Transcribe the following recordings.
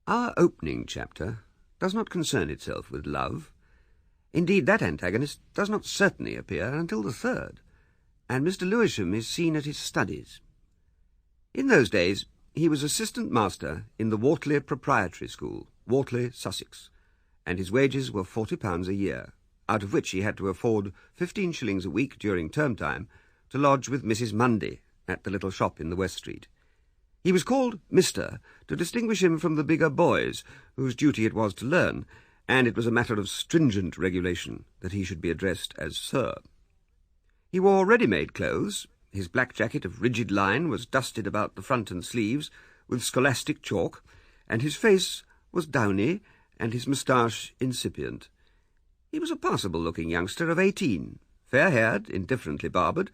Our opening chapter does not concern itself with love. Indeed, that antagonist does not certainly appear until the third, and Mr. Lewisham is seen at his studies. In those days, he was assistant master in the Wortley Proprietary School, Wortley, Sussex, and his wages were £40 a year, out of which he had to afford 15 shillings a week during term time to lodge with Mrs. Mundy at the little shop in the West Street. He was called Mr. to distinguish him from the bigger boys, whose duty it was to learn, and it was a matter of stringent regulation that he should be addressed as Sir. He wore ready-made clothes. His black jacket of rigid line was dusted about the front and sleeves with scholastic chalk, and his face was downy and his moustache incipient. He was a passable-looking youngster of 18, fair-haired, indifferently barbered,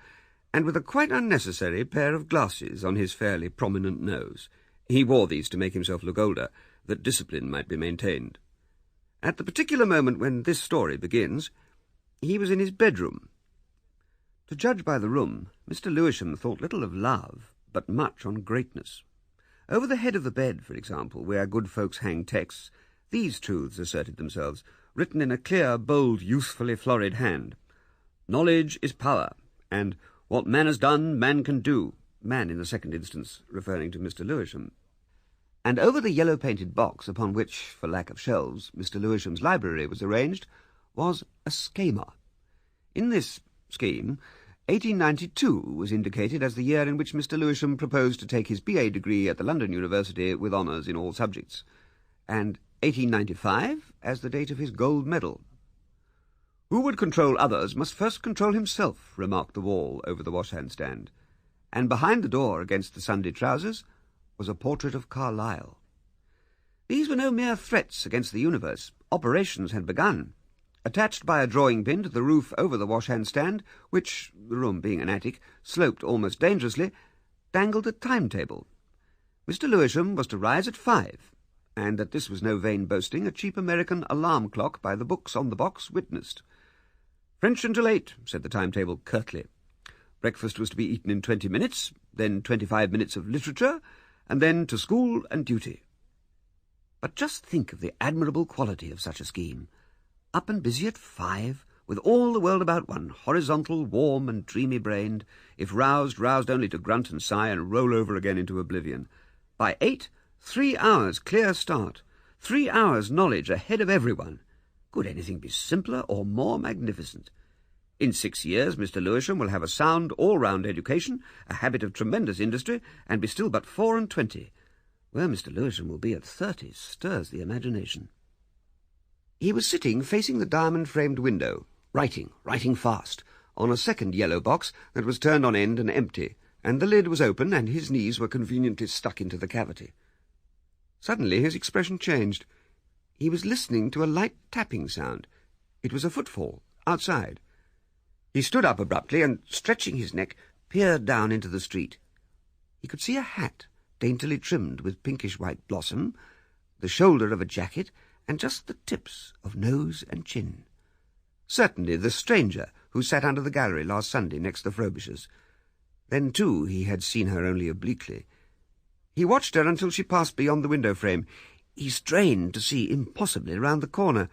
and with a quite unnecessary pair of glasses on his fairly prominent nose. He wore these to make himself look older, that discipline might be maintained. At the particular moment when this story begins, he was in his bedroom. To judge by the room, Mr. Lewisham thought little of love, but much on greatness. Over the head of the bed, for example, where good folks hang texts, these truths asserted themselves, written in a clear, bold, youthfully florid hand. "Knowledge is power," and "What man has done, man can do," man in the second instance referring to Mr. Lewisham. And over the yellow-painted box upon which, for lack of shelves, Mr. Lewisham's library was arranged, was a schema. In this scheme, 1892 was indicated as the year in which Mr. Lewisham proposed to take his B.A. degree at the London University with honours in all subjects, and 1895 as the date of his gold medal. "Who would control others must first control himself," remarked the wall over the washhand stand, and behind the door against the Sunday trousers was a portrait of Carlyle. These were no mere threats against the universe. Operations had begun. Attached by a drawing-pin to the roof over the washhand stand, which, the room being an attic, sloped almost dangerously, dangled a timetable. Mr. Lewisham was to rise at 5, and that this was no vain boasting, a cheap American alarm clock by the books on the box witnessed. "French until 8, said the timetable curtly. Breakfast was to be eaten in 20 minutes, then 25 minutes of literature, and then to school and duty. But just think of the admirable quality of such a scheme. Up and busy at 5, with all the world about one, horizontal, warm and dreamy-brained, if roused only to grunt and sigh and roll over again into oblivion. By 8, 3 hours clear start, 3 hours knowledge ahead of everyone. Could anything be simpler or more magnificent? In 6 years, Mr. Lewisham will have a sound, all-round education, a habit of tremendous industry, and be still but 24. Where Mr. Lewisham will be at 30 stirs the imagination. He was sitting facing the diamond-framed window, writing fast, on a second yellow box that was turned on end and empty, and the lid was open, and his knees were conveniently stuck into the cavity. Suddenly his expression changed. He was listening to a light tapping sound. It was a footfall, outside. He stood up abruptly and, stretching his neck, peered down into the street. He could see a hat, daintily trimmed with pinkish-white blossom, the shoulder of a jacket, and just the tips of nose and chin. Certainly the stranger who sat under the gallery last Sunday next the Frobishers. Then, too, he had seen her only obliquely. He watched her until she passed beyond the window-frame. He strained to see impossibly round the corner.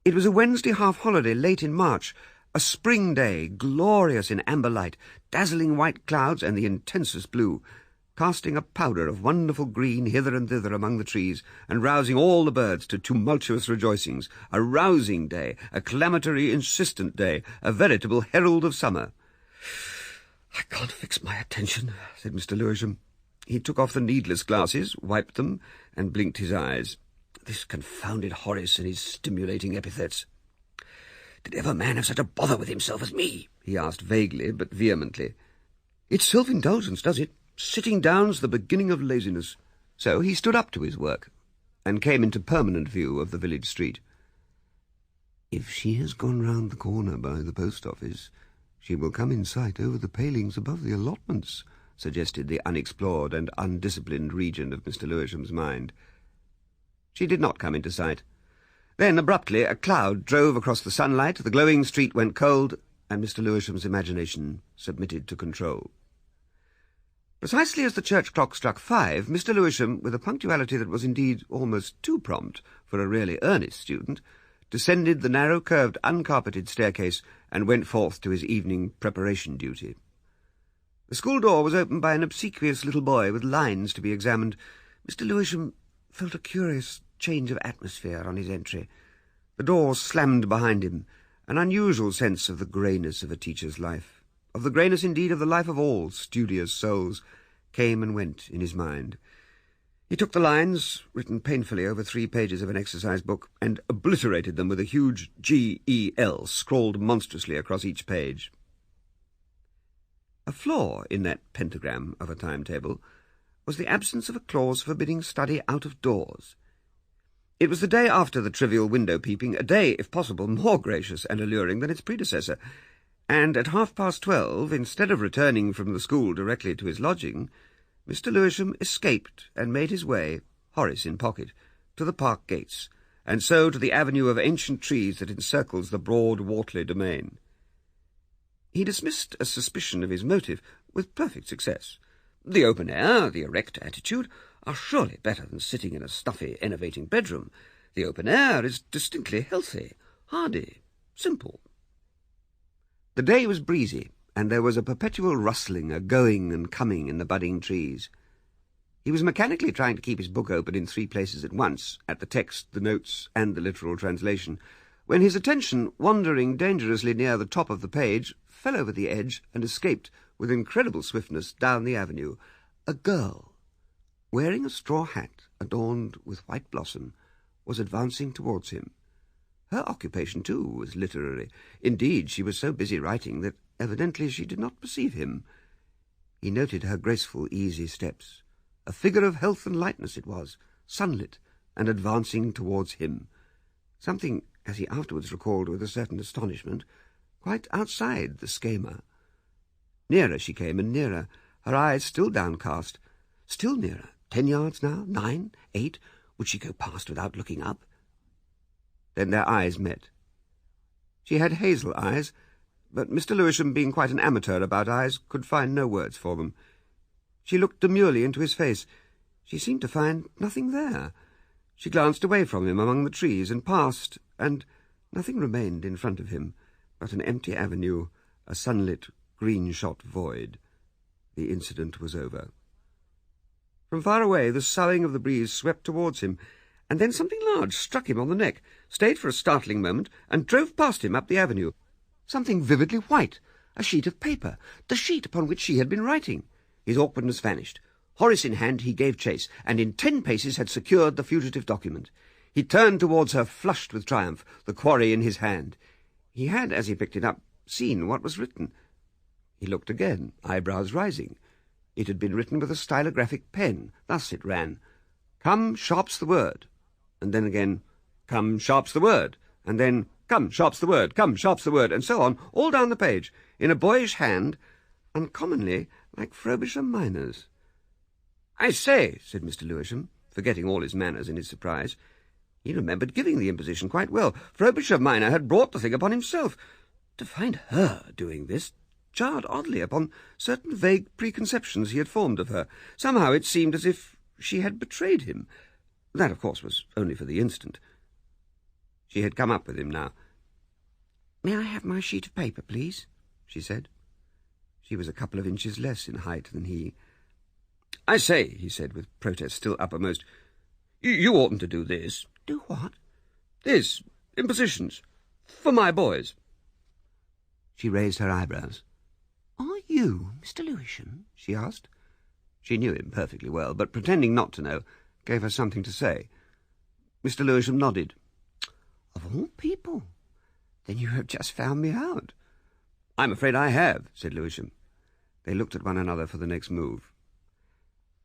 It was a Wednesday half-holiday late in March, a spring day, glorious in amber light, dazzling white clouds and the intensest blue, casting a powder of wonderful green hither and thither among the trees, and rousing all the birds to tumultuous rejoicings, a rousing day, a clamatory, insistent day, a veritable herald of summer. "I can't fix my attention," said Mr. Lewisham. He took off the needless glasses, wiped them, and blinked his eyes. This confounded Horace and his stimulating epithets. "Did ever man have such a bother with himself as me?" he asked vaguely but vehemently. "It's self-indulgence, does it? Sitting down's the beginning of laziness." So he stood up to his work, and came into permanent view of the village street. "If she has gone round the corner by the post office, she will come in sight over the palings above the allotments," suggested the unexplored and undisciplined region of Mr. Lewisham's mind. She did not come into sight. Then, abruptly, a cloud drove across the sunlight, the glowing street went cold, and Mr. Lewisham's imagination submitted to control. Precisely as the church clock struck 5, Mr. Lewisham, with a punctuality that was indeed almost too prompt for a really earnest student, descended the narrow, curved, uncarpeted staircase and went forth to his evening preparation duty. The school door was opened by an obsequious little boy with lines to be examined. Mr. Lewisham felt a curious change of atmosphere on his entry. The door slammed behind him, an unusual sense of the greyness of a teacher's life, of the greyness indeed of the life of all studious souls, came and went in his mind. He took the lines, written painfully over 3 pages of an exercise book, and obliterated them with a huge G-E-L scrawled monstrously across each page. A flaw in that pentagram of a timetable was the absence of a clause forbidding study out of doors. It was the day after the trivial window-peeping, a day, if possible, more gracious and alluring than its predecessor, and at 12:30, instead of returning from the school directly to his lodging, Mr. Lewisham escaped and made his way, Horace in pocket, to the park gates, and so to the avenue of ancient trees that encircles the broad Wortley domain. He dismissed a suspicion of his motive with perfect success. The open air, the erect attitude, are surely better than sitting in a stuffy, enervating bedroom. The open air is distinctly healthy, hardy, simple. The day was breezy, and there was a perpetual rustling, a going and coming in the budding trees. He was mechanically trying to keep his book open in 3 places at once, at the text, the notes, and the literal translation, when his attention, wandering dangerously near the top of the page, fell over the edge and escaped with incredible swiftness down the avenue. A girl, wearing a straw hat adorned with white blossom, was advancing towards him. Her occupation, too, was literary. Indeed, she was so busy writing that evidently she did not perceive him. He noted her graceful, easy steps. A figure of health and lightness it was, sunlit, and advancing towards him. Something, as he afterwards recalled with a certain astonishment, quite outside the schema. Nearer she came, and nearer, her eyes still downcast. Still nearer. 10 yards now? 9? 8? Would she go past without looking up? Then their eyes met. She had hazel eyes, but Mr. Lewisham, being quite an amateur about eyes, could find no words for them. She looked demurely into his face. She seemed to find nothing there. She glanced away from him among the trees and passed, and nothing remained in front of him but an empty avenue, a sunlit, green-shot void. The incident was over. From far away the soughing of the breeze swept towards him, and then something large struck him on the neck, stayed for a startling moment, and drove past him up the avenue. Something vividly white, a sheet of paper, the sheet upon which she had been writing. His awkwardness vanished. Horace in hand, he gave chase, and in 10 paces had secured the fugitive document. He turned towards her, flushed with triumph, the quarry in his hand. He had, as he picked it up, seen what was written. He looked again, eyebrows rising. It had been written with a stylographic pen. Thus it ran: "Come, sharp's the word," and then again, "Come, sharp's the word," and then, "Come, sharp's the word, come, sharp's the word," and so on, all down the page, in a boyish hand, uncommonly like Frobisher minor's. "I say," said Mr. Lewisham, forgetting all his manners in his surprise. He remembered giving the imposition quite well. Frobisher minor had brought the thing upon himself. To find her doing this jarred oddly upon certain vague preconceptions he had formed of her. Somehow it seemed as if she had betrayed him. That, of course, was only for the instant. She had come up with him now. "May I have my sheet of paper, please?" she said. She was a couple of inches less in height than he. "I say," he said, with protest still uppermost, you oughtn't to do this." "Do what?" "This. Impositions. For my boys." She raised her eyebrows. "Are you Mr. Lewisham?" she asked. She knew him perfectly well, but pretending not to know, gave her something to say. Mr. Lewisham nodded. "Of all people! Then you have just found me out." "I'm afraid I have," said Lewisham. They looked at one another for the next move.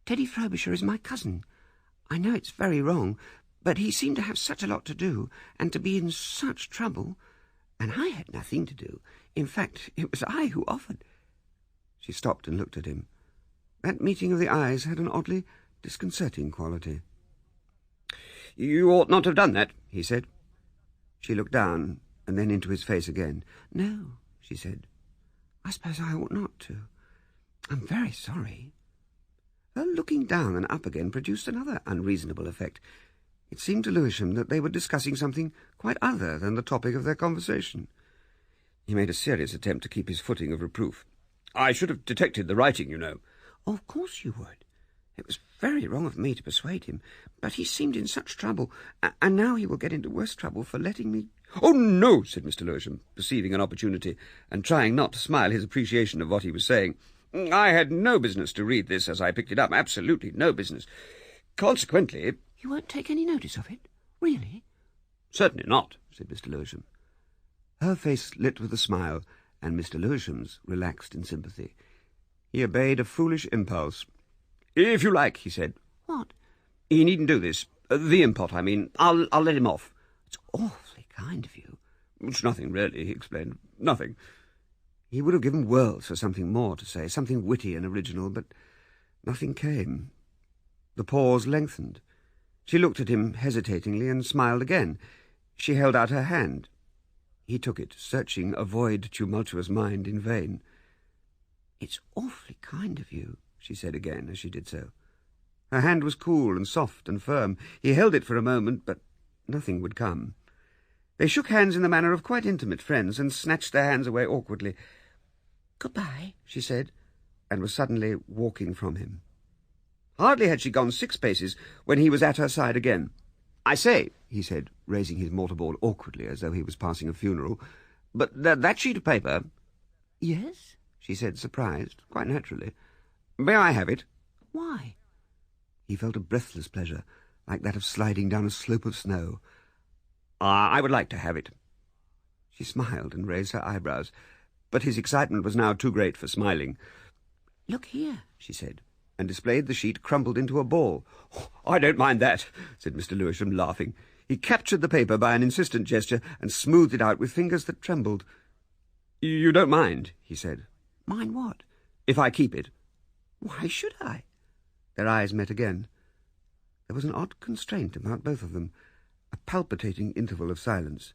"Teddy Frobisher is my cousin. I know it's very wrong, but he seemed to have such a lot to do, and to be in such trouble, and I had nothing to do. In fact, it was I who offered." She stopped and looked at him. That meeting of the eyes had an oddly disconcerting quality. "You ought not to have done that," he said. She looked down and then into his face again. "No," she said. "I suppose I ought not to. I'm very sorry." Her looking down and up again produced another unreasonable effect. It seemed to Lewisham that they were discussing something quite other than the topic of their conversation. He made a serious attempt to keep his footing of reproof. "I should have detected the writing, you know." "Oh, of course you would. It was very wrong of me to persuade him, but he seemed in such trouble, and now he will get into worse trouble for letting me—" "Oh, no," said Mr. Lewisham, perceiving an opportunity, and trying not to smile his appreciation of what he was saying. "I had no business to read this as I picked it up, absolutely no business. Consequently—" "You won't take any notice of it? Really?" "Certainly not," said Mr. Lewisham. Her face lit with a smile, and Mr. Lewisham's relaxed in sympathy. He obeyed a foolish impulse. "If you like," he said. "What?" "He needn't do this. The impot, I mean. I'll let him off." "It's awfully kind of you." "It's nothing, really," he explained. "Nothing." He would have given worlds for something more to say, something witty and original, but nothing came. The pause lengthened. She looked at him hesitatingly and smiled again. She held out her hand. He took it, searching a void, tumultuous mind in vain. "It's awfully kind of you," she said again as she did so. Her hand was cool and soft and firm. He held it for a moment, but nothing would come. They shook hands in the manner of quite intimate friends and snatched their hands away awkwardly. "Good-bye," she said, and was suddenly walking from him. Hardly had she gone 6 paces when he was at her side again. "I say," he said, raising his mortarboard awkwardly as though he was passing a funeral, "but that sheet of paper—" "Yes?" she said, surprised, quite naturally. "May I have it?" "Why?" He felt a breathless pleasure, like that of sliding down a slope of snow. "I would like to have it." She smiled and raised her eyebrows, but his excitement was now too great for smiling. "Look here," she said, and displayed the sheet crumpled into a ball. "Oh, I don't mind that," said Mr. Lewisham, laughing. He captured the paper by an insistent gesture and smoothed it out with fingers that trembled. "You don't mind?" he said. "Mind what?" "If I keep it." "Why should I?" Their eyes met again. There was an odd constraint about both of them, a palpitating interval of silence.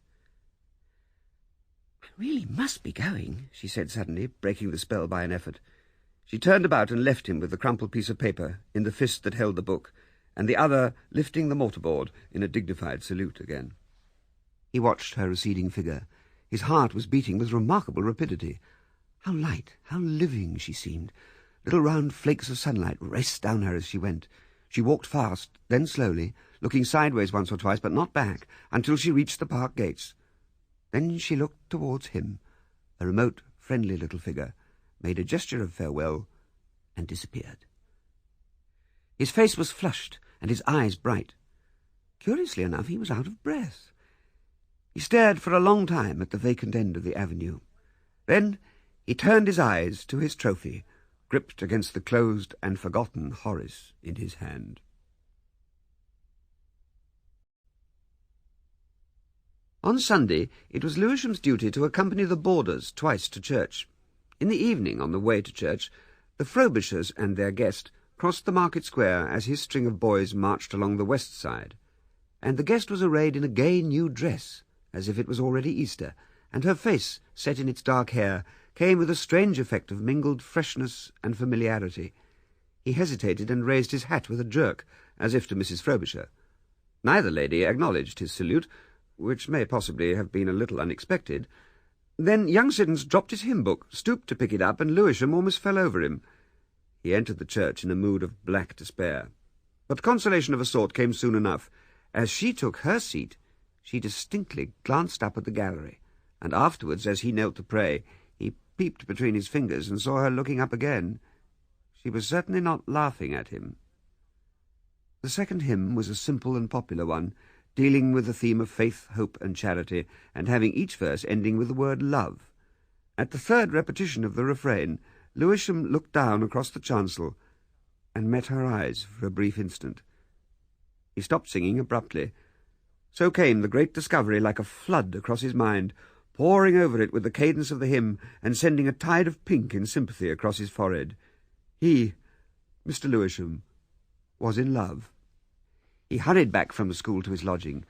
"I really must be going," she said suddenly, breaking the spell by an effort. She turned about and left him with the crumpled piece of paper in the fist that held the book, and the other lifting the mortarboard in a dignified salute again. He watched her receding figure. His heart was beating with remarkable rapidity. How light, how living she seemed. Little round flakes of sunlight raced down her as she went. She walked fast, then slowly, looking sideways once or twice, but not back, until she reached the park gates. Then she looked towards him, a remote, friendly little figure, made a gesture of farewell, and disappeared. His face was flushed, and his eyes bright. Curiously enough, he was out of breath. He stared for a long time at the vacant end of the avenue. Then he turned his eyes to his trophy, gripped against the closed and forgotten Horace in his hand. On Sunday, it was Lewisham's duty to accompany the boarders twice to church. In the evening, on the way to church, the Frobishers and their guest crossed the market square as his string of boys marched along the west side, and the guest was arrayed in a gay new dress, as if it was already Easter, and her face, set in its dark hair, came with a strange effect of mingled freshness and familiarity. He hesitated and raised his hat with a jerk, as if to Mrs. Frobisher. Neither lady acknowledged his salute, which may possibly have been a little unexpected. Then young Siddons dropped his hymn-book, stooped to pick it up, and Lewisham almost fell over him. He entered the church in a mood of black despair. But consolation of a sort came soon enough. As she took her seat, she distinctly glanced up at the gallery, and afterwards, as he knelt to pray, he peeped between his fingers and saw her looking up again. She was certainly not laughing at him. The second hymn was a simple and popular one, dealing with the theme of faith, hope, and charity, and having each verse ending with the word love. At the third repetition of the refrain, Lewisham looked down across the chancel and met her eyes for a brief instant. He stopped singing abruptly. So came the great discovery like a flood across his mind, pouring over it with the cadence of the hymn and sending a tide of pink in sympathy across his forehead. He, Mr. Lewisham, was in love. He hurried back from the school to his lodging.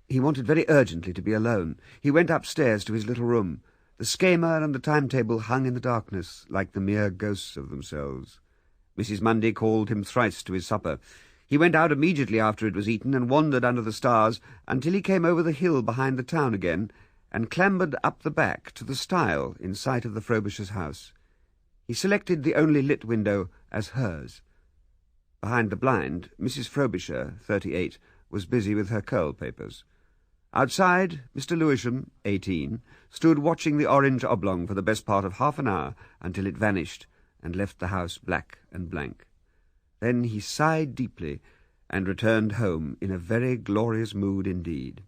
He wanted very urgently to be alone. He went upstairs to his little room. The schema and the timetable hung in the darkness like the mere ghosts of themselves. Mrs. Mundy called him thrice to his supper. He went out immediately after it was eaten and wandered under the stars until he came over the hill behind the town again and clambered up the back to the stile in sight of the Frobishers' house. He selected the only lit window as hers. Behind the blind, Mrs. Frobisher, 38, was busy with her curl papers. Outside, Mr. Lewisham, 18, stood watching the orange oblong for the best part of half an hour until it vanished and left the house black and blank. Then he sighed deeply and returned home in a very glorious mood indeed.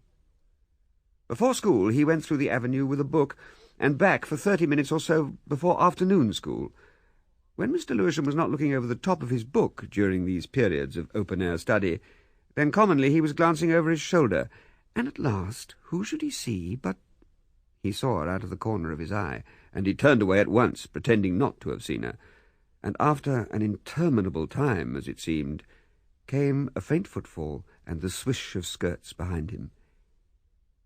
Before school he went through the avenue with a book and back for 30 minutes or so before afternoon school. When Mr. Lewisham was not looking over the top of his book during these periods of open-air study, then commonly he was glancing over his shoulder, and at last who should he see but— He saw her out of the corner of his eye, and he turned away at once, pretending not to have seen her, and after an interminable time, as it seemed, came a faint footfall and the swish of skirts behind him.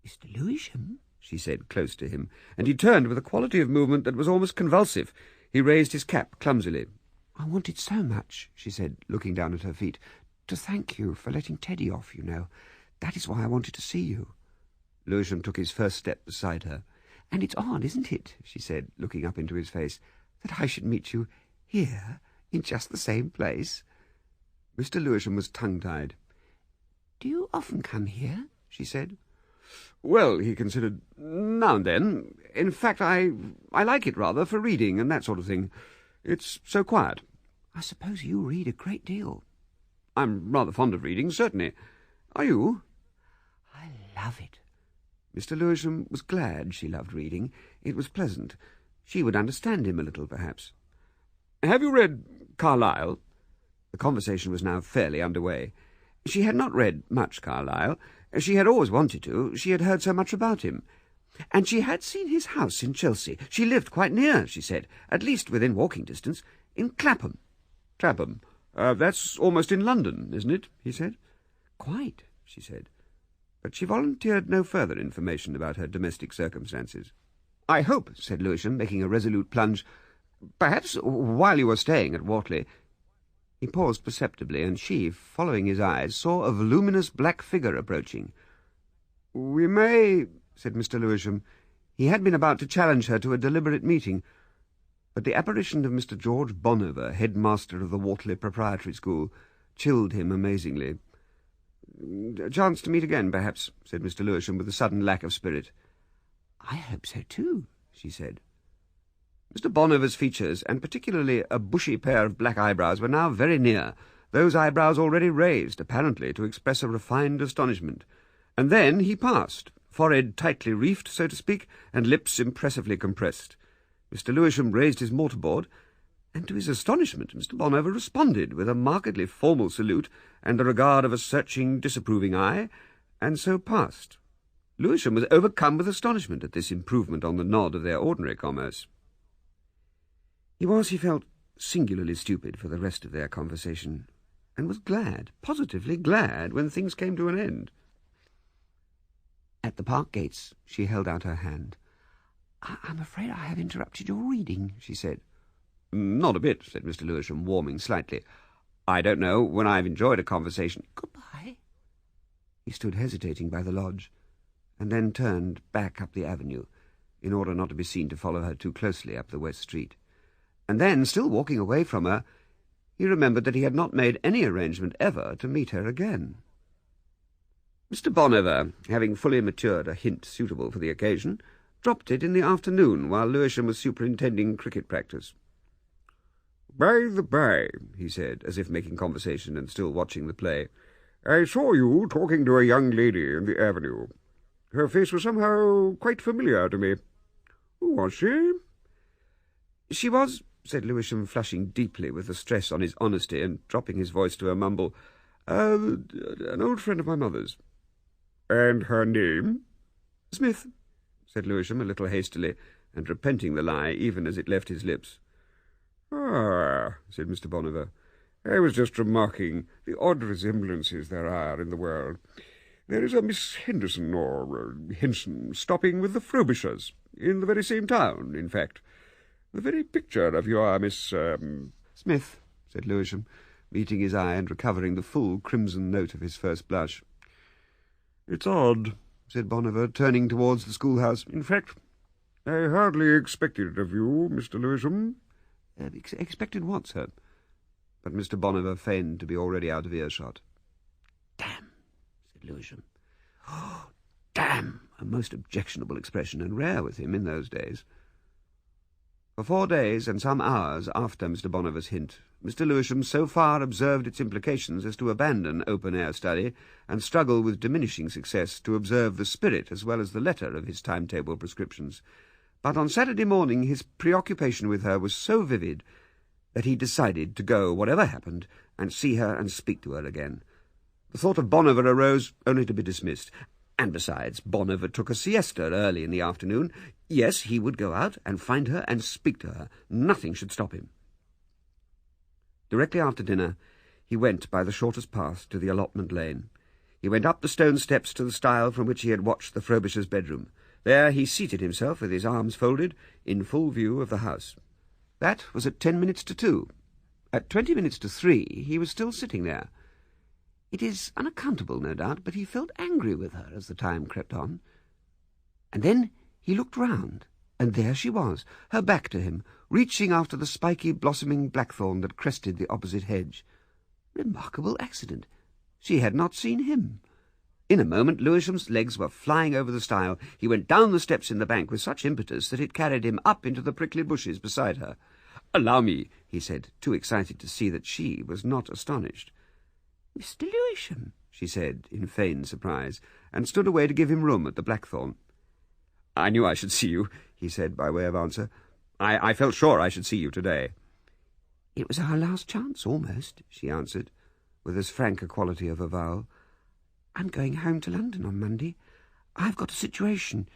"Mr. Lewisham?" she said, close to him, and he turned with a quality of movement that was almost convulsive. He raised his cap clumsily. "I wanted so much," she said, looking down at her feet, "to thank you for letting Teddy off, you know. That is why I wanted to see you." Lewisham took his first step beside her. "And it's odd, isn't it," she said, looking up into his face, "that I should meet you here, in just the same place?" Mr. Lewisham was tongue-tied. "Do you often come here?" she said. "Well," he considered, "now and then. In fact, I like it rather for reading and that sort of thing. It's so quiet." "I suppose you read a great deal." "I'm rather fond of reading, certainly. Are you?" "I love it." Mr. Lewisham was glad she loved reading. It was pleasant. She would understand him a little, perhaps. "Have you read Carlyle?" The conversation was now fairly under way. She had not read much Carlyle. She had always wanted to. She had heard so much about him. And she had seen his house in Chelsea. She lived quite near, she said, at least within walking distance, in Clapham. "Clapham? That's almost in London, isn't it?" he said. "Quite," she said. But she volunteered no further information about her domestic circumstances. "I hope," said Lewisham, making a resolute plunge, "perhaps while you were staying at Wortley—" He paused perceptibly, and she, following his eyes, saw a voluminous black figure approaching. "We may," said Mr. Lewisham. He had been about to challenge her to a deliberate meeting, but the apparition of Mr. George Bonover, headmaster of the Wortley Proprietary School, chilled him amazingly. "A chance to meet again, perhaps," said Mr. Lewisham, with a sudden lack of spirit. "I hope so too," she said. Mr. Bonover's features, and particularly a bushy pair of black eyebrows, were now very near, those eyebrows already raised, apparently to express a refined astonishment. And then he passed, forehead tightly reefed, so to speak, and lips impressively compressed. Mr. Lewisham raised his mortarboard, and to his astonishment Mr. Bonover responded with a markedly formal salute and the regard of a searching, disapproving eye, and so passed. Lewisham was overcome with astonishment at this improvement on the nod of their ordinary commerce. He was, he felt, singularly stupid for the rest of their conversation, and was glad, positively glad, when things came to an end. At the park gates she held out her hand. "I'm afraid I have interrupted your reading," she said. "Not a bit," said Mr. Lewisham, warming slightly. "I don't know when I've enjoyed a conversation—" "Goodbye." He stood hesitating by the lodge, and then turned back up the avenue, in order not to be seen to follow her too closely up the West Street. And then, still walking away from her, he remembered that he had not made any arrangement ever to meet her again. Mr. Bonover, having fully matured a hint suitable for the occasion, dropped it in the afternoon while Lewisham was superintending cricket practice. "By the by," he said, as if making conversation and still watching the play, "I saw you talking to a young lady in the avenue. Her face was somehow quite familiar to me. Who was she?" "She was," said Lewisham, flushing deeply with the stress on his honesty and dropping his voice to a mumble, "an old friend of my mother's." "And her name?" "Smith," said Lewisham, a little hastily, and repenting the lie even as it left his lips. "Ah," said Mr. Bonover, "I was just remarking the odd resemblances there are in the world. There is a Miss Henderson, or Henson, stopping with the Frobishers, in the very same town, in fact. The very picture of your Miss—" "Smith," said Lewisham, meeting his eye and recovering the full crimson note of his first blush. "It's odd," said Bonover, turning towards the schoolhouse. "In fact, I hardly expected it of you, Mr. Lewisham." Expected what, sir?" But Mr. Bonover feigned to be already out of earshot. "Damn," said Lewisham. "Oh, damn!" A most objectionable expression, and rare with him in those days. For 4 days and some hours after Mr. Bonover's hint, Mr. Lewisham so far observed its implications as to abandon open-air study and struggle with diminishing success to observe the spirit as well as the letter of his timetable prescriptions. But on Saturday morning his preoccupation with her was so vivid that he decided to go, whatever happened, and see her and speak to her again. The thought of Bonover arose only to be dismissed. And besides, Bonover took a siesta early in the afternoon. Yes, he would go out and find her and speak to her. Nothing should stop him. Directly after dinner, he went by the shortest path to the allotment lane. He went up the stone steps to the stile from which he had watched the Frobishers' bedroom. There he seated himself with his arms folded, in full view of the house. That was at 10 minutes to 2. At 20 minutes to 3 he was still sitting there. It is unaccountable, no doubt, but he felt angry with her as the time crept on. And then he looked round, and there she was, her back to him, reaching after the spiky, blossoming blackthorn that crested the opposite hedge. Remarkable accident. She had not seen him. In a moment Lewisham's legs were flying over the stile. He went down the steps in the bank with such impetus that it carried him up into the prickly bushes beside her. "Allow me," he said, too excited to see that she was not astonished. "Mr. Lewisham," she said, in feigned surprise, and stood away to give him room at the blackthorn. "I knew I should see you," he said by way of answer. I felt sure I should see you today." "It was our last chance, almost," she answered, with as frank a quality of avowal. "I'm going home to London on Monday. I've got a situation.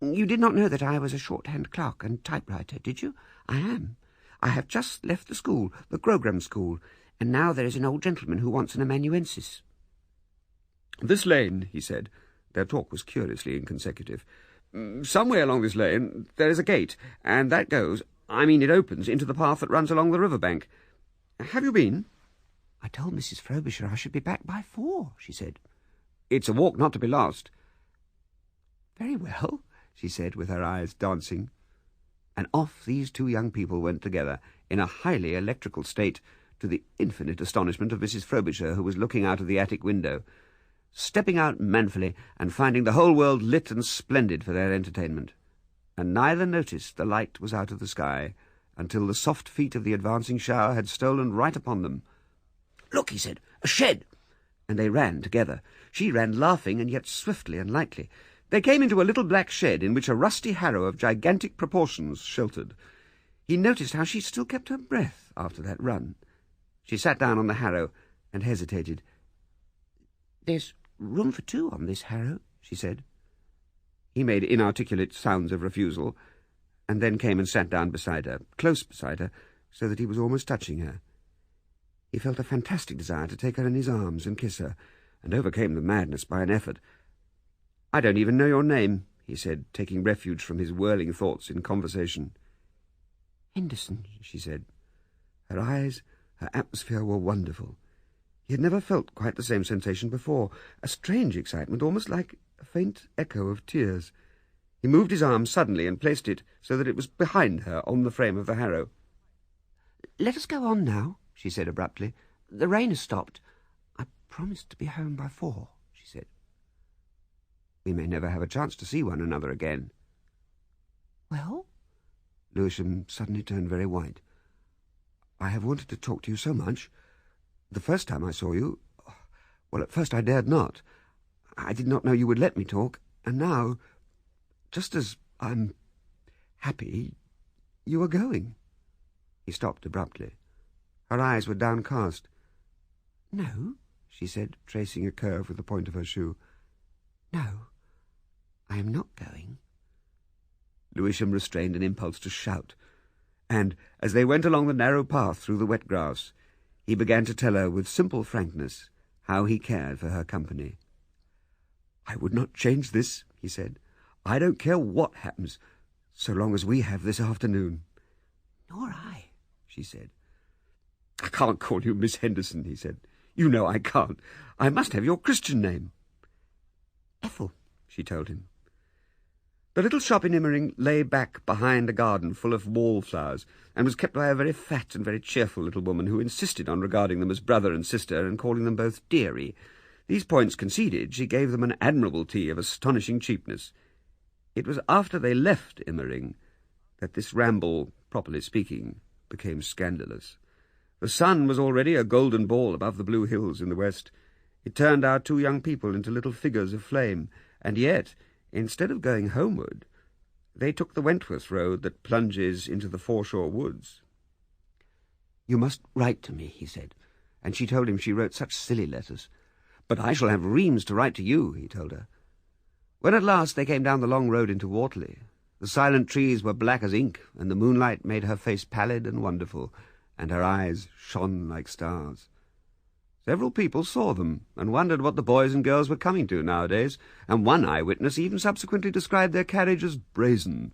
You did not know that I was a shorthand clerk and typewriter, did you? I am. I have just left the school, the Grogram School, and now there is an old gentleman who wants an amanuensis." "This lane," he said. Their talk was curiously inconsecutive. "Some way along this lane there is a gate, and that goes, it opens into the path that runs along the river bank. Have you been?" "I told Mrs. Frobisher I should be back by 4, she said. "It's a walk not to be lost." "Very well," she said, with her eyes dancing. And off these two young people went together, in a highly electrical state, to the infinite astonishment of Mrs. Frobisher, who was looking out of the attic window, stepping out manfully and finding the whole world lit and splendid for their entertainment. And neither noticed the light was out of the sky until the soft feet of the advancing shower had stolen right upon them. "Look," he said, "a shed!" And they ran together. She ran laughing and yet swiftly and lightly. They came into a little black shed in which a rusty harrow of gigantic proportions sheltered. He noticed how she still kept her breath after that run. She sat down on the harrow and hesitated. "There's room for 2 on this harrow," she said. He made inarticulate sounds of refusal, and then came and sat down beside her, close beside her, so that he was almost touching her. He felt a fantastic desire to take her in his arms and kiss her, and overcame the madness by an effort. "I don't even know your name," he said, taking refuge from his whirling thoughts in conversation. "Henderson," she said. Her eyes, her atmosphere were wonderful. He had never felt quite the same sensation before, a strange excitement, almost like a faint echo of tears. He moved his arm suddenly and placed it so that it was behind her on the frame of the harrow. "Let us go on now," she said abruptly. "The rain has stopped. I promised to be home by 4, she said. "We may never have a chance to see one another again." "Well?" Lewisham suddenly turned very white. "I have wanted to talk to you so much. The first time I saw you, well, at first I dared not. I did not know you would let me talk, and now, just as I'm happy, you are going." He stopped abruptly. Her eyes were downcast. "No," she said, tracing a curve with the point of her shoe. "No, I am not going." Lewisham restrained an impulse to shout, and, as they went along the narrow path through the wet grass, he began to tell her with simple frankness how he cared for her company. "I would not change this," he said. "I don't care what happens, so long as we have this afternoon." "Nor I," she said. "I can't call you Miss Henderson," he said. "You know I can't. I must have your Christian name." "Ethel," she told him. The little shop in Immering lay back behind a garden full of wallflowers, and was kept by a very fat and very cheerful little woman who insisted on regarding them as brother and sister and calling them both dearie. These points conceded, she gave them an admirable tea of astonishing cheapness. It was after they left Immering that this ramble, properly speaking, became scandalous. The sun was already a golden ball above the blue hills in the west. It turned our two young people into little figures of flame, and yet, instead of going homeward, they took the Wentworth road that plunges into the foreshore woods. "You must write to me," he said, and she told him she wrote such silly letters. "But I shall have reams to write to you," he told her. When at last they came down the long road into Wortley, the silent trees were black as ink, and the moonlight made her face pallid and wonderful, and her eyes shone like stars. Several people saw them, and wondered what the boys and girls were coming to nowadays, and one eyewitness even subsequently described their carriage as brazen.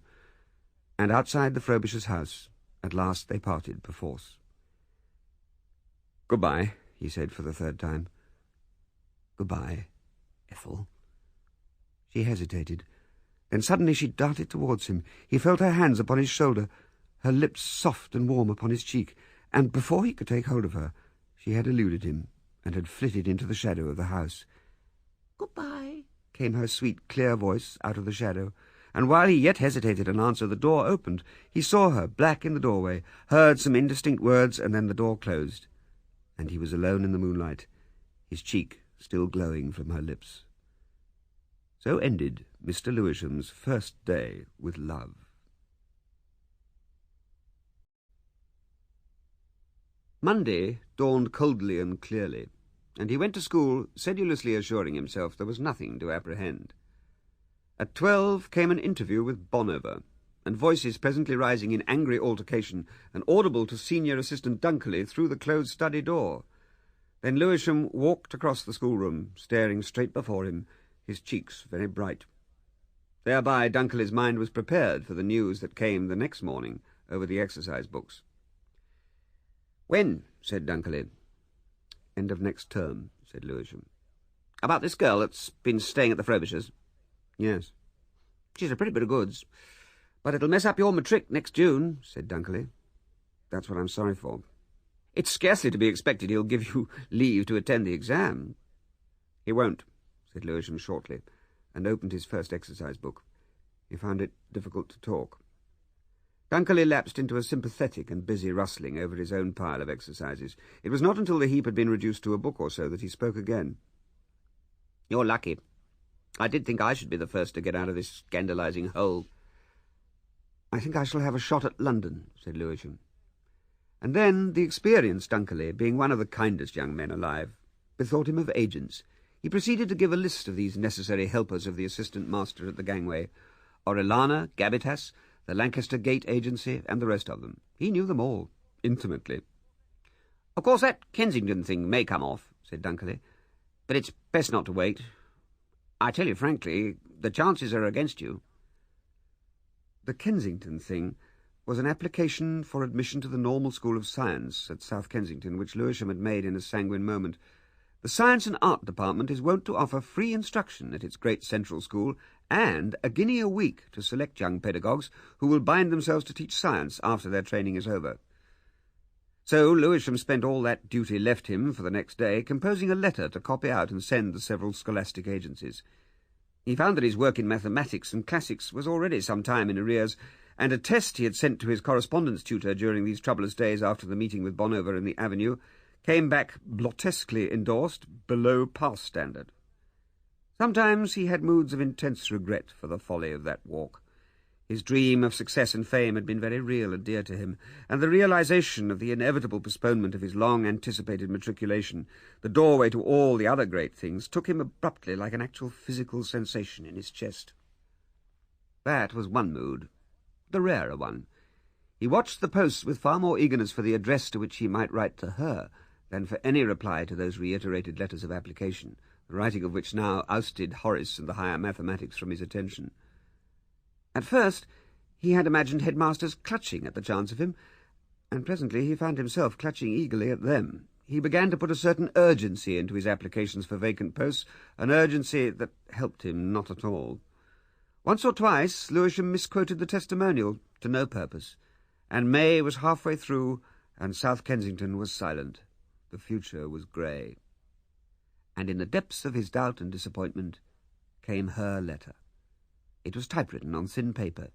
And outside the Frobishers' house, at last they parted perforce. "Goodbye," he said for the third time. "Goodbye, Ethel." She hesitated. Then suddenly she darted towards him. He felt her hands upon his shoulder, her lips soft and warm upon his cheek, and before he could take hold of her, she had eluded him and had flitted into the shadow of the house. "Goodbye," came her sweet, clear voice out of the shadow, and while he yet hesitated an answer, the door opened. He saw her, black in the doorway, heard some indistinct words, and then the door closed, and he was alone in the moonlight, his cheek still glowing from her lips. So ended Mr. Lewisham's first day with love. Monday dawned coldly and clearly, and he went to school sedulously assuring himself there was nothing to apprehend. At 12 came an interview with Bonover, and voices presently rising in angry altercation and audible to Senior Assistant Dunkley through the closed study door. Then Lewisham walked across the schoolroom, staring straight before him, his cheeks very bright. Thereby Dunkley's mind was prepared for the news that came the next morning over the exercise books. "When?" said Dunkley. "End of next term," said Lewisham. "About this girl that's been staying at the Frobishers?" "Yes." "She's a pretty bit of goods, but it'll mess up your matric next June," said Dunkley. "That's what I'm sorry for." "It's scarcely to be expected he'll give you leave to attend the exam." "He won't," said Lewisham shortly, and opened his first exercise book. He found it difficult to talk. Dunkley lapsed into a sympathetic and busy rustling over his own pile of exercises. It was not until the heap had been reduced to a book or so that he spoke again. "You're lucky. I did think I should be the first to get out of this scandalizing hole." "I think I shall have a shot at London," said Lewisham. And then the experienced Dunkley, being one of the kindest young men alive, bethought him of agents. He proceeded to give a list of these necessary helpers of the assistant master at the gangway: Orellana, Gabbitas, the Lancaster Gate Agency, and the rest of them. He knew them all, intimately. "Of course that Kensington thing may come off," said Dunkley, "but it's best not to wait. I tell you frankly, the chances are against you." The Kensington thing was an application for admission to the Normal School of Science at South Kensington, which Lewisham had made in a sanguine moment. The Science and Art Department is wont to offer free instruction at its great central school, and a guinea a week to select young pedagogues who will bind themselves to teach science after their training is over. So Lewisham spent all that duty left him for the next day composing a letter to copy out and send the several scholastic agencies. He found that his work in mathematics and classics was already some time in arrears, and a test he had sent to his correspondence tutor during these troublous days after the meeting with Bonover in the Avenue came back blottesquely endorsed below pass standard. Sometimes he had moods of intense regret for the folly of that walk. His dream of success and fame had been very real and dear to him, and the realization of the inevitable postponement of his long-anticipated matriculation, the doorway to all the other great things, took him abruptly like an actual physical sensation in his chest. That was one mood, the rarer one. He watched the posts with far more eagerness for the address to which he might write to her than for any reply to those reiterated letters of application, the writing of which now ousted Horace and the higher mathematics from his attention. At first he had imagined headmasters clutching at the chance of him. and presently he found himself clutching eagerly at them. He began to put a certain urgency into his applications for vacant posts, an urgency that helped him not at all. Once or twice Lewisham misquoted the testimonial, to no purpose, and May was halfway through, and South Kensington was silent. The future was grey. And in the depths of his doubt and disappointment came her letter. It was typewritten on thin paper.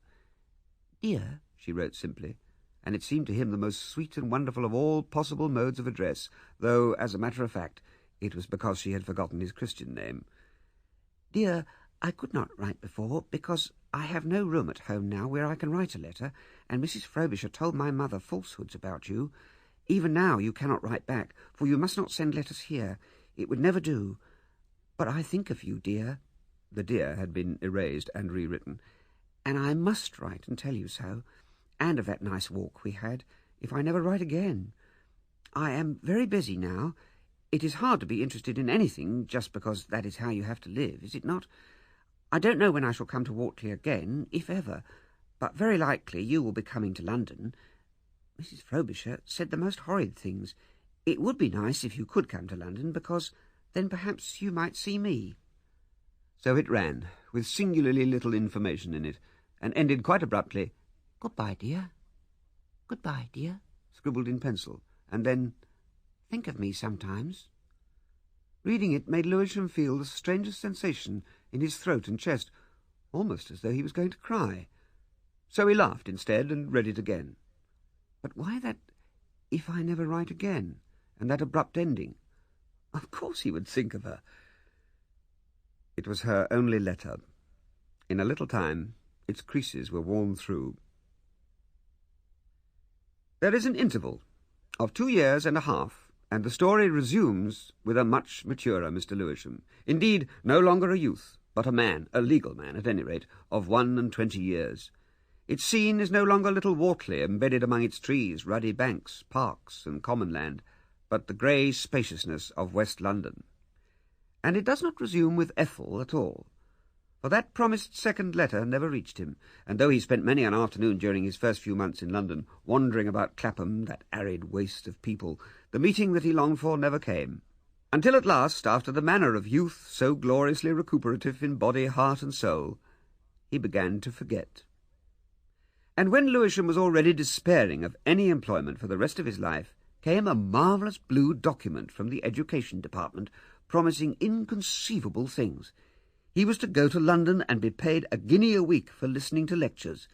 "Dear," she wrote simply, and it seemed to him the most sweet and wonderful of all possible modes of address, though, as a matter of fact, it was because she had forgotten his Christian name. "Dear, I could not write before, because I have no room at home now where I can write a letter, and Mrs. Frobisher told my mother falsehoods about you. Even now you cannot write back, for you must not send letters here. It would never do. But I think of you, dear." The dear had been erased and rewritten. "And I must write and tell you so, and of that nice walk we had, if I never write again. I am very busy now. It is hard to be interested in anything just because that is how you have to live, is it not? I don't know when I shall come to Wortley again, if ever, but very likely you will be coming to London. Mrs. Frobisher said the most horrid things. It would be nice if you could come to London, because then perhaps you might see me." So it ran, with singularly little information in it, and ended quite abruptly, "Goodbye, dear. Goodbye, dear," scribbled in pencil, and then, "Think of me sometimes." Reading it made Lewisham feel the strangest sensation in his throat and chest, almost as though he was going to cry. So he laughed instead and read it again. But why that "if I never write again," and that abrupt ending? Of course he would think of her. It was her only letter. In a little time its creases were worn through. There is an interval of 2 years and a half, and the story resumes with a much maturer Mr. Lewisham. Indeed, no longer a youth, but a man, a legal man at any rate, of 21 years. Its scene is no longer little Wortley, embedded among its trees, ruddy banks, parks, and common land, but the grey spaciousness of West London. And it does not resume with Ethel at all, for that promised second letter never reached him, and though he spent many an afternoon during his first few months in London, wandering about Clapham, that arid waste of people, the meeting that he longed for never came, until at last, after the manner of youth so gloriously recuperative in body, heart, and soul, he began to forget. And when Lewisham was already despairing of any employment for the rest of his life, came a marvellous blue document from the Education Department, promising inconceivable things. He was to go to London and be paid a guinea a week for listening to lectures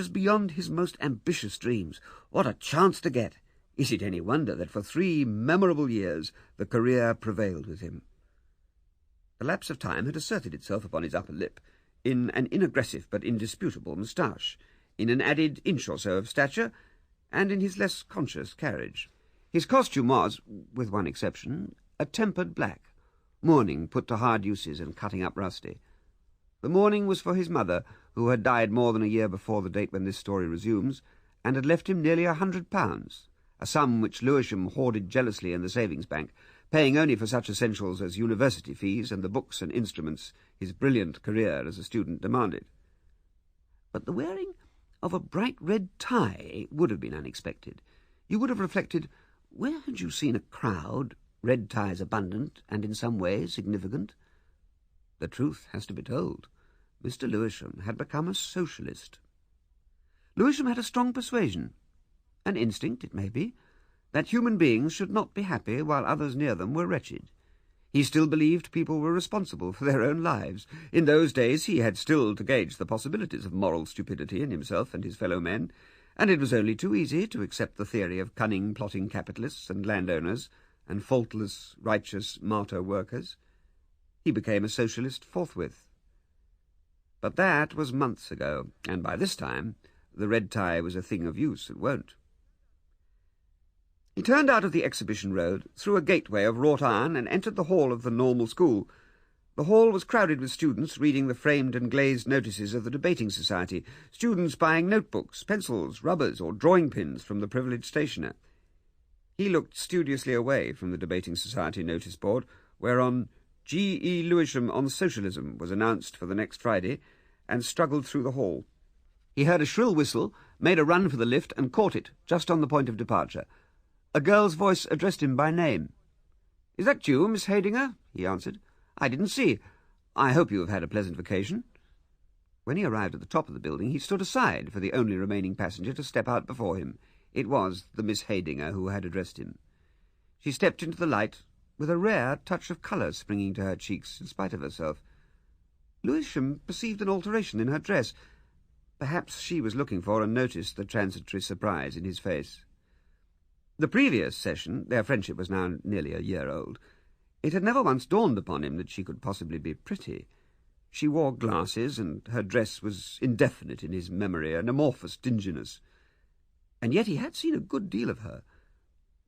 beyond his most ambitious dreams. What a chance to get! Is it any wonder that for 3 memorable years the career prevailed with him? The lapse of time had asserted itself upon his upper lip, in an inaggressive but indisputable moustache, in an added inch or so of stature, and in his less conscious carriage. His costume was, with one exception, a tempered black, mourning put to hard uses and cutting up rusty. The mourning was for his mother, who had died more than a year before the date when this story resumes, and had left him nearly £100, a sum which Lewisham hoarded jealously in the savings bank, paying only for such essentials as university fees and the books and instruments his brilliant career as a student demanded. But the wearing of a bright red tie would have been unexpected. You would have reflected, where had you seen a crowd, red ties abundant, and in some way significant? The truth has to be told. Mr. Lewisham had become a socialist. Lewisham had a strong persuasion, an instinct, it may be, that human beings should not be happy while others near them were wretched. He still believed people were responsible for their own lives. In those days he had still to gauge the possibilities of moral stupidity in himself and his fellow men, and it was only too easy to accept the theory of cunning, plotting capitalists and landowners, and faultless, righteous martyr workers. He became a socialist forthwith. But that was months ago, and by this time the red tie was a thing of use and won't. He turned out of the Exhibition Road, through a gateway of wrought iron, and entered the hall of the Normal School. The hall was crowded with students reading the framed and glazed notices of the Debating Society, students buying notebooks, pencils, rubbers, or drawing pins from the privileged stationer. He looked studiously away from the Debating Society notice board, whereon G.E. Lewisham on Socialism was announced for the next Friday, and struggled through the hall. He heard a shrill whistle, made a run for the lift, and caught it, just on the point of departure. A girl's voice addressed him by name. "Is that you, Miss Haydinger?" he answered. "I didn't see. I hope you have had a pleasant vacation." When he arrived at the top of the building, he stood aside for the only remaining passenger to step out before him. It was the Miss Haydinger who had addressed him. She stepped into the light, with a rare touch of colour springing to her cheeks in spite of herself. Lewisham perceived an alteration in her dress. Perhaps she was looking for and noticed the transitory surprise in his face. The previous session, their friendship was now nearly a year old, it had never once dawned upon him that she could possibly be pretty. She wore glasses, and her dress was indefinite in his memory, an amorphous dinginess. And yet he had seen a good deal of her.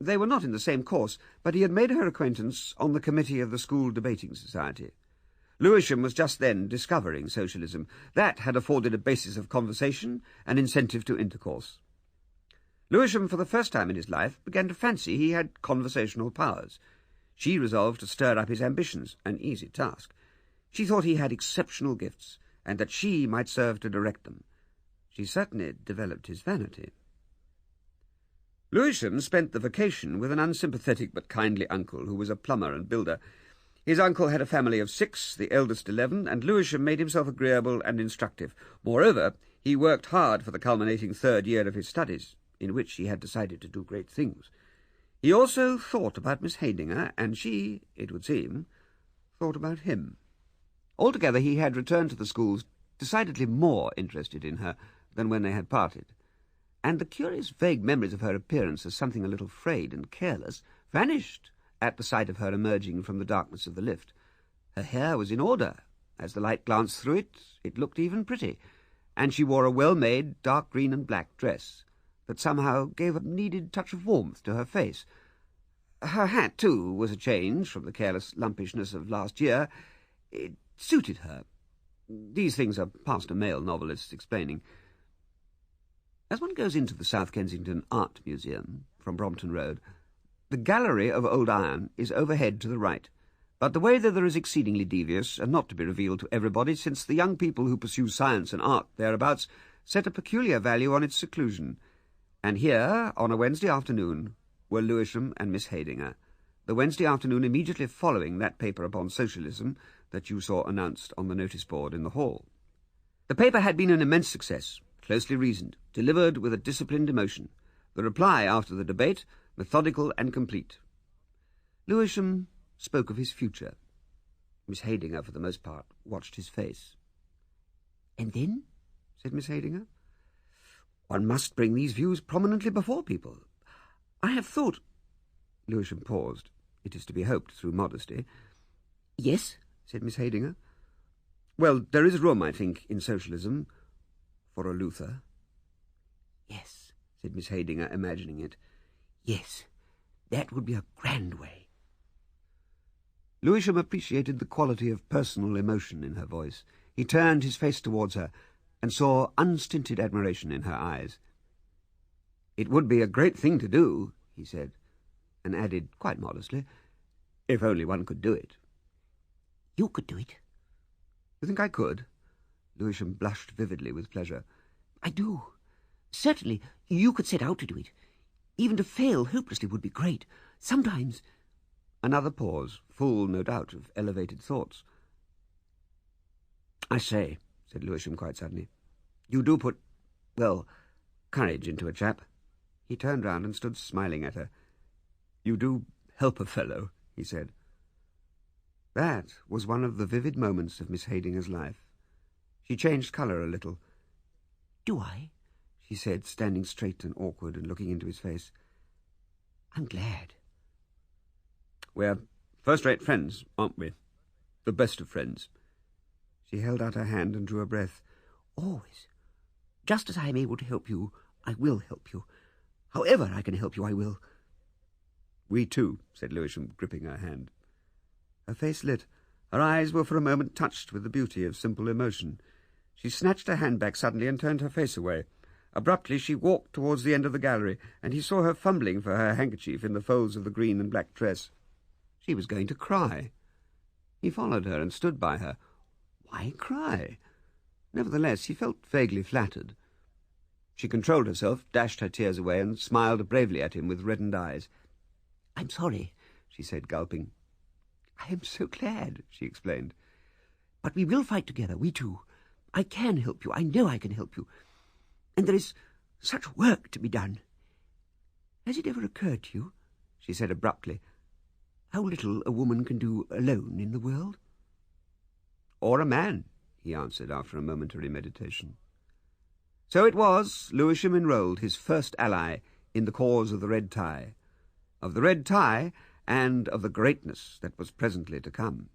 They were not in the same course, but he had made her acquaintance on the committee of the school debating society. Lewisham was just then discovering socialism. That had afforded a basis of conversation, an incentive to intercourse. Lewisham, for the first time in his life, began to fancy he had conversational powers. She resolved to stir up his ambitions, an easy task. She thought he had exceptional gifts, and that she might serve to direct them. She certainly developed his vanity. Lewisham spent the vacation with an unsympathetic but kindly uncle who was a plumber and builder. His uncle had a family of 6, the eldest 11, and Lewisham made himself agreeable and instructive. Moreover, he worked hard for the culminating 3rd year of his studies, in which he had decided to do great things. He also thought about Miss Haydinger, and she, it would seem, thought about him. Altogether, he had returned to the schools decidedly more interested in her than when they had parted, and the curious vague memories of her appearance as something a little frayed and careless vanished at the sight of her emerging from the darkness of the lift. Her hair was in order. As the light glanced through it, it looked even pretty, and she wore a well-made dark green and black dress that somehow gave a needed touch of warmth to her face. Her hat, too, was a change from the careless lumpishness of last year. It suited her. These things are past a male novelist's explaining. As one goes into the South Kensington Art Museum from Brompton Road, the gallery of old iron is overhead to the right, but the way thither is exceedingly devious and not to be revealed to everybody, since the young people who pursue science and art thereabouts set a peculiar value on its seclusion. And here, on a Wednesday afternoon, were Lewisham and Miss Haydinger, the Wednesday afternoon immediately following that paper upon socialism that you saw announced on the notice board in the hall. The paper had been an immense success, closely reasoned, delivered with a disciplined emotion. The reply after the debate, methodical and complete. Lewisham spoke of his future. Miss Haydinger, for the most part, watched his face. "And then?" said Miss Haydinger. "One must bring these views prominently before people. I have thought—" Lewisham paused, it is to be hoped through modesty. "Yes?" said Miss Haydinger. "Well, there is room, I think, in socialism for a Luther." "Yes," said Miss Haydinger, imagining it. "Yes, that would be a grand way." Lewisham appreciated the quality of personal emotion in her voice. He turned his face towards her and saw unstinted admiration in her eyes. "It would be a great thing to do," he said, and added quite modestly, "if only one could do it." "You could do it." "You think I could?" Lewisham blushed vividly with pleasure. "I do. Certainly, you could set out to do it. Even to fail hopelessly would be great. Sometimes—" Another pause, full, no doubt, of elevated thoughts. "I say," said Lewisham quite suddenly, "you do put, well, courage into a chap." He turned round and stood smiling at her. "You do help a fellow," he said. That was one of the vivid moments of Miss Haydinger's life. She changed colour a little. "Do I?" she said, standing straight and awkward and looking into his face. "I'm glad." "We're first-rate friends, aren't we? The best of friends." She held out her hand and drew a breath. "Always. Just as I am able to help you, I will help you. However I can help you, I will." "We too," said Lewisham, gripping her hand. Her face lit. Her eyes were for a moment touched with the beauty of simple emotion. She snatched her hand back suddenly and turned her face away. Abruptly she walked towards the end of the gallery, and he saw her fumbling for her handkerchief in the folds of the green and black dress. She was going to cry. He followed her and stood by her. Why cry? Nevertheless, he felt vaguely flattered. She controlled herself, dashed her tears away, and smiled bravely at him with reddened eyes. "I'm sorry," she said, gulping. "I am so glad," she explained. "But we will fight together, we two. I can help you. I know I can help you. And there is such work to be done. Has it ever occurred to you," she said abruptly, "how little a woman can do alone in the world?" "Or a man," he answered after a momentary meditation. So it was Lewisham enrolled his first ally in the cause of the red tie, and of the greatness that was presently to come.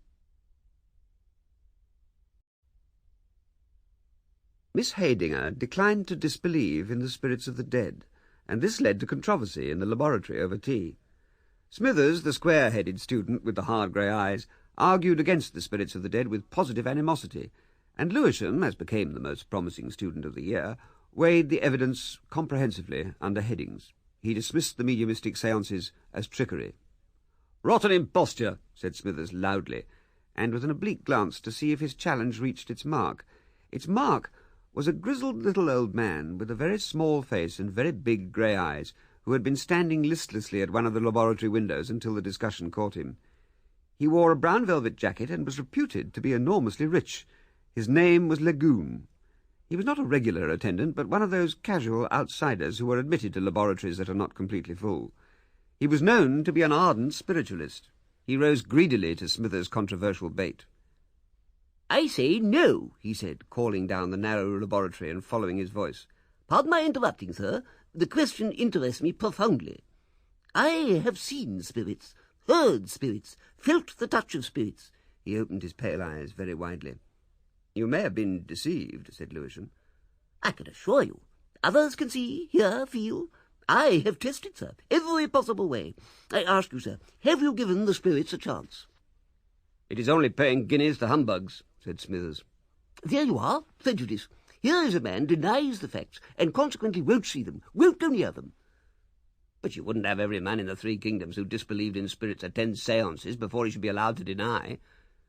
Miss Haydinger declined to disbelieve in the spirits of the dead, and this led to controversy in the laboratory over tea. Smithers, the square-headed student with the hard grey eyes, argued against the spirits of the dead with positive animosity, and Lewisham, as became the most promising student of the year, weighed the evidence comprehensively under headings. He dismissed the mediumistic seances as trickery. "Rotten imposture," said Smithers loudly, and with an oblique glance to see if his challenge reached its mark. Its mark was a grizzled little old man with a very small face and very big grey eyes, who had been standing listlessly at one of the laboratory windows until the discussion caught him. He wore a brown velvet jacket and was reputed to be enormously rich. His name was Lagoon. He was not a regular attendant, but one of those casual outsiders who are admitted to laboratories that are not completely full. He was known to be an ardent spiritualist. He rose greedily to Smithers' controversial bait. "I say no," he said, calling down the narrow laboratory and following his voice. "Pardon my interrupting, sir. The question interests me profoundly. I have seen spirits, heard spirits, felt the touch of spirits." He opened his pale eyes very widely. "You may have been deceived," said Lewisham. "I can assure you. Others can see, hear, feel. I have tested, sir, every possible way. I ask you, sir, have you given the spirits a chance?" "It is only paying guineas to humbugs," said Smithers. "There you are, prejudice. Here is a man denies the facts, and consequently won't see them, won't go near them." "But you wouldn't have every man in the three kingdoms who disbelieved in spirits attend seances before he should be allowed to deny."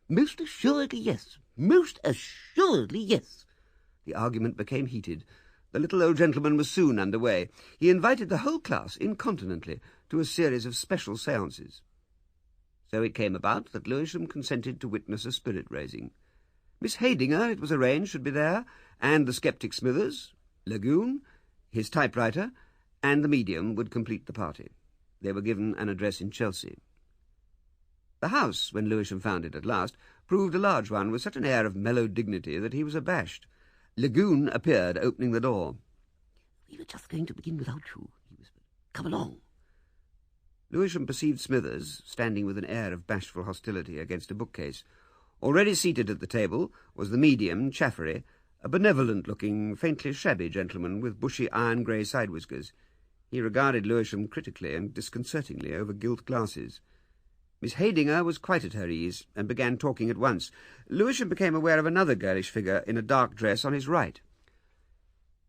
"Most assuredly, yes. Most assuredly, yes." The argument became heated. The little old gentleman was soon under way. He invited the whole class, incontinently, to a series of special seances. So it came about that Lewisham consented to witness a spirit-raising. Miss Haydinger, it was arranged, should be there, and the sceptic Smithers, Lagoon, his typewriter, and the medium would complete the party. They were given an address in Chelsea. The house, when Lewisham found it at last, proved a large one with such an air of mellow dignity that he was abashed. Lagoon appeared, opening the door. "We were just going to begin without you," he whispered. "Come along." Lewisham perceived Smithers, standing with an air of bashful hostility against a bookcase. Already seated at the table was the medium, Chaffery, a benevolent-looking, faintly shabby gentleman with bushy iron-grey side-whiskers. He regarded Lewisham critically and disconcertingly over gilt glasses. Miss Haydinger was quite at her ease, and began talking at once. Lewisham became aware of another girlish figure in a dark dress on his right.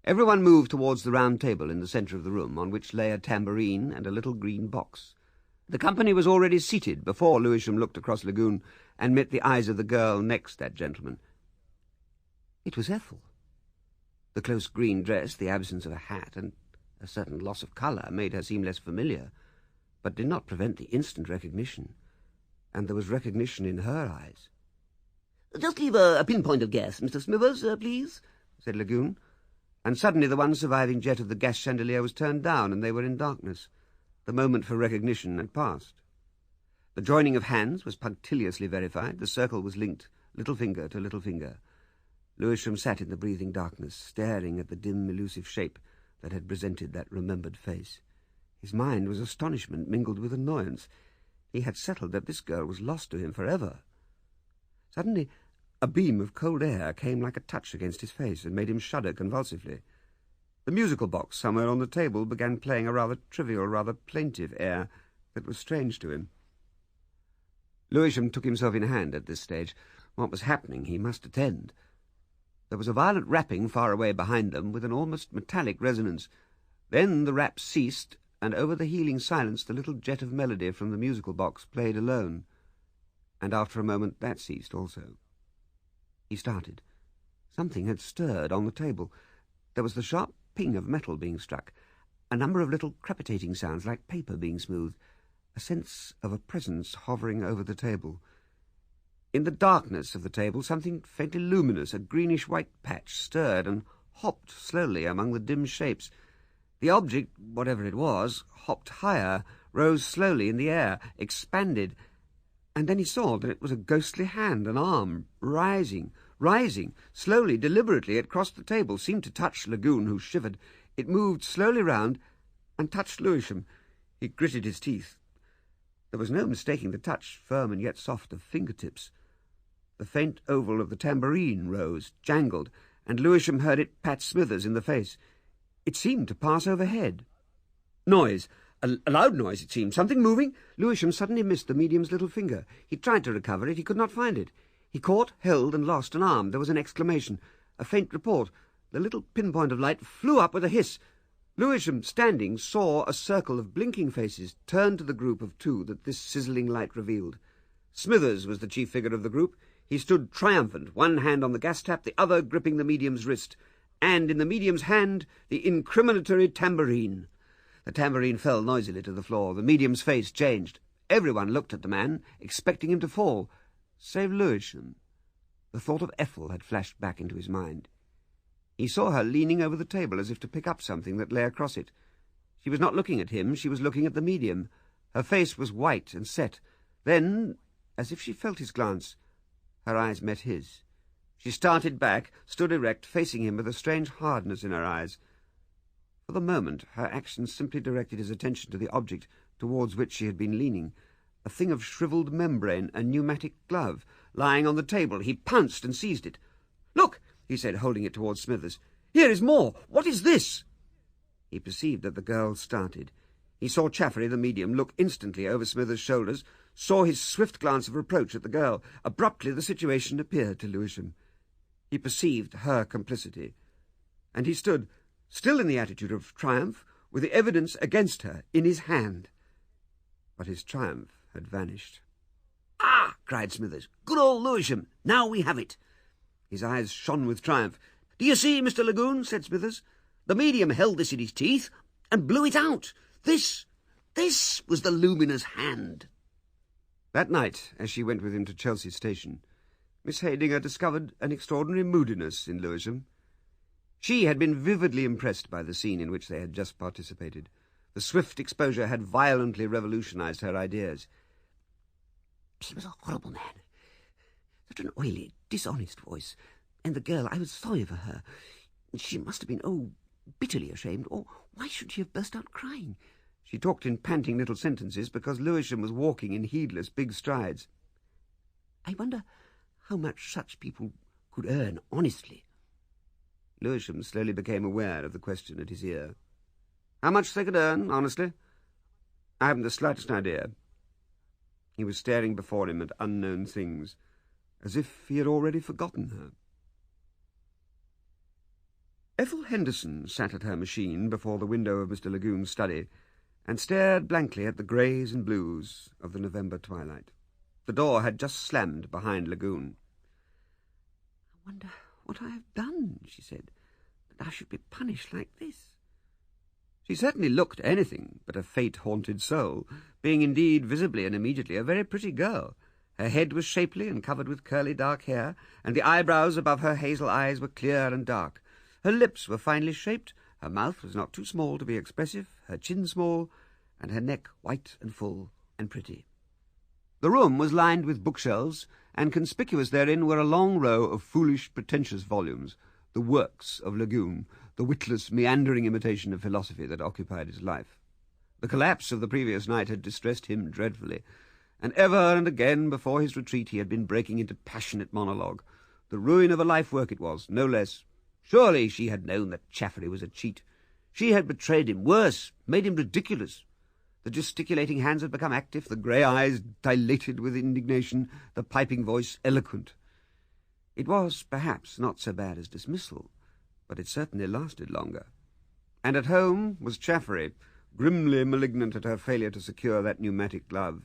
Everyone moved towards the round table in the centre of the room, on which lay a tambourine and a little green box. The company was already seated before Lewisham looked across Lagoon and met the eyes of the girl next that gentleman. It was Ethel. The close green dress, the absence of a hat, and a certain loss of colour made her seem less familiar, but did not prevent the instant recognition, and there was recognition in her eyes. "Just leave a pinpoint of gas, Mr. Smithers, please," said Lagoon, and suddenly the one surviving jet of the gas chandelier was turned down, and they were in darkness. The moment for recognition had passed. The joining of hands was punctiliously verified. The circle was linked, little finger to little finger. Lewisham sat in the breathing darkness, staring at the dim, elusive shape that had presented that remembered face. His mind was astonishment mingled with annoyance. He had settled that this girl was lost to him forever. Suddenly, a beam of cold air came like a touch against his face and made him shudder convulsively. The musical box somewhere on the table began playing a rather trivial, rather plaintive air that was strange to him. Lewisham took himself in hand at this stage. What was happening he must attend. There was a violent rapping far away behind them, with an almost metallic resonance. Then the rap ceased, and over the healing silence the little jet of melody from the musical box played alone, and after a moment that ceased also. He started. Something had stirred on the table. There was the sharp ping of metal being struck, a number of little crepitating sounds like paper being smoothed, a sense of a presence hovering over the table. In the darkness of the table, something faintly luminous, a greenish-white patch, stirred and hopped slowly among the dim shapes. The object, whatever it was, hopped higher, rose slowly in the air, expanded, and then he saw that it was a ghostly hand, an arm, rising, slowly, deliberately. It crossed the table, seemed to touch Lagoon, who shivered. It moved slowly round and touched Lewisham. He gritted his teeth. There was no mistaking the touch, firm and yet soft, of fingertips. The faint oval of the tambourine rose, jangled, and Lewisham heard it pat Smithers in the face. It seemed to pass overhead. Noise. A loud noise, it seemed. Something moving. Lewisham suddenly missed the medium's little finger. He tried to recover it. He could not find it. He caught, held, and lost an arm. There was an exclamation, a faint report. The little pinpoint of light flew up with a hiss. Lewisham, standing, saw a circle of blinking faces turn to the group of two that this sizzling light revealed. Smithers was the chief figure of the group. He stood triumphant, one hand on the gas tap, the other gripping the medium's wrist, and in the medium's hand the incriminatory tambourine. The tambourine fell noisily to the floor. The medium's face changed. Everyone looked at the man, expecting him to fall, save Lewisham. The thought of Ethel had flashed back into his mind. He saw her leaning over the table as if to pick up something that lay across it. She was not looking at him, she was looking at the medium. Her face was white and set. Then, as if she felt his glance, her eyes met his. She started back, stood erect, facing him with a strange hardness in her eyes. For the moment, her actions simply directed his attention to the object towards which she had been leaning, a thing of shriveled membrane, a pneumatic glove, lying on the table. He pounced and seized it. "Look!" he said, holding it towards Smithers. "Here is more! What is this?" He perceived that the girl started. He saw Chaffery, the medium, look instantly over Smithers' shoulders, saw his swift glance of reproach at the girl. Abruptly the situation appeared to Lewisham. He perceived her complicity, and he stood, still in the attitude of triumph, with the evidence against her in his hand. But his triumph had vanished. "Ah!" cried Smithers. "Good old Lewisham! Now we have it!" His eyes shone with triumph. "Do you see, Mr. Lagoon?" said Smithers. "The medium held this in his teeth and blew it out. This was the luminous hand." That night, as she went with him to Chelsea Station, Miss Heydinger discovered an extraordinary moodiness in Lewisham. She had been vividly impressed by the scene in which they had just participated. The swift exposure had violently revolutionized her ideas. He was a horrible man. Such an oily, dishonest voice. And the girl, I was sorry for her. She must have been, bitterly ashamed, or why should she have burst out crying? She talked in panting little sentences because Lewisham was walking in heedless big strides. I wonder how much such people could earn honestly. Lewisham slowly became aware of the question at his ear. How much they could earn, honestly? I haven't the slightest idea. He was staring before him at unknown things, as if he had already forgotten her. Ethel Henderson sat at her machine before the window of Mr. Lagoon's study and stared blankly at the greys and blues of the November twilight. The door had just slammed behind Lagoon. I wonder what I have done, she said, that I should be punished like this. She certainly looked anything but a fate-haunted soul, being indeed visibly and immediately a very pretty girl. Her head was shapely and covered with curly dark hair, and the eyebrows above her hazel eyes were clear and dark. Her lips were finely shaped, her mouth was not too small to be expressive, her chin small, and her neck white and full and pretty. The room was lined with bookshelves, and conspicuous therein were a long row of foolish, pretentious volumes, the works of Lagoon, the witless, meandering imitation of philosophy that occupied his life. The collapse of the previous night had distressed him dreadfully, and ever and again before his retreat he had been breaking into passionate monologue. The ruin of a life-work it was, no less. Surely she had known that Chaffery was a cheat. She had betrayed him, worse, made him ridiculous. The gesticulating hands had become active, the grey eyes dilated with indignation, the piping voice eloquent. It was, perhaps, not so bad as dismissal, but it certainly lasted longer. And at home was Chaffery, grimly malignant at her failure to secure that pneumatic glove.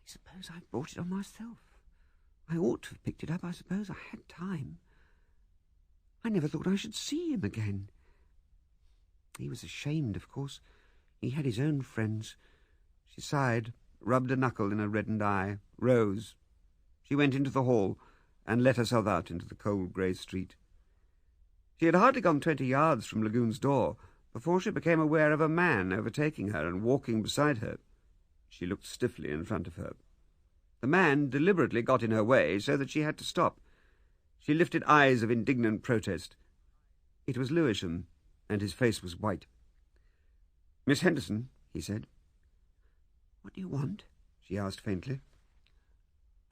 I suppose I brought it on myself. I ought to have picked it up, I suppose. I had time. I never thought I should see him again. He was ashamed, of course. He had his own friends. She sighed, rubbed a knuckle in a reddened eye, rose. She went into the hall and let herself out into the cold grey street. She had hardly gone 20 yards from Lagoon's door before she became aware of a man overtaking her and walking beside her. She looked stiffly in front of her. The man deliberately got in her way so that she had to stop. She lifted eyes of indignant protest. It was Lewisham, and his face was white. "Miss Henderson," he said. "What do you want?" she asked faintly.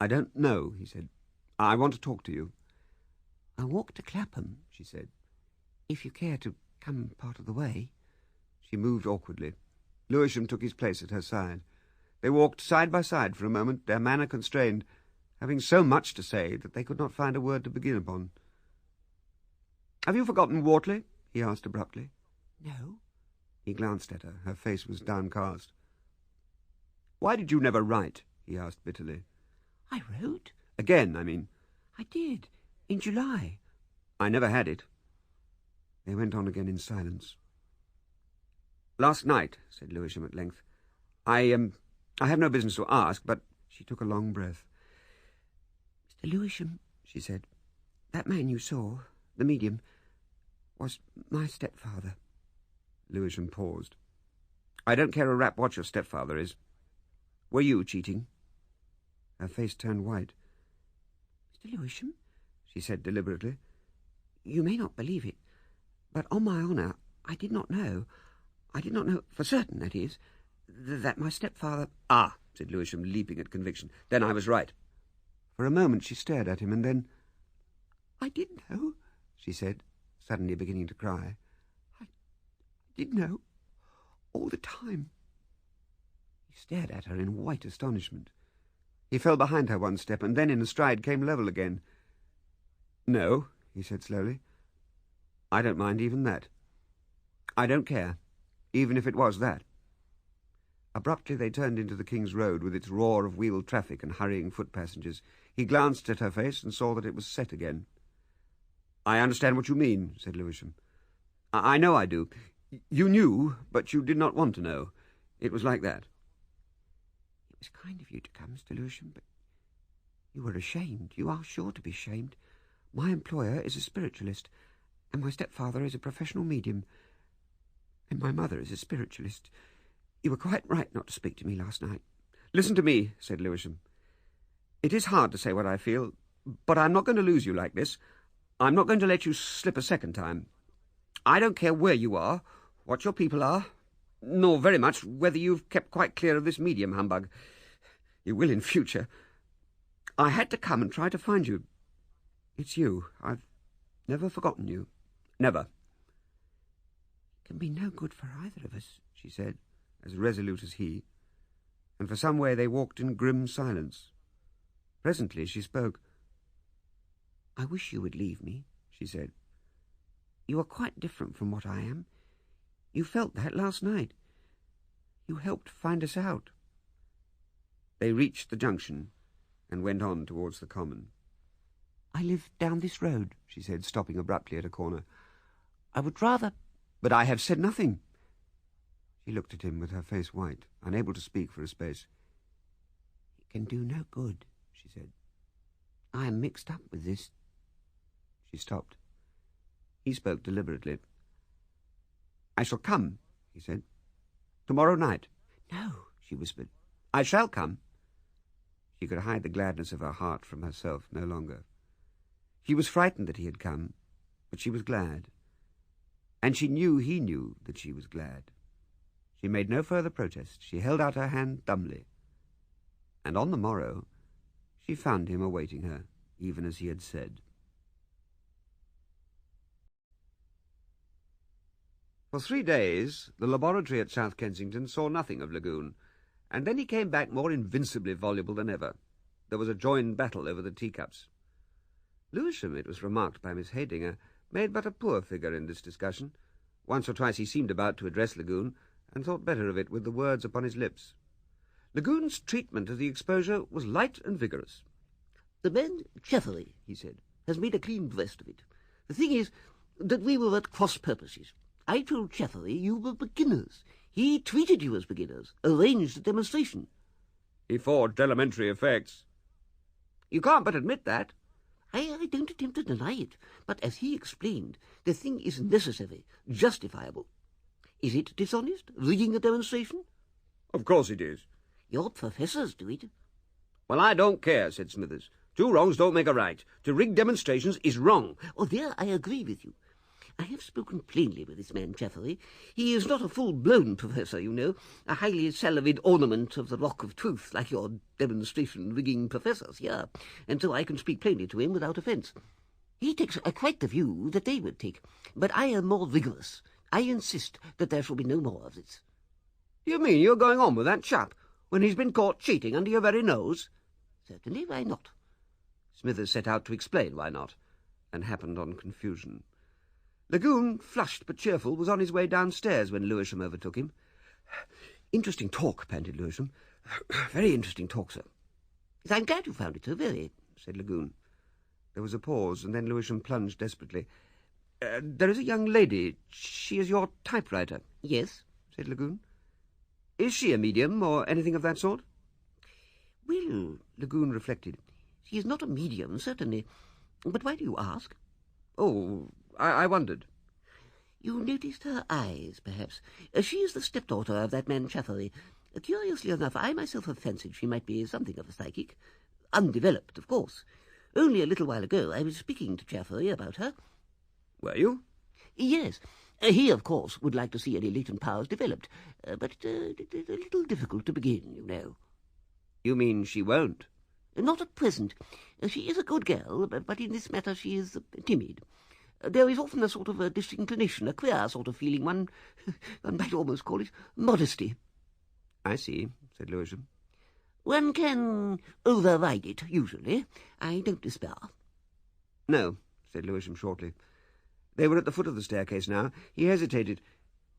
"I don't know," he said. "I want to talk to you." "I'll walk to Clapham," she said, "if you care to come part of the way." She moved awkwardly. Lewisham took his place at her side. They walked side by side for a moment, their manner constrained, having so much to say that they could not find a word to begin upon. "Have you forgotten Wortley?" he asked abruptly. "No." He glanced at her. Her face was downcast. "Why did you never write?" he asked bitterly. "I wrote." "Again, I mean." "I did, in July." "I never had it." They went on again in silence. "Last night," said Lewisham at length, I have no business to ask, but—" She took a long breath. "Mr. Lewisham," she said, "that man you saw, the medium, was my stepfather." Lewisham paused. "I don't care a rap what your stepfather is. Were you cheating?" Her face turned white. "Mr. Lewisham," she said deliberately, "you may not believe it, but on my honour I did not know for certain, that is, that my stepfather—" "Ah," said Lewisham, leaping at conviction. "Then I was right." For a moment she stared at him, and then— "I did know," she said, suddenly beginning to cry. I did know, all the time." He stared at her in white astonishment. He fell behind her one step, and then in a stride came level again. "No," he said slowly. "I don't mind even that. I don't care, even if it was that." Abruptly they turned into the King's Road with its roar of wheeled traffic and hurrying foot passengers. He glanced at her face and saw that it was set again. "I understand what you mean," said Lewisham. I know I do. You knew, but you did not want to know. It was like that." "It was kind of you to come, Mr. Lewisham, but you were ashamed. You are sure to be ashamed. My employer is a spiritualist, and my stepfather is a professional medium, and my mother is a spiritualist. You were quite right not to speak to me last night." "Listen to me," said Lewisham. "It is hard to say what I feel, but I'm not going to lose you like this. I'm not going to let you slip a second time. I don't care where you are, what your people are, nor very much whether you've kept quite clear of this medium humbug. You will in future. I had to come and try to find you. It's you. I've never forgotten you. Never." "It can be no good for either of us," she said, as resolute as he, and for some way they walked in grim silence. Presently she spoke. "I wish you would leave me," she said. "You are quite different from what I am. You felt that last night. You helped find us out." They reached the junction and went on towards the common. "I live down this road," she said, stopping abruptly at a corner. "I would rather—" "But I have said nothing." She looked at him with her face white, unable to speak for a space. "It can do no good," she said. "I am mixed up with this—" She stopped. He spoke deliberately. "I shall come," he said. "Tomorrow night." "No," she whispered. "I shall come." She could hide the gladness of her heart from herself no longer. She was frightened that he had come, but she was glad. And she knew he knew that she was glad. She made no further protest. She held out her hand dumbly. And on the morrow she found him awaiting her, even as he had said. For 3 days the laboratory at South Kensington saw nothing of Lagoon, and then he came back more invincibly voluble than ever. There was a joined battle over the teacups. Lewisham, it was remarked by Miss Heydinger, made but a poor figure in this discussion. Once or twice he seemed about to address Lagoon, and thought better of it with the words upon his lips. Lagoon's treatment of the exposure was light and vigorous. "The man, Cheatherley," he said, "has made a clean breast of it. The thing is that we were at cross purposes. I told Chaffery you were beginners. He treated you as beginners, arranged a demonstration. He forged elementary effects. You can't but admit that. I don't attempt to deny it, but as he explained, the thing is necessary, justifiable. Is it dishonest, rigging a demonstration? Of course it is. Your professors do it. Well, I don't care, said Smithers. 2 wrongs don't make a right. To rig demonstrations is wrong. Oh, there I agree with you. I have spoken plainly with this man Chaffery. He is not a full-blown professor, you know, a highly salaried ornament of the Rock of Truth, like your demonstration-rigging professors here, and so I can speak plainly to him without offence. He takes quite the view that they would take, but I am more rigorous. I insist that there shall be no more of this. You mean you're going on with that chap, when he's been caught cheating under your very nose? Certainly, why not? Smithers set out to explain why not, and happened on confusion. Lagoon, flushed but cheerful, was on his way downstairs when Lewisham overtook him. "Interesting talk," panted Lewisham. "Very interesting talk, sir." "I'm glad you found it so, very," said Lagoon. There was a pause, and then Lewisham plunged desperately. "There is a young lady. She is your typewriter." "Yes," said Lagoon. "Is she a medium, or anything of that sort?" "Well," Lagoon reflected, "she is not a medium, certainly. But why do you ask?" "Oh, I wondered." "You noticed her eyes, perhaps. She is the stepdaughter of that man Chaffery. Curiously enough, I myself have fancied she might be something of a psychic. Undeveloped, of course. Only a little while ago I was speaking to Chaffery about her." "Were you?" "Yes. He, of course, would like to see any latent powers developed, but it's a little difficult to begin, you know." "You mean she won't?" "Not at present. She is a good girl, but in this matter she is timid. There is often a sort of a disinclination, a queer sort of feeling, one might almost call it modesty." "I see," said Lewisham. "One can override it, usually. I don't despair." "No," said Lewisham shortly. They were at the foot of the staircase now. He hesitated.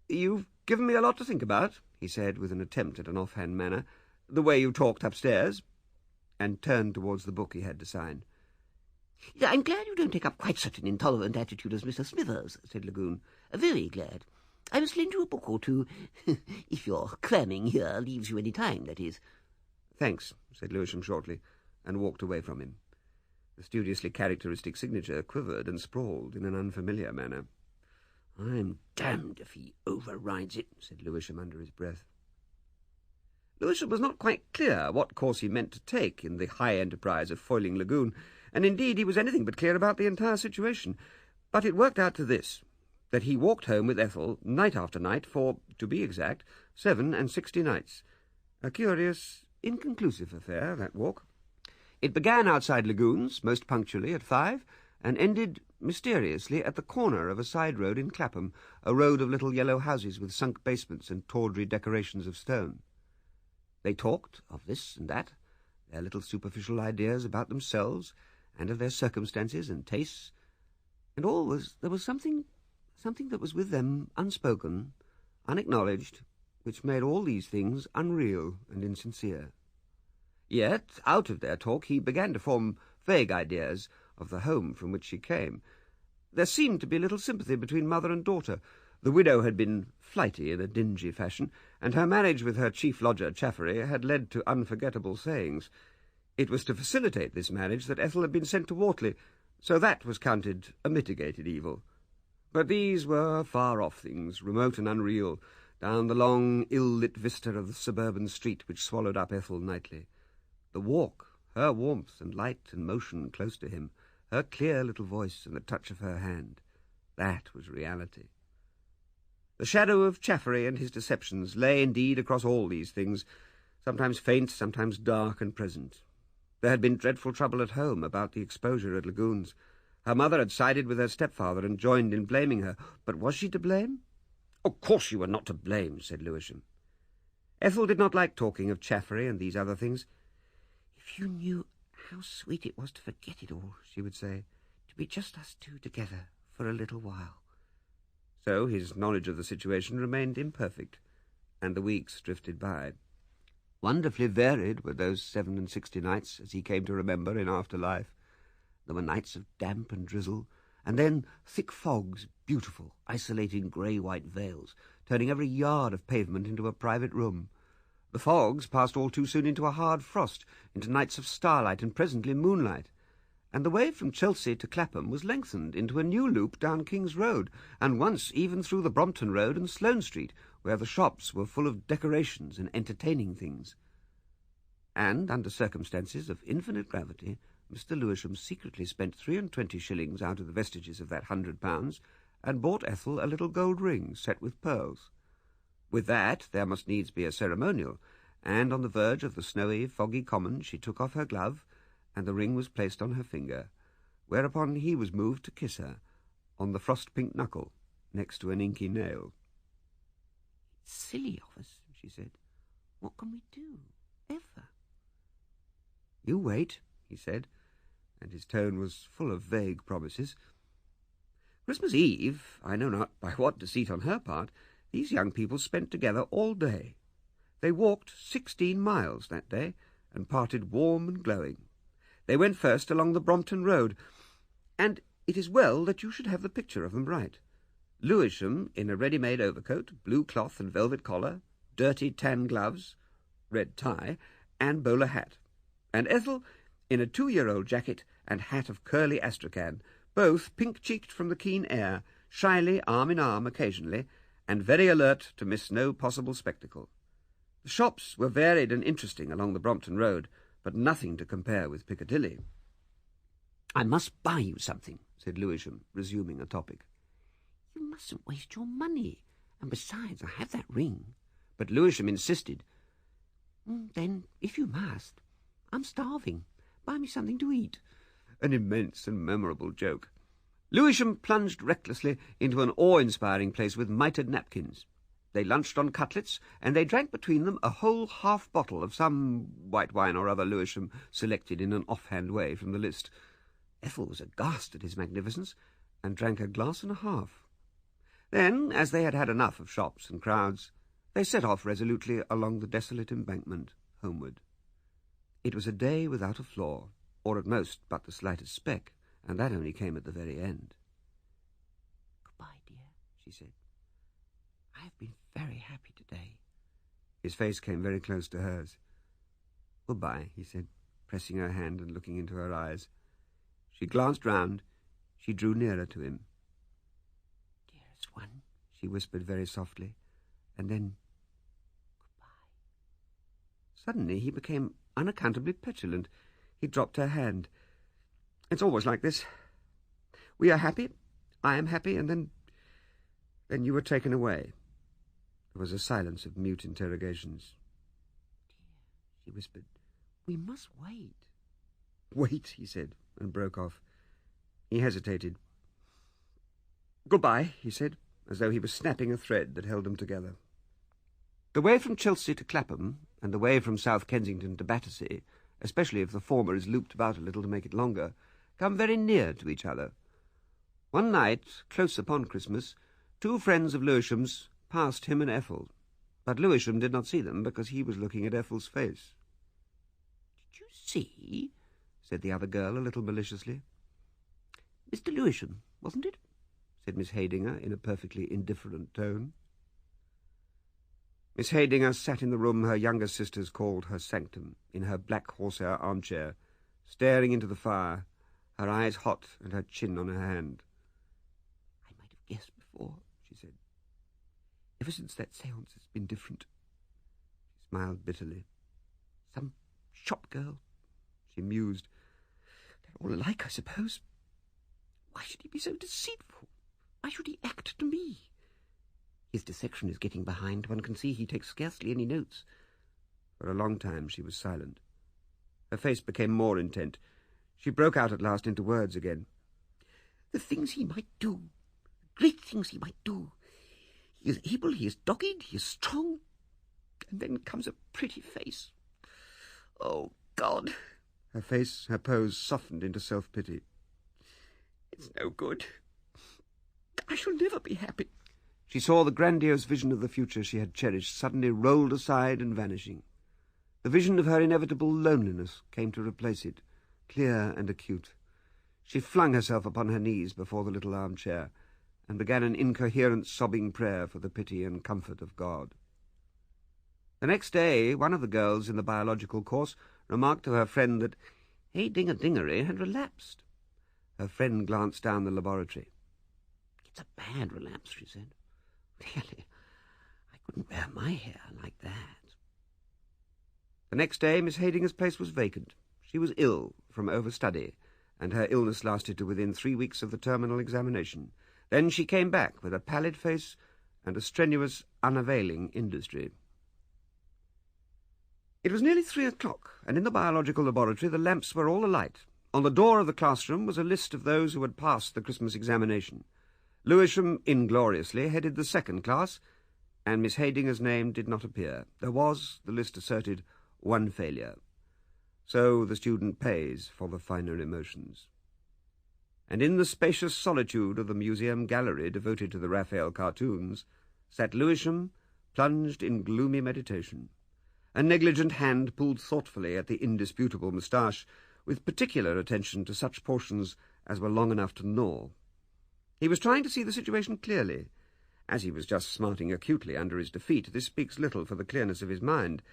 "You've given me a lot to think about," he said, with an attempt at an offhand manner, "the way you talked upstairs," and turned towards the book he had to sign. "I'm glad you don't take up quite such an intolerant attitude as Mr. Smithers," said Lagoon. "Very glad. I must lend you a book or two, if your cramming here leaves you any time, that is." "Thanks," said Lewisham shortly, and walked away from him. The studiously characteristic signature quivered and sprawled in an unfamiliar manner. "I'm damned if he overrides it," said Lewisham under his breath. Lewisham was not quite clear what course he meant to take in the high enterprise of foiling Lagoon, and indeed he was anything but clear about the entire situation. But it worked out to this, that he walked home with Ethel night after night for, to be exact, 67 nights. A curious, inconclusive affair, that walk. It began outside Lagoon's, most punctually at 5, and ended mysteriously at the corner of a side road in Clapham, a road of little yellow houses with sunk basements and tawdry decorations of stone. They talked of this and that, their little superficial ideas about themselves and of their circumstances and tastes, and there was something that was with them unspoken, unacknowledged, which made all these things unreal and insincere. Yet, out of their talk, he began to form vague ideas of the home from which she came. There seemed to be little sympathy between mother and daughter. The widow had been flighty in a dingy fashion, and her marriage with her chief lodger, Chaffery, had led to unforgettable sayings. It was to facilitate this marriage that Ethel had been sent to Wortley, so that was counted a mitigated evil. But these were far-off things, remote and unreal, down the long, ill-lit vista of the suburban street which swallowed up Ethel nightly. The walk, her warmth and light and motion close to him, her clear little voice and the touch of her hand, that was reality. The shadow of Chaffery and his deceptions lay indeed across all these things, sometimes faint, sometimes dark and present. There had been dreadful trouble at home about the exposure at Lagoon's. Her mother had sided with her stepfather and joined in blaming her. But was she to blame? "Of course you were not to blame," said Lewisham. Ethel did not like talking of Chaffery and these other things. "If you knew how sweet it was to forget it all," she would say, "to be just us two together for a little while." So his knowledge of the situation remained imperfect, and the weeks drifted by. Wonderfully varied were those 67 nights, as he came to remember in after life. There were nights of damp and drizzle, and then thick fogs, beautiful, isolating grey-white veils, turning every yard of pavement into a private room. The fogs passed all too soon into a hard frost, into nights of starlight and presently moonlight, and the way from Chelsea to Clapham was lengthened into a new loop down King's Road, and once even through the Brompton Road and Sloane Street, where the shops were full of decorations and entertaining things. And, under circumstances of infinite gravity, Mr. Lewisham secretly spent 23 shillings out of the vestiges of that £100 and bought Ethel a little gold ring set with pearls. With that there must needs be a ceremonial, and on the verge of the snowy, foggy common she took off her glove, and the ring was placed on her finger, whereupon he was moved to kiss her, on the frost-pink knuckle, next to an inky nail. "It's silly of us," she said. "What can we do, ever?" "You wait," he said, and his tone was full of vague promises. Christmas Eve, I know not by what deceit on her part, these young people spent together all day. They walked 16 miles that day, and parted warm and glowing. They went first along the Brompton Road, and it is well that you should have the picture of them right. Lewisham in a ready-made overcoat, blue cloth and velvet collar, dirty tan gloves, red tie, and bowler hat, and Ethel in a 2-year-old jacket and hat of curly astrakhan, both pink-cheeked from the keen air, shyly arm in arm occasionally, and very alert to miss no possible spectacle. The shops were varied and interesting along the Brompton Road, but nothing to compare with Piccadilly. "I must buy you something," said Lewisham, resuming a topic. "You mustn't waste your money. And besides, I have that ring." But Lewisham insisted. "Then, if you must, I'm starving. Buy me something to eat." An immense and memorable joke. Lewisham plunged recklessly into an awe-inspiring place with mitred napkins. They lunched on cutlets, and they drank between them a whole half-bottle of some white wine or other Lewisham selected in an offhand way from the list. Ethel was aghast at his magnificence, and drank a glass and a half. Then, as they had had enough of shops and crowds, they set off resolutely along the desolate embankment, homeward. It was a day without a flaw, or at most but the slightest speck, and that only came at the very end. "Goodbye, dear," she said. "I have been very happy today." His face came very close to hers. "Goodbye," he said, pressing her hand and looking into her eyes. She glanced round. She drew nearer to him. "Dearest one," she whispered very softly, and then, "Goodbye." Suddenly he became unaccountably petulant. He dropped her hand. "It's always like this. We are happy, I am happy, and then you were taken away." There was a silence of mute interrogations. "Dear," she whispered, "we must wait." "Wait," he said, and broke off. He hesitated. "Goodbye," he said, as though he was snapping a thread that held them together. The way from Chelsea to Clapham, and the way from South Kensington to Battersea, especially if the former is looped about a little to make it longer, come very near to each other. One night, close upon Christmas, 2 friends of Lewisham's passed him and Ethel, but Lewisham did not see them because he was looking at Ethel's face. "Did you see?" said the other girl a little maliciously. "Mr. Lewisham, wasn't it?" said Miss Haydinger in a perfectly indifferent tone. Miss Haydinger sat in the room her younger sisters called her sanctum, in her black horsehair armchair, staring into the fire, her eyes hot and her chin on her hand. "I might have guessed before," she said. "Ever since that séance it's been different." She smiled bitterly. "Some shop girl," she mused. "They're all alike, I suppose. Why should he be so deceitful? Why should he act to me? His dissection is getting behind. One can see he takes scarcely any notes." For a long time she was silent. Her face became more intent. She broke out at last into words again. "The things he might do, great things he might do. He is able, he is dogged, he is strong. And then comes a pretty face. Oh, God!" Her face, her pose, softened into self-pity. "It's no good. I shall never be happy." She saw the grandiose vision of the future she had cherished suddenly rolled aside and vanishing. The vision of her inevitable loneliness came to replace it, clear and acute. She flung herself upon her knees before the little armchair and began an incoherent sobbing prayer for the pity and comfort of God. The next day, one of the girls in the biological course remarked to her friend that Dingery had relapsed. Her friend glanced down the laboratory. "It's a bad relapse," she said. "Really, I couldn't wear my hair like that." The next day, Miss Heydinger's place was vacant. She was ill from overstudy, and her illness lasted to within 3 weeks of the terminal examination. Then she came back with a pallid face and a strenuous, unavailing industry. It was nearly 3 o'clock, and in the biological laboratory the lamps were all alight. On the door of the classroom was a list of those who had passed the Christmas examination. Lewisham ingloriously headed the second class, and Miss Heydinger's name did not appear. There was, the list asserted, one failure. So the student pays for the finer emotions. And in the spacious solitude of the museum gallery devoted to the Raphael cartoons sat Lewisham, plunged in gloomy meditation. A negligent hand pulled thoughtfully at the indisputable moustache, with particular attention to such portions as were long enough to gnaw. He was trying to see the situation clearly. As he was just smarting acutely under his defeat, this speaks little for the clearness of his mind.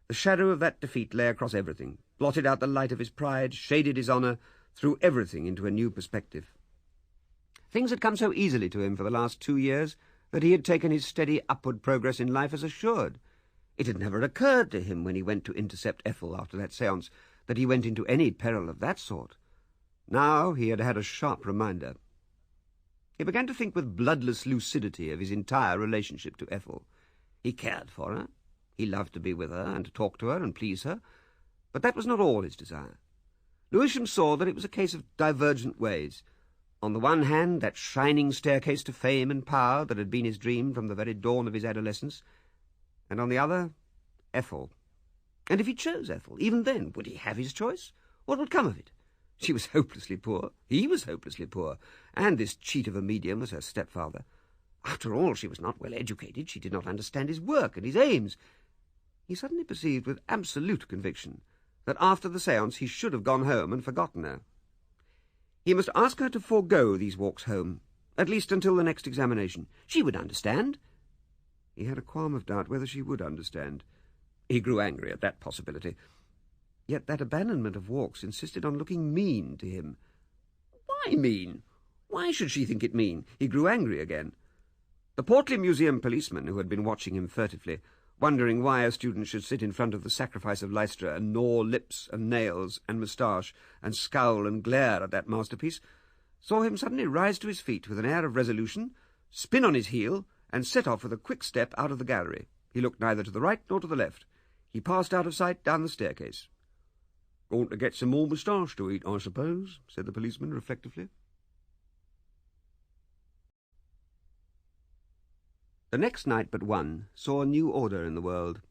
The shadow of that defeat lay across everything, blotted out the light of his pride, shaded his honour, threw everything into a new perspective. Things had come so easily to him for the last 2 years that he had taken his steady upward progress in life as assured. It had never occurred to him when he went to intercept Ethel after that séance that he went into any peril of that sort. Now he had had a sharp reminder. He began to think with bloodless lucidity of his entire relationship to Ethel. He cared for her. He loved to be with her and to talk to her and please her. But that was not all his desire. Lewisham saw that it was a case of divergent ways. On the one hand, that shining staircase to fame and power that had been his dream from the very dawn of his adolescence, and on the other, Ethel. And if he chose Ethel, even then, would he have his choice? What would come of it? She was hopelessly poor. He was hopelessly poor. And this cheat of a medium was her stepfather. After all, she was not well educated. She did not understand his work and his aims. He suddenly perceived with absolute conviction that after the séance he should have gone home and forgotten her. He must ask her to forego these walks home, at least until the next examination. She would understand. He had a qualm of doubt whether she would understand. He grew angry at that possibility. Yet that abandonment of walks insisted on looking mean to him. Why mean? Why should she think it mean? He grew angry again. The portly museum policeman, who had been watching him furtively, wondering why a student should sit in front of the Sacrifice of Lystra and gnaw lips and nails and moustache and scowl and glare at that masterpiece, saw him suddenly rise to his feet with an air of resolution, spin on his heel, and set off with a quick step out of the gallery. He looked neither to the right nor to the left. He passed out of sight down the staircase. "Going to get some more moustache to eat, I suppose," said the policeman reflectively. The next night but one saw a new order in the world.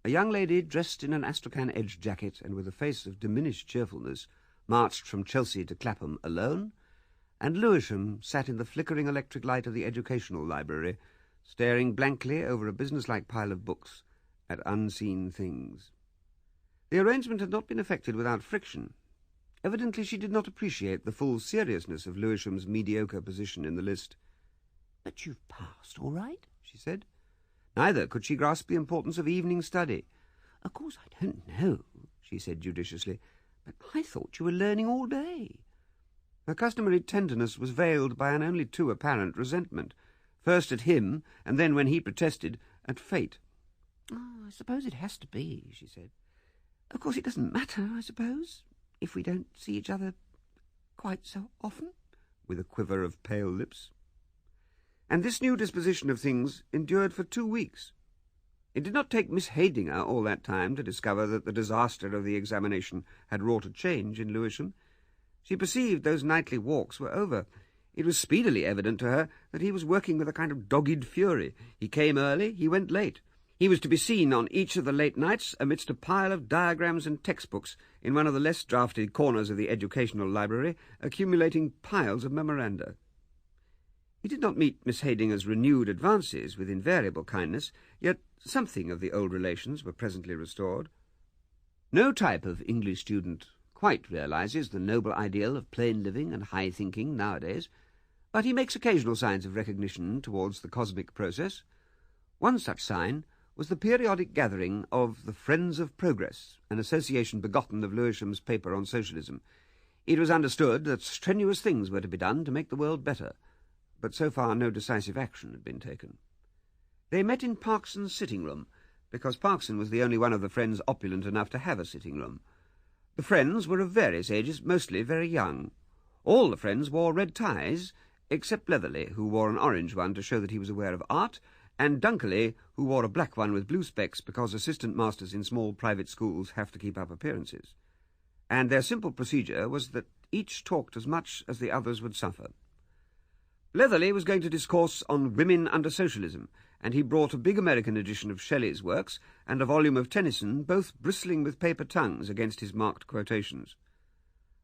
A young lady dressed in an astrakhan-edged jacket and with a face of diminished cheerfulness marched from Chelsea to Clapham alone, and Lewisham sat in the flickering electric light of the educational library, staring blankly over a businesslike pile of books at unseen things. The arrangement had not been effected without friction. Evidently she did not appreciate the full seriousness of Lewisham's mediocre position in the list. "But you've passed, all right," she said. Neither could she grasp the importance of evening study. "Of course I don't know," she said judiciously, "but I thought you were learning all day." Her customary tenderness was veiled by an only too apparent resentment, first at him, and then, when he protested, at fate. "Oh, I suppose it has to be," she said. "Of course it doesn't matter, I suppose, if we don't see each other quite so often," with a quiver of pale lips. And this new disposition of things endured for 2 weeks. It did not take Miss Heydinger all that time to discover that the disaster of the examination had wrought a change in Lewisham. She perceived those nightly walks were over. It was speedily evident to her that he was working with a kind of dogged fury. He came early, he went late. He was to be seen on each of the late nights amidst a pile of diagrams and textbooks in one of the less drafted corners of the educational library, accumulating piles of memoranda. He did not meet Miss Heydinger's renewed advances with invariable kindness, yet something of the old relations were presently restored. No type of English student quite realises the noble ideal of plain living and high thinking nowadays, but he makes occasional signs of recognition towards the cosmic process. One such sign was the periodic gathering of the Friends of Progress, an association begotten of Lewisham's paper on socialism. It was understood that strenuous things were to be done to make the world better, but so far no decisive action had been taken. They met in Parkson's sitting room, because Parkson was the only one of the Friends opulent enough to have a sitting room. The Friends were of various ages, mostly very young. All the Friends wore red ties, except Bletherley, who wore an orange one to show that he was aware of art, and Dunkerley, who wore a black one with blue specks because assistant masters in small private schools have to keep up appearances. And their simple procedure was that each talked as much as the others would suffer. Bletherley was going to discourse on women under socialism, and he brought a big American edition of Shelley's works and a volume of Tennyson, both bristling with paper tongues against his marked quotations.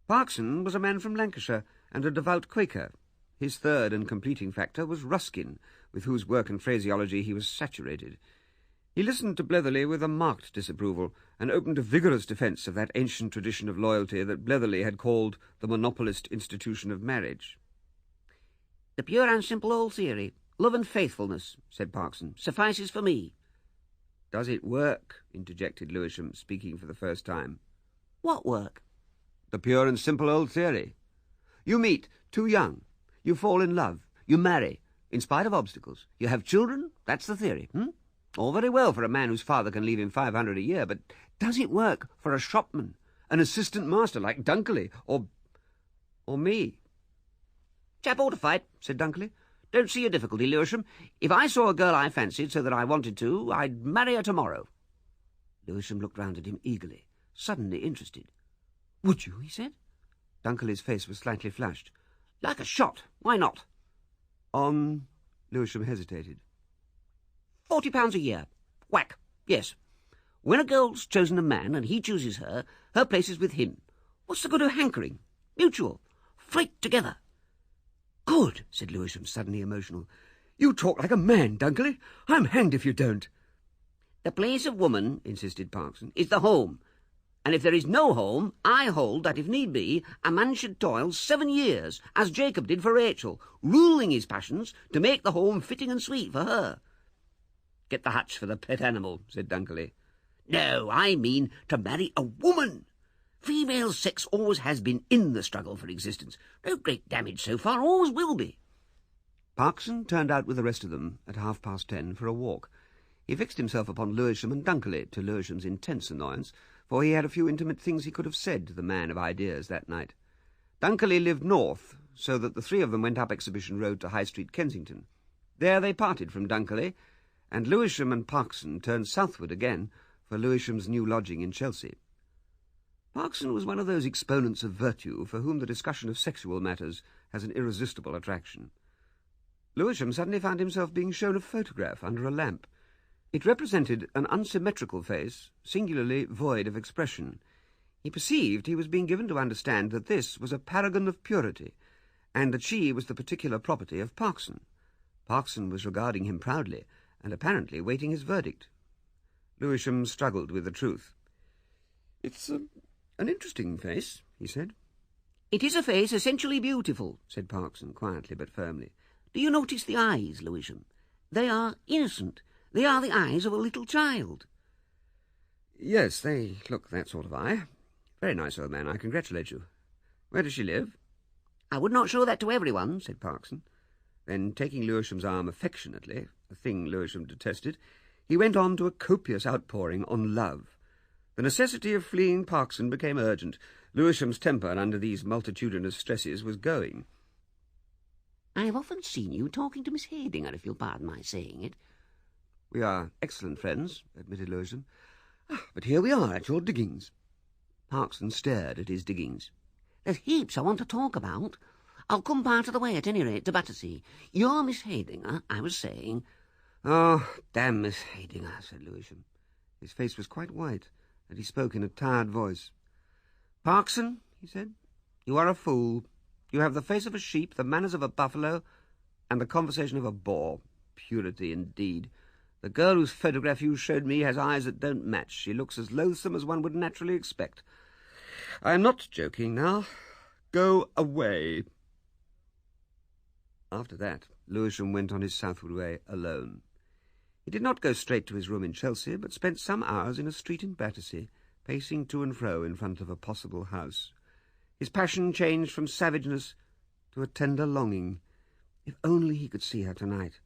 Parkson was a man from Lancashire and a devout Quaker. His third and completing factor was Ruskin, with whose work and phraseology he was saturated. He listened to Bletherley with a marked disapproval, and opened a vigorous defence of that ancient tradition of loyalty that Bletherley had called the monopolist institution of marriage. "The pure and simple old theory, love and faithfulness," said Parkson, "suffices for me." "Does it work?" interjected Lewisham, speaking for the first time. "What work?" "The pure and simple old theory. You meet, too young. You fall in love. You marry, in spite of obstacles. You have children. That's the theory. All very well for a man whose father can leave him $500 a year, but does it work for a shopman, an assistant master like Dunkerley, or me?" "Chap ought to fight," said Dunkerley. "Don't see a difficulty, Lewisham. If I saw a girl I fancied so that I wanted to, I'd marry her tomorrow." Lewisham looked round at him eagerly, suddenly interested. "Would you?" he said. Dunkerley's face was slightly flushed. "Like a shot. Why not?" "On—" Lewisham hesitated. £40 a year. Whack. Yes. When a girl's chosen a man and he chooses her, her place is with him. What's the good of hankering? Mutual. Fight together." "Good," said Lewisham, suddenly emotional. "You talk like a man, Dunkerley. I'm hanged if you don't." "The place of woman," insisted Parkson, "is the home. And if there is no home, I hold that, if need be, a man should toil 7 years, as Jacob did for Rachel, ruling his passions to make the home fitting and sweet for her." "Get the hutch for the pet animal," said Dunkerley. "No, I mean to marry a woman. Female sex always has been in the struggle for existence. No great damage so far, always will be." Parkson turned out with the rest of them at 10:30 for a walk. He fixed himself upon Lewisham and Dunkerley, to Lewisham's intense annoyance, for he had a few intimate things he could have said to the man of ideas that night. Dunkerley lived north, so that the three of them went up Exhibition Road to High Street, Kensington. There they parted from Dunkerley, and Lewisham and Parkson turned southward again for Lewisham's new lodging in Chelsea. Parkson was one of those exponents of virtue for whom the discussion of sexual matters has an irresistible attraction. Lewisham suddenly found himself being shown a photograph under a lamp. It represented an unsymmetrical face, singularly void of expression. He perceived he was being given to understand that this was a paragon of purity, and that she was the particular property of Parkson. Parkson was regarding him proudly, and apparently waiting his verdict. Lewisham struggled with the truth. "It's an interesting face," he said. "It is a face essentially beautiful," said Parkson, quietly but firmly. "Do you notice the eyes, Lewisham? They are innocent. They are the eyes of a little child." "Yes, they look that sort of eye. Very nice, old man. I congratulate you. Where does she live?" "I would not show that to everyone," said Parkson. Then, taking Lewisham's arm affectionately, a thing Lewisham detested, he went on to a copious outpouring on love. The necessity of fleeing Parkson became urgent. Lewisham's temper under these multitudinous stresses was going. "I have often seen you talking to Miss Haydinger, if you'll pardon my saying it." "We are excellent friends," admitted Lewisham. "But here we are at your diggings." Parkson stared at his diggings. "There's heaps I want to talk about. I'll come part of the way, at any rate, to Battersea. You're Miss Haydinger, I was saying." "Oh, damn Miss Haydinger," said Lewisham. His face was quite white, and he spoke in a tired voice. "Parkson," he said, "you are a fool. You have the face of a sheep, the manners of a buffalo, and the conversation of a boar. Purity, indeed. The girl whose photograph you showed me has eyes that don't match. She looks as loathsome as one would naturally expect. I am not joking now. Go away. After that, Lewisham went on his southward way alone. He did not go straight to his room in Chelsea, but spent some hours in a street in Battersea, pacing to and fro in front of a possible house. His passion changed from savageness to a tender longing. If only he could see her tonight.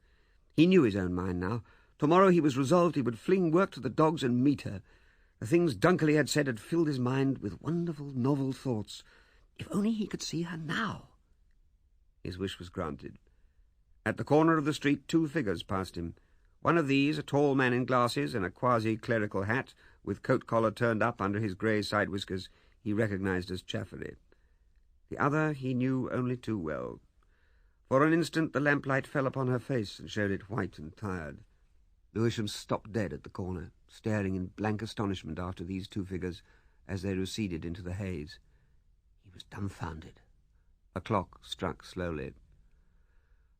He knew his own mind now. Tomorrow he was resolved he would fling work to the dogs and meet her. The things Dunkley had said had filled his mind with wonderful, novel thoughts. If only he could see her now. His wish was granted. At the corner of the street, two figures passed him. One of these, a tall man in glasses and a quasi-clerical hat, with coat-collar turned up under his grey side-whiskers, he recognized as Chaffery. The other he knew only too well. For an instant the lamplight fell upon her face and showed it white and tired. Lewisham stopped dead at the corner, staring in blank astonishment after these two figures as they receded into the haze. He was dumbfounded. A clock struck slowly.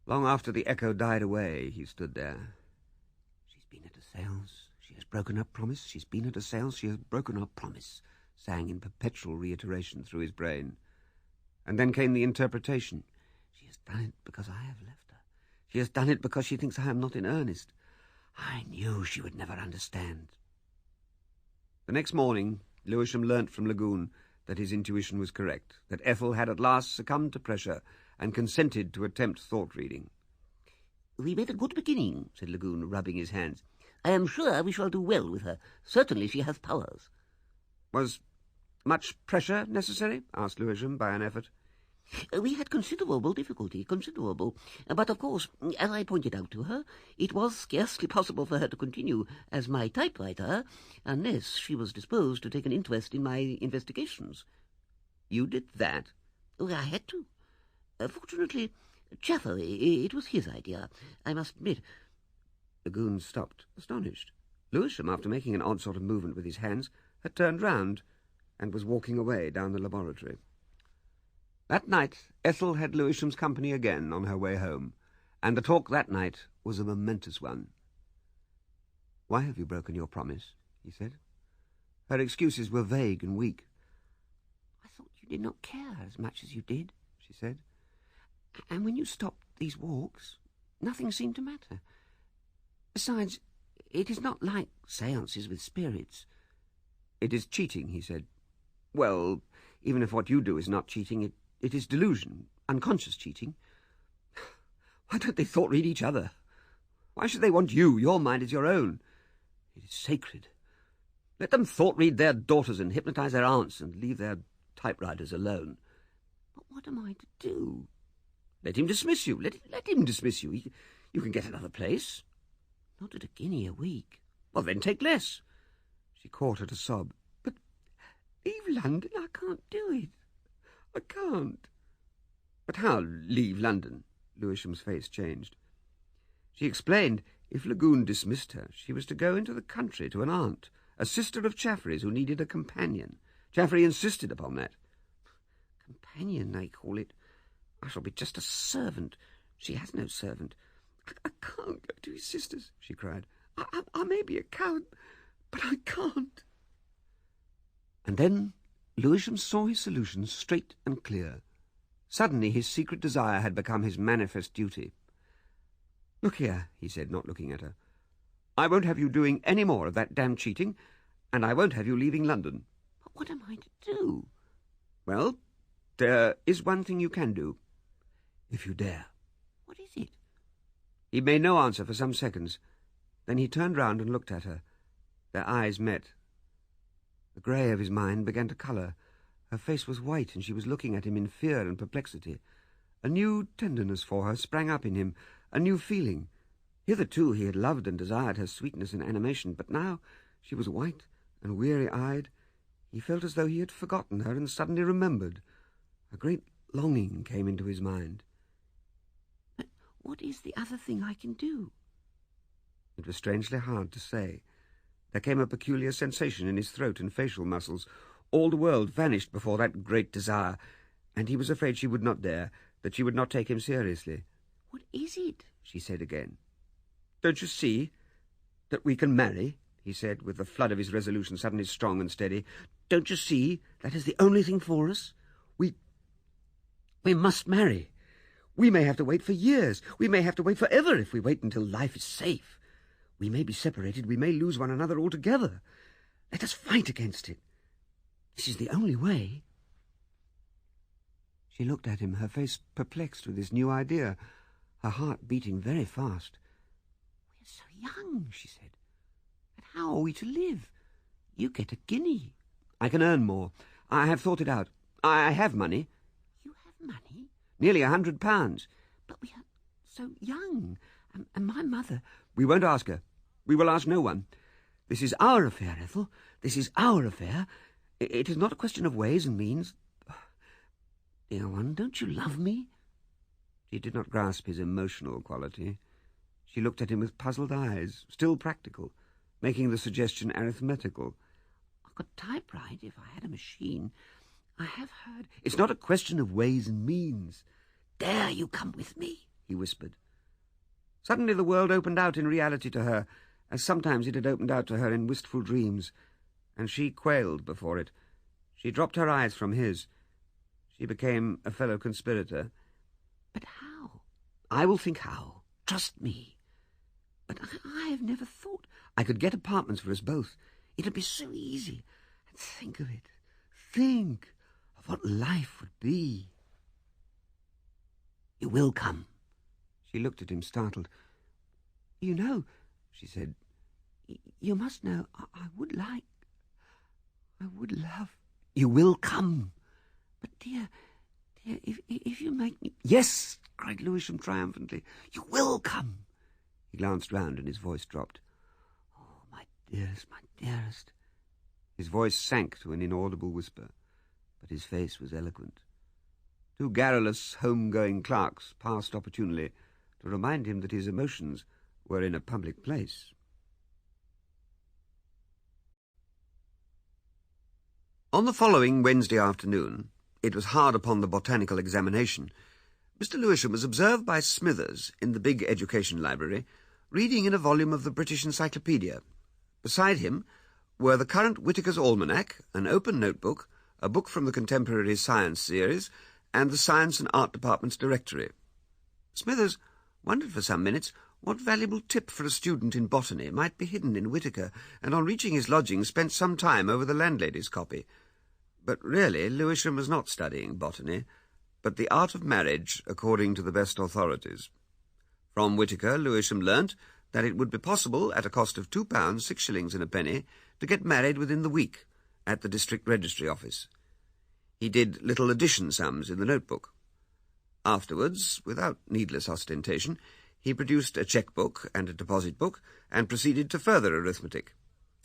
Long after the echo died away, he stood there. "She's been at a séance. She has broken her promise. She's been at a séance. She has broken her promise," sang in perpetual reiteration through his brain. And then came the interpretation. "She has done it because I have left her. She has done it because she thinks I am not in earnest. I knew she would never understand." The next morning, Lewisham learnt from Lagoon that his intuition was correct, that Ethel had at last succumbed to pressure and consented to attempt thought-reading. "We made a good beginning," said Lagoon, rubbing his hands. "I am sure we shall do well with her. Certainly she has powers." "Was much pressure necessary?" asked Lewisham by an effort. "We had considerable difficulty, considerable. But, of course, as I pointed out to her, it was scarcely possible for her to continue as my typewriter unless she was disposed to take an interest in my investigations." "You did that?" "Oh, I had to. Fortunately, Chaffery, it was his idea, I must admit." Lagoon stopped, astonished. Lewisham, after making an odd sort of movement with his hands, had turned round and was walking away down the laboratory. That night Ethel had Lewisham's company again on her way home, and the talk that night was a momentous one. "Why have you broken your promise?" he said. Her excuses were vague and weak. "I thought you did not care as much as you did," she said. "And when you stopped these walks, nothing seemed to matter. Besides, it is not like séances with spirits." "It is cheating," he said. "Well, even if what you do is not cheating, it is delusion, unconscious cheating. Why don't they thought-read each other? Why should they want you? Your mind is your own. It is sacred. Let them thought-read their daughters and hypnotize their aunts and leave their typewriters alone." "But what am I to do?" "Let him dismiss you. Let him dismiss you. You can get another place." "Not at £1 a week." "Well, then take less." She caught at a sob. "But leave London. I can't do it. I can't." "But how leave London?" Lewisham's face changed. She explained if Lagoon dismissed her, she was to go into the country to an aunt, a sister of Chaffery's who needed a companion. Chaffery insisted upon that. "Companion, they call it. I shall be just a servant. She has no servant. I can't go to his sister's," she cried. I may be a coward, but I can't." And then Lewisham saw his solution straight and clear. Suddenly his secret desire had become his manifest duty. "Look here," he said, not looking at her. "I won't have you doing any more of that damned cheating, and I won't have you leaving London." "But what am I to do?" "Well, there is one thing you can do, if you dare." "What is it?" He made no answer for some seconds. Then he turned round and looked at her. Their eyes met. The grey of his mind began to colour. Her face was white, and she was looking at him in fear and perplexity. A new tenderness for her sprang up in him, a new feeling. Hitherto he had loved and desired her sweetness and animation, but now she was white and weary-eyed. He felt as though he had forgotten her and suddenly remembered. A great longing came into his mind. "But what is the other thing I can do?" It was strangely hard to say. There came a peculiar sensation in his throat and facial muscles. All the world vanished before that great desire, and he was afraid she would not dare, that she would not take him seriously. "What is it?" she said again. "Don't you see that we can marry?" he said, with the flood of his resolution suddenly strong and steady. Don't you see? That is the only thing for us. We must marry. We may have to wait for years. We may have to wait forever if we wait until life is safe. We may be separated. We may lose one another altogether. Let us fight against it. This is the only way. She looked at him, her face perplexed with this new idea, her heart beating very fast. "We're so young," she said. "But how are we to live? You get a guinea." "I can earn more. I have thought it out. I have money." "You have money?" "Nearly £100. "But we are so young, and my mother—" "We won't ask her. We will ask no one. This is our affair, Ethel. This is our affair. It is not a question of ways and means. Dear one, don't you love me?" She did not grasp his emotional quality. She looked at him with puzzled eyes, still practical, making the suggestion arithmetical. "I could typewrite if I had a machine. I have heard—" "It's not a question of ways and means." "Dare you come with me?" he whispered. Suddenly the world opened out in reality to her, as sometimes it had opened out to her in wistful dreams, and she quailed before it. She dropped her eyes from his. She became a fellow conspirator. "But how?" "I will think how. Trust me." "But I have never thought—" "I could get apartments for us both. It'd be so easy. And think of it. Think of what life would be." "You will come." She looked at him, startled. "You know," she said, "you must know, I would love—" "You will come." "But, dear, if you make me—" "Yes," cried Lewisham triumphantly. "You will come." He glanced round and his voice dropped. "Oh, my dearest, my dearest." His voice sank to an inaudible whisper, but his face was eloquent. Two garrulous, home-going clerks passed opportunely to remind him that his emotions were in a public place. On the following Wednesday afternoon, it was hard upon the botanical examination, Mr. Lewisham was observed by Smithers in the big education library, reading in a volume of the British Encyclopedia. Beside him were the current Whitaker's Almanac, an open notebook, a book from the Contemporary Science series, and the Science and Art Department's directory. Smithers wondered for some minutes what valuable tip for a student in botany might be hidden in Whitaker, and on reaching his lodgings spent some time over the landlady's copy. But really Lewisham was not studying botany, but the art of marriage according to the best authorities. From Whitaker, Lewisham learnt that it would be possible, at a cost of £2, 6 shillings and a penny, to get married within the week at the district registry office. He did little addition sums in the notebook. Afterwards, without needless ostentation, he produced a cheque-book and a deposit book, and proceeded to further arithmetic.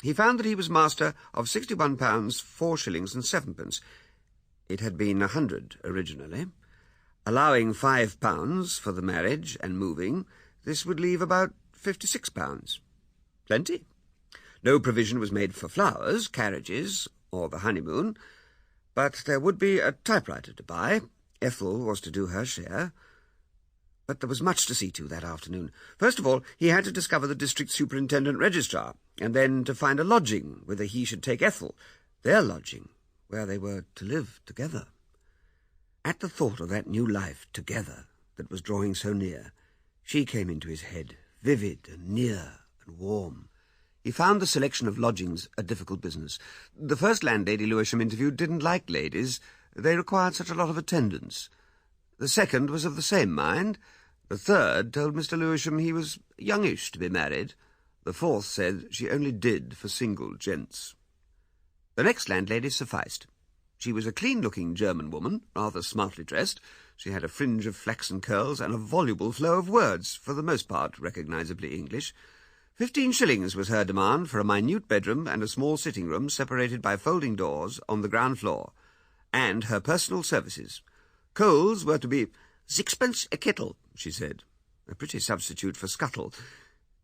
He found that he was master of £61, 4 shillings and 7 pence. It had been 100 originally. Allowing £5 for the marriage and moving, this would leave about £56. Plenty. No provision was made for flowers, carriages, or the honeymoon, but there would be a typewriter to buy. Ethel was to do her share. But there was much to see to that afternoon. First of all, he had to discover the district superintendent registrar, and then to find a lodging whither he should take Ethel, their lodging, where they were to live together. At the thought of that new life together that was drawing so near, she came into his head, vivid and near and warm. He found the selection of lodgings a difficult business. The first landlady Lewisham interviewed didn't like ladies. They required such a lot of attendance. The second was of the same mind. The third told Mr. Lewisham he was youngish to be married. The fourth said she only did for single gents. The next landlady sufficed. She was a clean-looking German woman, rather smartly dressed. She had a fringe of flaxen curls and a voluble flow of words, for the most part recognisably English. 15 shillings was her demand for a minute bedroom and a small sitting-room separated by folding doors on the ground floor, and her personal services. Coals were to be 6 pence a kettle, she said, a pretty substitute for scuttle.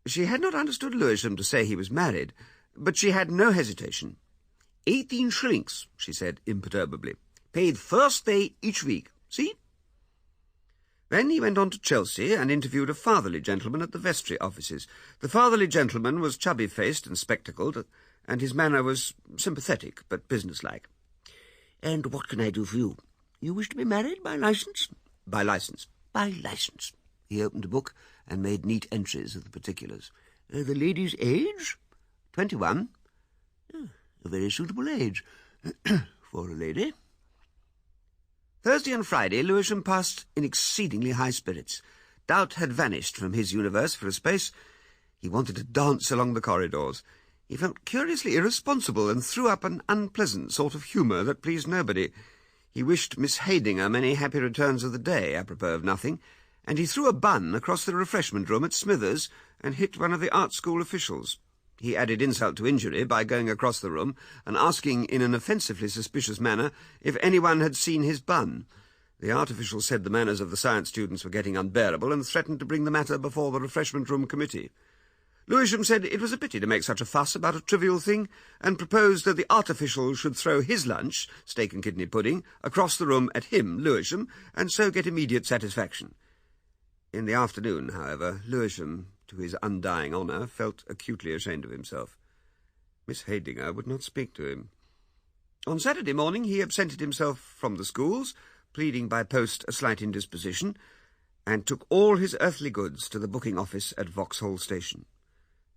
She had not understood Lewisham to say he was married, but she had no hesitation. 18 shillings, she said imperturbably, paid first day each week. See? Then he went on to Chelsea and interviewed a fatherly gentleman at the vestry offices. The fatherly gentleman was chubby-faced and spectacled, and his manner was sympathetic but businesslike. "And what can I do for you? You wish to be married by licence?" "By licence." "By licence." He opened a book and made neat entries of the particulars. The lady's age?" 21. A very suitable age for a lady." Thursday and Friday, Lewisham passed in exceedingly high spirits. Doubt had vanished from his universe for a space. He wanted to dance along the corridors. He felt curiously irresponsible and threw up an unpleasant sort of humour that pleased nobody. He wished Miss Haydinger many happy returns of the day, apropos of nothing, and he threw a bun across the refreshment room at Smithers and hit one of the art school officials. He added insult to injury by going across the room and asking in an offensively suspicious manner if anyone had seen his bun. The art official said the manners of the science students were getting unbearable and threatened to bring the matter before the refreshment room committee. Lewisham said it was a pity to make such a fuss about a trivial thing, and proposed that the art official should throw his lunch, steak and kidney pudding, across the room at him, Lewisham, and so get immediate satisfaction. In the afternoon, however, Lewisham, to his undying honour, felt acutely ashamed of himself. Miss Haydinger would not speak to him. On Saturday morning he absented himself from the schools, pleading by post a slight indisposition, and took all his earthly goods to the booking office at Vauxhall Station.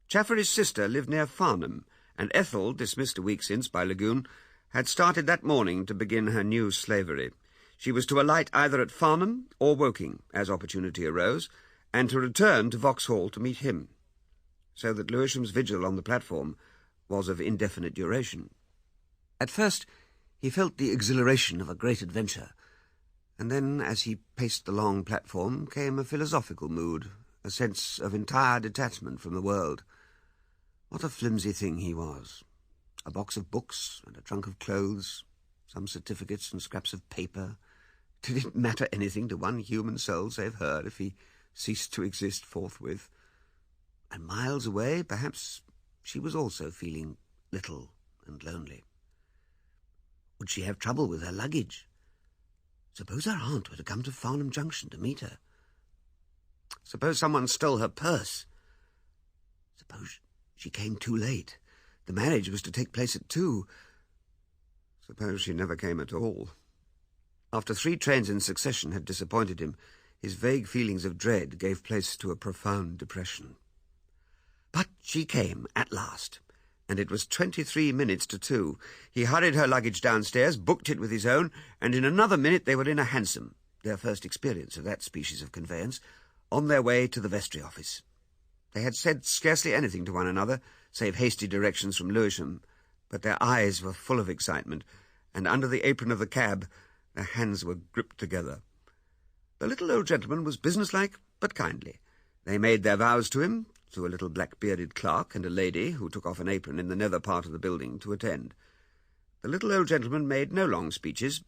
Chaffery's sister lived near Farnham, and Ethel, dismissed a week since by Lagoon, had started that morning to begin her new slavery. She was to alight either at Farnham or Woking, as opportunity arose, and to return to Vauxhall to meet him, so that Lewisham's vigil on the platform was of indefinite duration. At first he felt the exhilaration of a great adventure, and then, as he paced the long platform, came a philosophical mood, a sense of entire detachment from the world. What a flimsy thing he was. A box of books and a trunk of clothes, some certificates and scraps of paper. Did it matter anything to one human soul save her if he ceased to exist forthwith? And miles away, perhaps, she was also feeling little and lonely. Would she have trouble with her luggage? Suppose her aunt were to come to Farnham Junction to meet her? Suppose someone stole her purse? Suppose she came too late. The marriage was to take place at 2. Suppose she never came at all. After 3 trains in succession had disappointed him, his vague feelings of dread gave place to a profound depression. But she came at last, and it was 23 minutes to 2. He hurried her luggage downstairs, booked it with his own, and in another minute they were in a hansom, their first experience of that species of conveyance, on their way to the vestry office. They had said scarcely anything to one another, save hasty directions from Lewisham, but their eyes were full of excitement, and under the apron of the cab their hands were gripped together. The little old gentleman was businesslike but kindly. They made their vows to him, to a little black-bearded clerk and a lady who took off an apron in the nether part of the building to attend. The little old gentleman made no long speeches.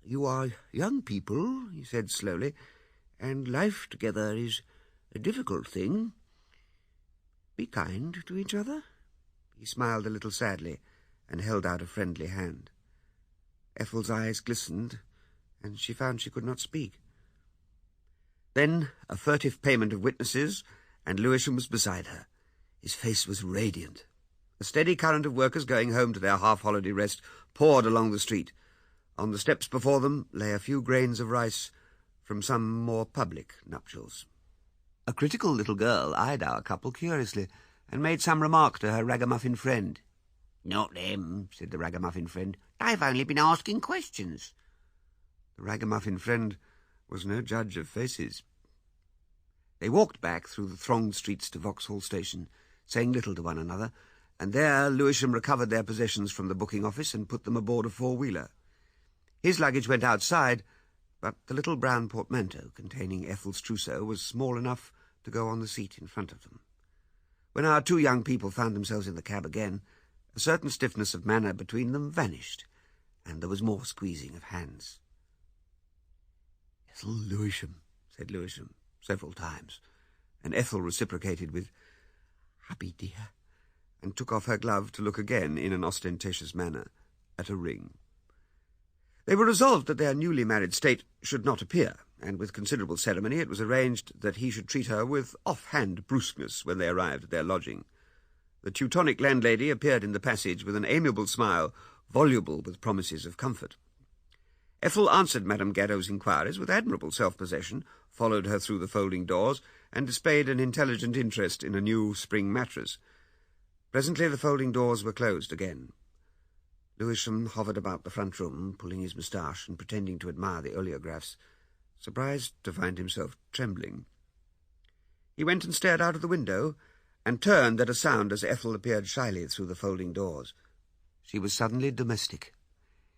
"You are young people," he said slowly, "and life together is a difficult thing. Be kind to each other." He smiled a little sadly and held out a friendly hand. Ethel's eyes glistened, and she found she could not speak. Then a furtive payment of witnesses, and Lewisham was beside her. His face was radiant. A steady current of workers going home to their half-holiday rest poured along the street. On the steps before them lay a few grains of rice from some more public nuptials. A critical little girl eyed our couple curiously, and made some remark to her ragamuffin friend. "Not them," said the ragamuffin friend. "I've only been asking questions." The ragamuffin friend was no judge of faces. They walked back through the thronged streets to Vauxhall Station, saying little to one another, and there Lewisham recovered their possessions from the booking office and put them aboard a 4-wheeler. His luggage went outside, but the little brown portmanteau containing Ethel's trousseau was small enough to go on the seat in front of them. When our 2 young people found themselves in the cab again, a certain stiffness of manner between them vanished, and there was more squeezing of hands. "Ethel Lewisham," said Lewisham several times, and Ethel reciprocated with "Hubby, dear," and took off her glove to look again, in an ostentatious manner, at a ring. They were resolved that their newly married state should not appear, and with considerable ceremony it was arranged that he should treat her with off-hand brusqueness when they arrived at their lodging. The Teutonic landlady appeared in the passage with an amiable smile, voluble with promises of comfort. Ethel answered Madame Gadot's inquiries with admirable self-possession, followed her through the folding doors, and displayed an intelligent interest in a new spring mattress. Presently the folding doors were closed again. Lewisham hovered about the front room, pulling his moustache and pretending to admire the oleographs, surprised to find himself trembling. He went and stared out of the window, and turned at a sound as Ethel appeared shyly through the folding doors. She was suddenly domestic.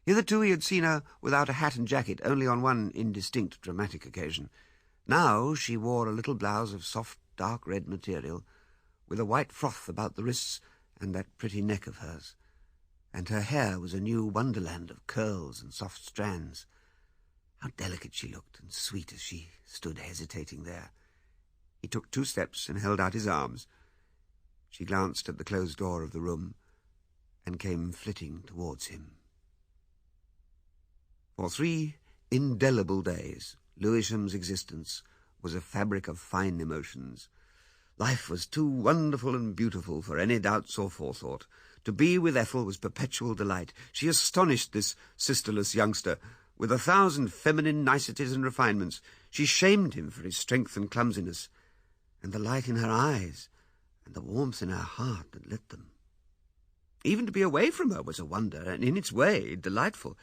Hitherto he had seen her without a hat and jacket, only on one indistinct dramatic occasion. Now she wore a little blouse of soft, dark red material, with a white froth about the wrists and that pretty neck of hers, and her hair was a new wonderland of curls and soft strands. How delicate she looked, and sweet as she stood hesitating there. He took 2 steps and held out his arms. She glanced at the closed door of the room and came flitting towards him. For 3 indelible days, Lewisham's existence was a fabric of fine emotions. Life was too wonderful and beautiful for any doubts or forethought. To be with Ethel was perpetual delight. She astonished this sisterless youngster with 1,000 feminine niceties and refinements. She shamed him for his strength and clumsiness, and the light in her eyes, and the warmth in her heart that lit them. Even to be away from her was a wonder, and in its way delightful.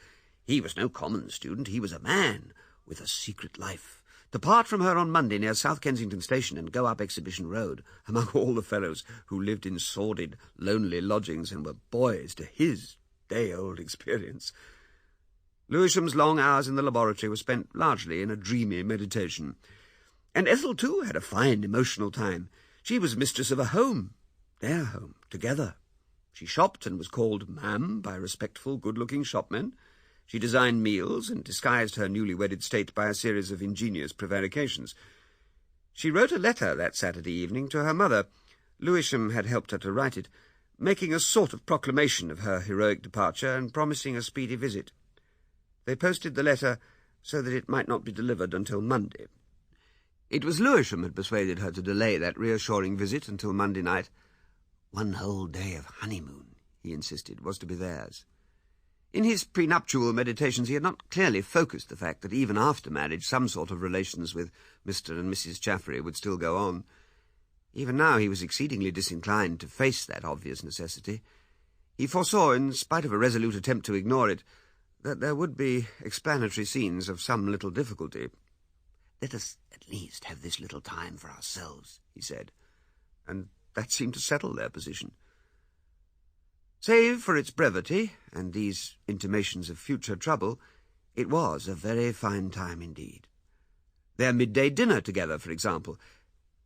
He was no common student. He was a man with a secret life. To part from her on Monday near South Kensington Station and go up Exhibition Road among all the fellows who lived in sordid, lonely lodgings and were boys to his day-old experience. Lewisham's long hours in the laboratory were spent largely in a dreamy meditation. And Ethel, too, had a fine emotional time. She was mistress of a home, their home, together. She shopped and was called ma'am by respectful, good-looking shopmen. She designed meals and disguised her newly wedded state by a series of ingenious prevarications. She wrote a letter that Saturday evening to her mother. Lewisham had helped her to write it, making a sort of proclamation of her heroic departure and promising a speedy visit. They posted the letter so that it might not be delivered until Monday. It was Lewisham had persuaded her to delay that reassuring visit until Monday night. 1 whole day of honeymoon, he insisted, was to be theirs. In his prenuptial meditations he had not clearly focused the fact that even after marriage some sort of relations with Mr. and Mrs. Chaffrey would still go on. Even now he was exceedingly disinclined to face that obvious necessity. He foresaw, in spite of a resolute attempt to ignore it, that there would be explanatory scenes of some little difficulty. "Let us at least have this little time for ourselves," he said, and that seemed to settle their position. Save for its brevity and these intimations of future trouble, it was a very fine time indeed. Their midday dinner together, for example,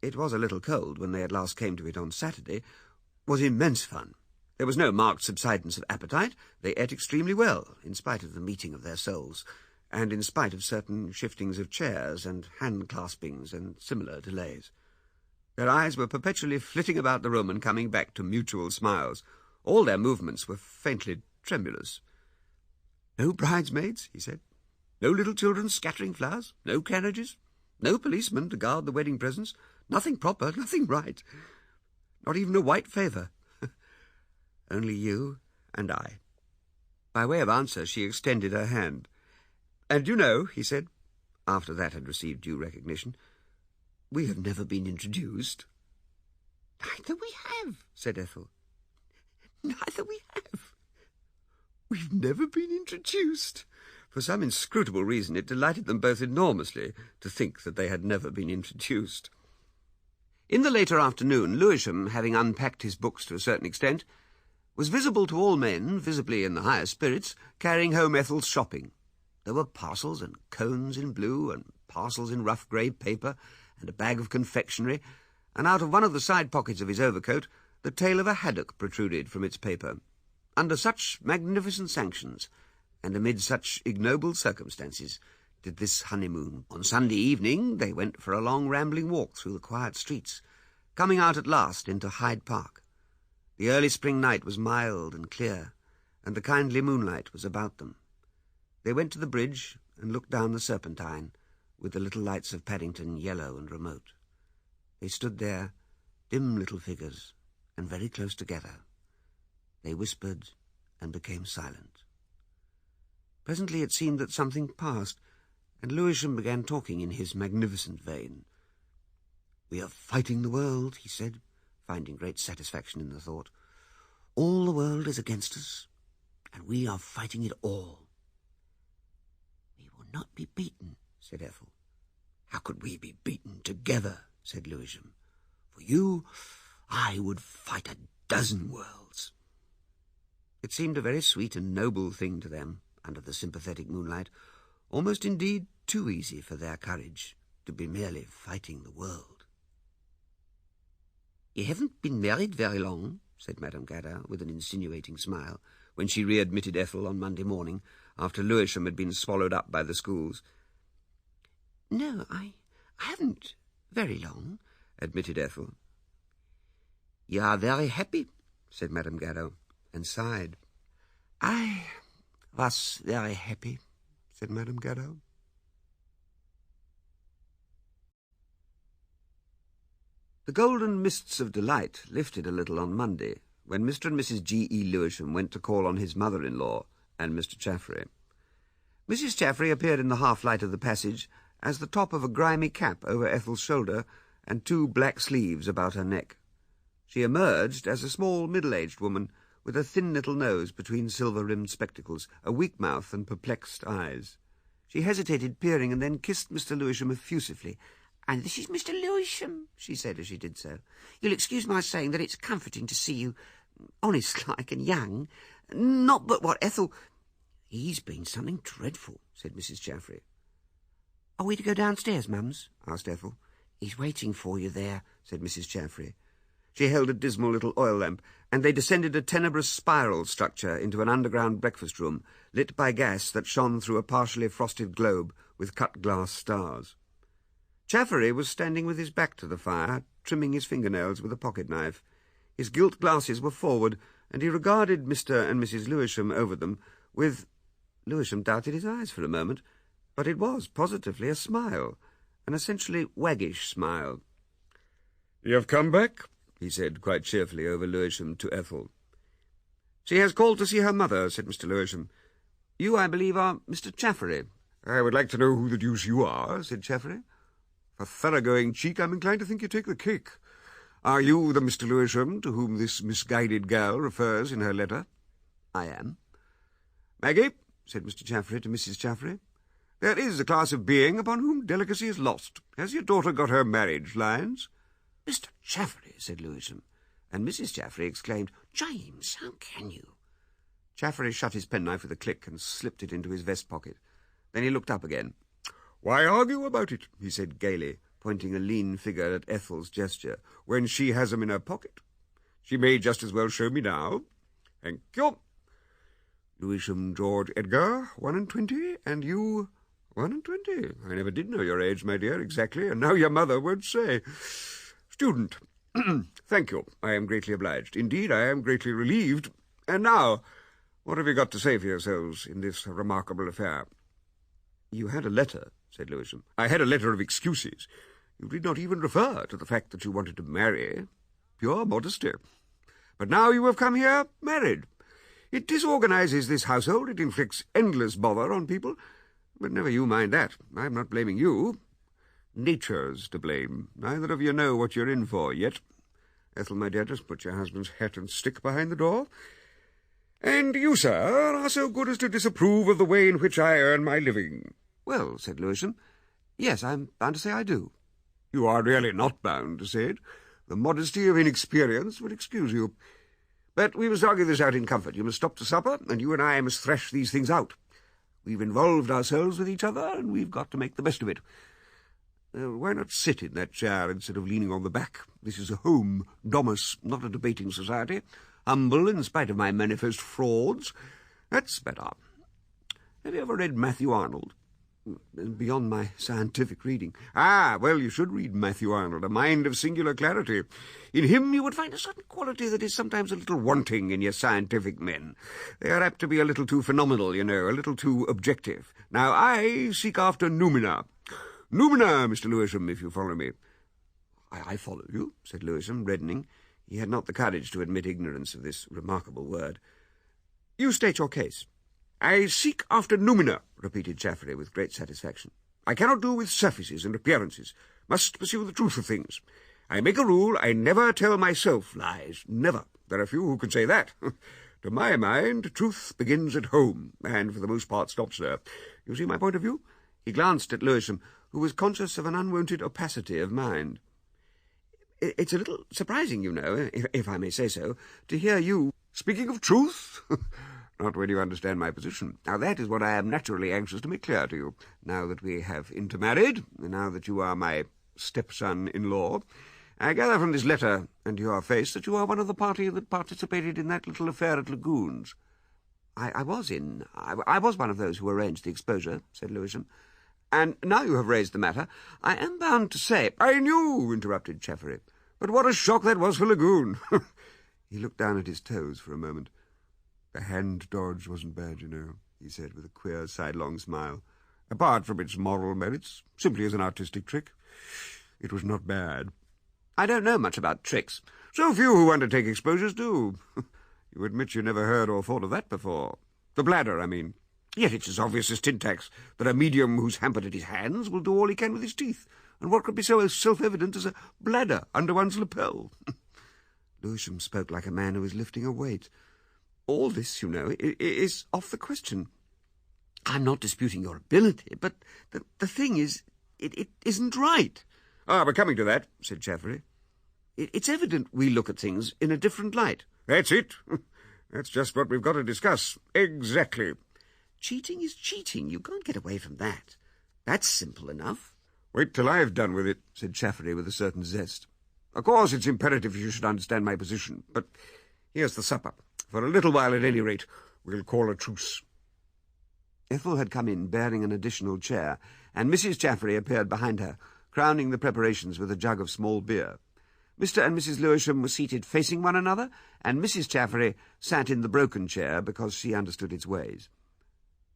it was a little cold when they at last came to it on Saturday, was immense fun. There was no marked subsidence of appetite. They ate extremely well, in spite of the meeting of their souls, and in spite of certain shiftings of chairs and hand-claspings and similar delays. Their eyes were perpetually flitting about the room and coming back to mutual smiles. All their movements were faintly tremulous. "No bridesmaids," he said. "No little children scattering flowers. No carriages. No policemen to guard the wedding presents. Nothing proper, nothing right. Not even a white favour. Only you and I." By way of answer, she extended her hand. "And you know," he said, after that had received due recognition, "we have never been introduced." "Neither we have," said Ethel. "Neither we have. We've never been introduced." For some inscrutable reason, it delighted them both enormously to think that they had never been introduced. In the later afternoon, Lewisham, having unpacked his books to a certain extent, was visible to all men, visibly in the higher spirits, carrying home Ethel's shopping. There were parcels and cones in blue, and parcels in rough grey paper, and a bag of confectionery, and out of one of the side pockets of his overcoat the tail of a haddock protruded from its paper. Under such magnificent sanctions, and amid such ignoble circumstances, did this honeymoon. On Sunday evening they went for a long rambling walk through the quiet streets, coming out at last into Hyde Park. The early spring night was mild and clear, and the kindly moonlight was about them. They went to the bridge and looked down the Serpentine, with the little lights of Paddington yellow and remote. They stood there, dim little figures, and very close together. They whispered and became silent. Presently it seemed that something passed, and Lewisham began talking in his magnificent vein. "We are fighting the world," he said, finding great satisfaction in the thought. "All the world is against us, and we are fighting it all." "We will not be beaten," said Ethel. "How could we be beaten together?" said Lewisham. "For you, I would fight 12 worlds." It seemed a very sweet and noble thing to them, under the sympathetic moonlight, almost indeed too easy for their courage, to be merely fighting the world. "You haven't been married very long," said Madame Gadow, with an insinuating smile, when she readmitted Ethel on Monday morning, after Lewisham had been swallowed up by the schools. "No, I haven't very long," admitted Ethel. "You are very happy," said Madame Gadow, and sighed. "I was very happy," said Madame Gadow. The golden mists of delight lifted a little on Monday, when Mr. and Mrs. G.E. Lewisham went to call on his mother-in-law and Mr. Chaffrey. Mrs. Chaffrey appeared in the half-light of the passage as the top of a grimy cap over Ethel's shoulder and 2 black sleeves about her neck. She emerged as a small, middle-aged woman, with a thin little nose between silver-rimmed spectacles, a weak mouth and perplexed eyes. She hesitated, peering, and then kissed Mr. Lewisham effusively. "And this is Mr. Lewisham," she said as she did so. "You'll excuse my saying that it's comforting to see you honest-like and young. Not but what Ethel—" "He's been something dreadful," said Mrs. Chaffrey. "Are we to go downstairs, Mums?" asked Ethel. "He's waiting for you there," said Mrs. Chaffrey. She held a dismal little oil lamp, and they descended a tenebrous spiral structure into an underground breakfast room, lit by gas that shone through a partially frosted globe with cut-glass stars. Chaffrey was standing with his back to the fire, trimming his fingernails with a pocket-knife. His gilt glasses were forward, and he regarded Mr. and Mrs. Lewisham over them with— Lewisham doubted his eyes for a moment, but it was positively a smile, an essentially waggish smile. "You have come back?" he said quite cheerfully over Lewisham to Ethel. "She has called to see her mother," said Mr. Lewisham. "You, I believe, are Mr. Chaffrey." "I would like to know who the deuce you are," said Chaffrey. "For thoroughgoing cheek, I'm inclined to think you take the cake. Are you the Mr. Lewisham to whom this misguided girl refers in her letter?" "I am." "Maggie," said Mr. Chaffrey to Mrs. Chaffrey, "there is a class of being upon whom delicacy is lost. Has your daughter got her marriage lines?" "Mr. Chaffrey," said Lewisham, and Mrs. Chaffrey exclaimed, "James, how can you?" Chaffrey shut his penknife with a click and slipped it into his vest pocket. Then he looked up again. "Why argue about it?" he said gaily, pointing a lean figure at Ethel's gesture, "when she has 'em in her pocket? She may just as well show me now. Thank you. Lewisham George Edgar, 21, and you 21. I never did know your age, my dear, exactly, and now your mother won't say. Student. Thank you. I am greatly obliged. Indeed, I am greatly relieved. And now, what have you got to say for yourselves in this remarkable affair?" "You had a letter," said Lewisham. "I had a letter of excuses. You did not even refer to the fact that you wanted to marry. Pure modesty. But now you have come here married. It disorganizes this household. It inflicts endless bother on people. But never you mind that. I am not blaming you. Nature's to blame. Neither of you know what you're in for yet. Ethel, my dear, just put your husband's hat and stick behind the door. And you, sir, are so good as to disapprove of the way in which I earn my living." "Well," said Lewisham, "yes, I'm bound to say I do." "You are really not bound to say it. The modesty of inexperience would excuse you. But we must argue this out in comfort. You must stop to supper, and you and I must thresh these things out. We've involved ourselves with each other, and we've got to make the best of it. Why not sit in that chair instead of leaning on the back? This is a home, domus, not a debating society. Humble in spite of my manifest frauds. That's better. Have you ever read Matthew Arnold?" beyond my scientific reading. Ah, well, you should read Matthew Arnold, A Mind of Singular Clarity. In him you would find a certain quality that is sometimes a little wanting in your scientific men. They are apt to be a little too phenomenal, you know, a little too objective. Now, I seek after noumena. Noumena, Mr. Lewisham, if you follow me. I follow you, said Lewisham, reddening. He had not the courage to admit ignorance of this remarkable word. You state your case. I seek after noumena, repeated Chaffery with great satisfaction. I cannot do with surfaces and appearances. Must pursue the truth of things. I make a rule I never tell myself lies. Never. There are few who can say that. To my mind, truth begins at home, and for the most part stops there. You see my point of view? He glanced at Lewisham, who was conscious of an unwonted opacity of mind. It's a little surprising, you know, if I may say so, to hear you speaking of truth. Not when you understand my position. Now, that is what I am naturally anxious to make clear to you, now that we have intermarried, and now that you are my stepson-in-law. I gather from this letter and your face that you are one of the party that participated in that little affair at Lagoons. I was one of those who arranged the exposure, said Lewisham. And now you have raised the matter, I am bound to say— I knew, interrupted Chaffery. But what a shock that was for Lagoon. He looked down at his toes for a moment. The hand dodge wasn't bad, you know, he said with a queer sidelong smile. Apart from its moral merits, simply as an artistic trick, it was not bad. I don't know much about tricks. So few who undertake exposures do. You admit you never heard or thought of that before. The bladder, I mean. Yet it's as obvious as Tintax that a medium who's hampered at his hands will do all he can with his teeth. And what could be so self-evident as a bladder under one's lapel? Lewisham spoke like a man who was lifting a weight. All this, you know, is off the question. I'm not disputing your ability, but the thing is, it isn't right. Ah, we're coming to that, said Chaffery. It's evident we look at things in a different light. That's it. That's just what we've got to discuss. Exactly. Cheating is cheating. You can't get away from that. That's simple enough. Wait till I've done with it, said Chaffery with a certain zest. Of course, it's imperative you should understand my position, but here's the supper. For a little while, at any rate, we'll call a truce. Ethel had come in bearing an additional chair, and Mrs. Chaffery appeared behind her, crowning the preparations with a jug of small beer. Mr. and Mrs. Lewisham were seated facing one another, and Mrs. Chaffery sat in the broken chair because she understood its ways.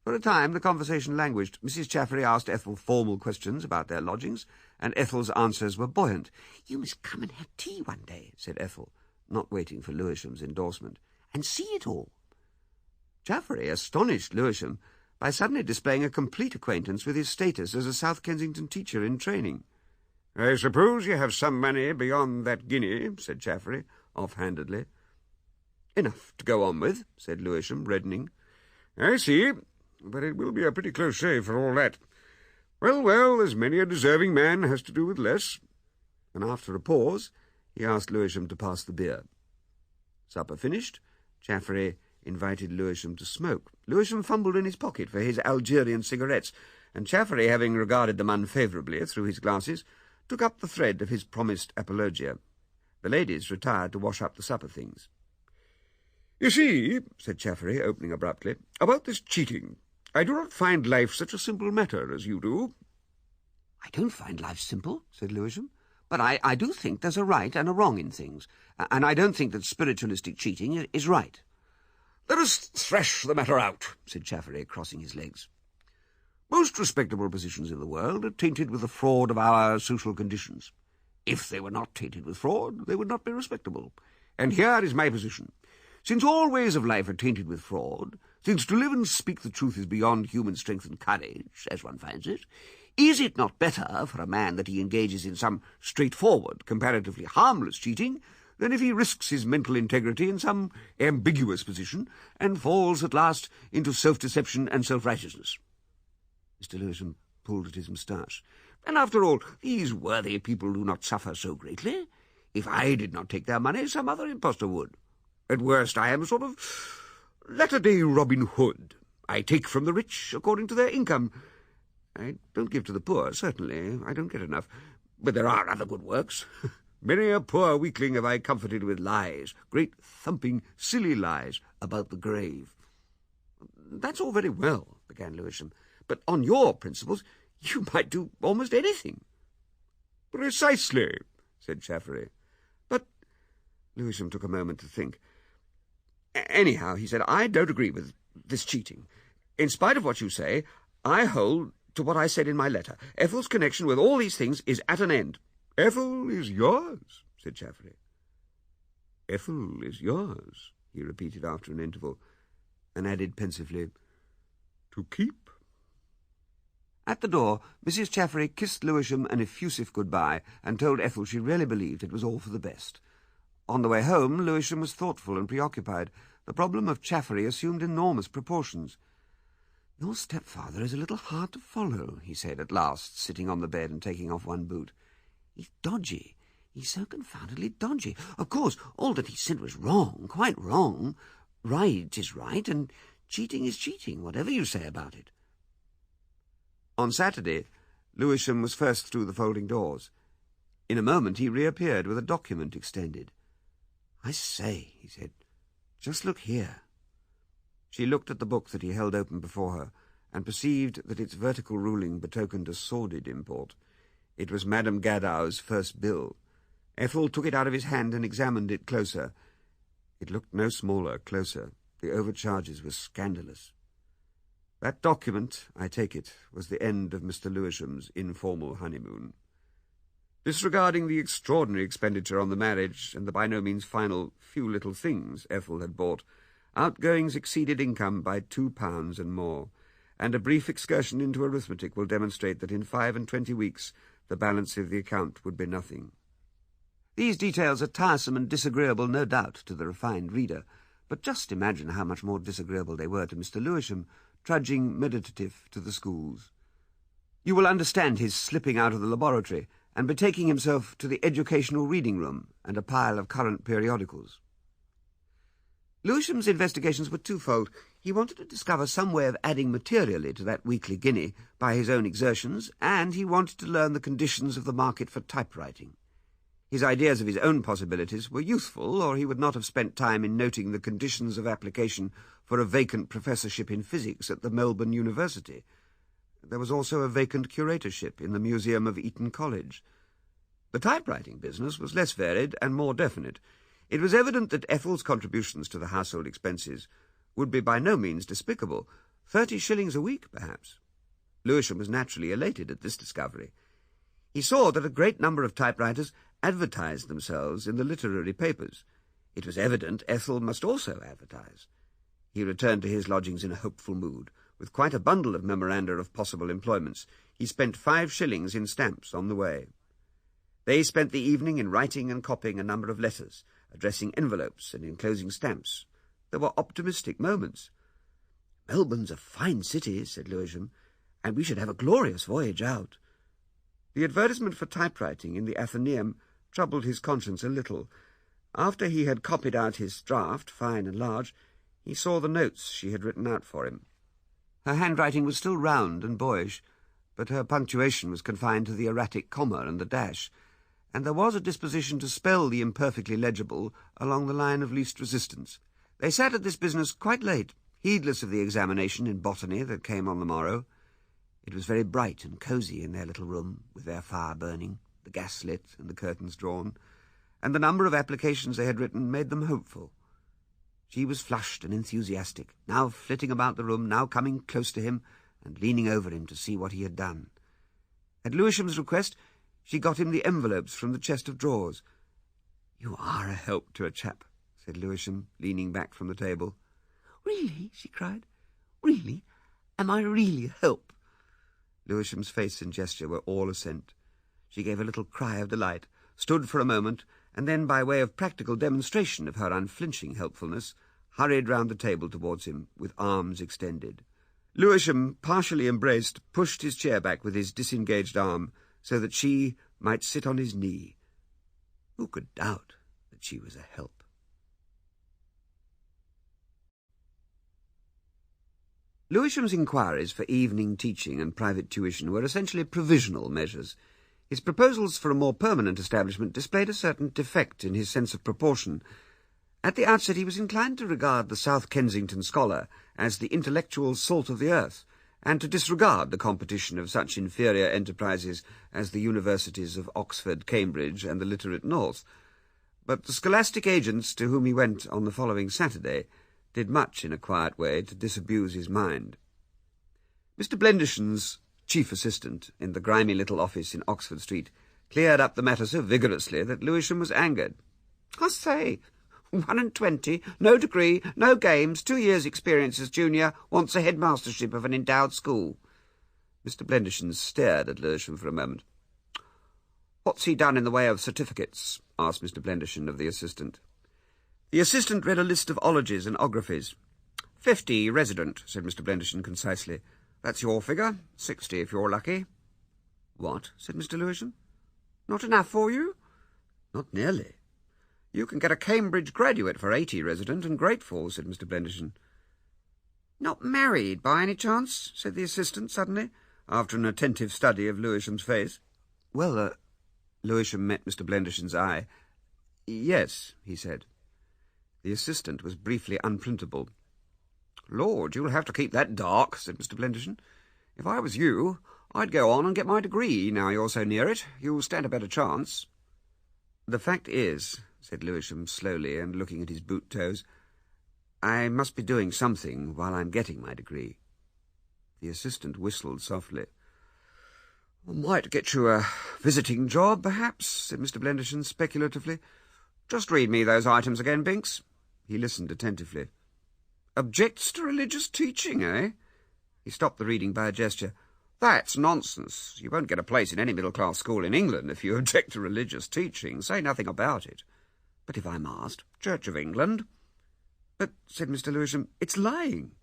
For a time the conversation languished. Mrs. Chaffery asked Ethel formal questions about their lodgings, and Ethel's answers were buoyant. You must come and have tea one day, said Ethel, not waiting for Lewisham's endorsement, and see it all. Chaffery astonished Lewisham by suddenly displaying a complete acquaintance with his status as a South Kensington teacher in training. I suppose you have some money beyond that guinea, said Chaffery, off-handedly. Enough to go on with, said Lewisham, reddening. I see, but it will be a pretty close shave for all that. Well, as many a deserving man has to do with less. And after a pause, he asked Lewisham to pass the beer. Supper finished, Chaffery invited Lewisham to smoke. Lewisham fumbled in his pocket for his Algerian cigarettes, and Chaffery, having regarded them unfavourably through his glasses, took up the thread of his promised apologia. The ladies retired to wash up the supper things. You see, said Chaffery, opening abruptly, about this cheating, I do not find life such a simple matter as you do. I don't find life simple, said Lewisham, but I do think there's a right and a wrong in things, and I don't think that spiritualistic cheating is right. Let us thrash the matter out, said Chaffery, crossing his legs. Most respectable positions in the world are tainted with the fraud of our social conditions. If they were not tainted with fraud, they would not be respectable. And here is my position. Since all ways of life are tainted with fraud, since to live and speak the truth is beyond human strength and courage, as one finds it, is it not better for a man that he engages in some straightforward, comparatively harmless cheating than if he risks his mental integrity in some ambiguous position and falls at last into self-deception and self-righteousness? Mr. Lewisham pulled at his moustache. And after all, these worthy people do not suffer so greatly. If I did not take their money, some other impostor would. At worst, I am a sort of latter-day Robin Hood. I take from the rich according to their income. I don't give to the poor, certainly. I don't get enough. But there are other good works. Many a poor weakling have I comforted with lies, great thumping, silly lies about the grave. That's all very well, began Lewisham, But on your principles, you might do almost anything." "Precisely," said Chaffery. "But—" Lewisham took a moment to think. "Anyhow," he said, "I don't agree with this cheating. In spite of what you say, I hold to what I said in my letter. Ethel's connection with all these things is at an end." "Ethel is yours," said Chaffery. "Ethel is yours," he repeated after an interval, and added pensively, "to keep." At the door, Mrs. Chaffery kissed Lewisham an effusive goodbye and told Ethel she really believed it was all for the best. On the way home, Lewisham was thoughtful and preoccupied. The problem of Chaffery assumed enormous proportions. "Your stepfather is a little hard to follow," he said at last, sitting on the bed and taking off one boot. "He's dodgy. He's so confoundedly dodgy. Of course, all that he said was wrong, quite wrong. Right is right, and cheating is cheating, whatever you say about it." On Saturday, Lewisham was first through the folding doors. In a moment he reappeared with a document extended. "I say," he said, "just look here." She looked at the book that he held open before her, and perceived that its vertical ruling betokened a sordid import. It was Madame Gadow's first bill. Ethel took it out of his hand and examined it closer. It looked no smaller, closer. The overcharges were scandalous. That document, I take it, was the end of Mr. Lewisham's informal honeymoon. Disregarding the extraordinary expenditure on the marriage and the by no means final few little things Ethel had bought, outgoings exceeded income by £2 and more, and a brief excursion into arithmetic will demonstrate that in 25 weeks the balance of the account would be nothing. These details are tiresome and disagreeable, no doubt, to the refined reader, but just imagine how much more disagreeable they were to Mr. Lewisham, trudging meditative to the schools. You will understand his slipping out of the laboratory and betaking himself to the educational reading room and a pile of current periodicals. Lewisham's investigations were twofold. He wanted to discover some way of adding materially to that weekly guinea by his own exertions, and he wanted to learn the conditions of the market for typewriting. His ideas of his own possibilities were youthful, or he would not have spent time in noting the conditions of application for a vacant professorship in physics at the Melbourne University. There was also a vacant curatorship in the Museum of Eton College. The typewriting business was less varied and more definite. It was evident that Ethel's contributions to the household expenses would be by no means despicable, 30 shillings a week, perhaps. Lewisham was naturally elated at this discovery. He saw that a great number of typewriters advertised themselves in the literary papers. It was evident Ethel must also advertise. He returned to his lodgings in a hopeful mood, with quite a bundle of memoranda of possible employments. He spent 5 shillings in stamps on the way. They spent the evening in writing and copying a number of letters, addressing envelopes and enclosing stamps. There were optimistic moments. "Melbourne's a fine city," said Lewisham, "and we should have a glorious voyage out." The advertisement for typewriting in the Athenaeum troubled his conscience a little. After he had copied out his draft, fine and large, he saw the notes she had written out for him. Her handwriting was still round and boyish, but her punctuation was confined to the erratic comma and the dash, and there was a disposition to spell the imperfectly legible along the line of least resistance. They sat at this business quite late, heedless of the examination in botany that came on the morrow. It was very bright and cosy in their little room, with their fire burning, the gas lit and the curtains drawn, and the number of applications they had written made them hopeful. She was flushed and enthusiastic, now flitting about the room, now coming close to him and leaning over him to see what he had done. At Lewisham's request, she got him the envelopes from the chest of drawers. "You are a help to a chap," said Lewisham, leaning back from the table. "Really?" she cried. "Really? Am I really a help?" Lewisham's face and gesture were all assent. She gave a little cry of delight, stood for a moment, and then, by way of practical demonstration of her unflinching helpfulness, hurried round the table towards him, with arms extended. Lewisham, partially embraced, pushed his chair back with his disengaged arm, so that she might sit on his knee. Who could doubt that she was a help? Lewisham's inquiries for evening teaching and private tuition were essentially provisional measures. His proposals for a more permanent establishment displayed a certain defect in his sense of proportion. At the outset he was inclined to regard the South Kensington scholar as the intellectual salt of the earth, and to disregard the competition of such inferior enterprises as the universities of Oxford, Cambridge, and the literate North. But the scholastic agents to whom he went on the following Saturday did much in a quiet way to disabuse his mind. Mr. Blendersham's chief assistant in the grimy little office in Oxford Street cleared up the matter so vigorously that Lewisham was angered. "I say, 1 and 20, no degree, no games, 2 years' experience as junior, wants a headmastership of an endowed school." Mr. Blendersham stared at Lewisham for a moment. "What's he done in the way of certificates?" asked Mr. Blendersham of the assistant. The assistant read a list of ologies and ographies. 50 resident, said Mr. Blendersham concisely. "That's your figure. 60 if you're lucky." "What?" said Mr. Lewisham. "Not enough for you?" "Not nearly. You can get a Cambridge graduate for 80 resident, and grateful," said Mr. Blendersham. "Not married, by any chance?" said the assistant suddenly, after an attentive study of Lewisham's face. "Well, Lewisham met Mr. Blendersham's eye. "Yes," he said. The assistant was briefly unprintable. "Lord, you'll have to keep that dark," said Mr. Blendersham. "If I was you, I'd go on and get my degree, now you're so near it. You'll stand a better chance." "The fact is," said Lewisham slowly and looking at his boot toes, "I must be doing something while I'm getting my degree." The assistant whistled softly. "I might get you a visiting job, perhaps," said Mr. Blendersham speculatively. "Just read me those items again, Binks." He listened attentively. "Objects to religious teaching, eh?" He stopped the reading by a gesture. "That's nonsense. You won't get a place in any middle-class school in England if you object to religious teaching. Say nothing about it." "But if I'm asked, Church of England." "But," said Mr. Lewisham, "it's lying."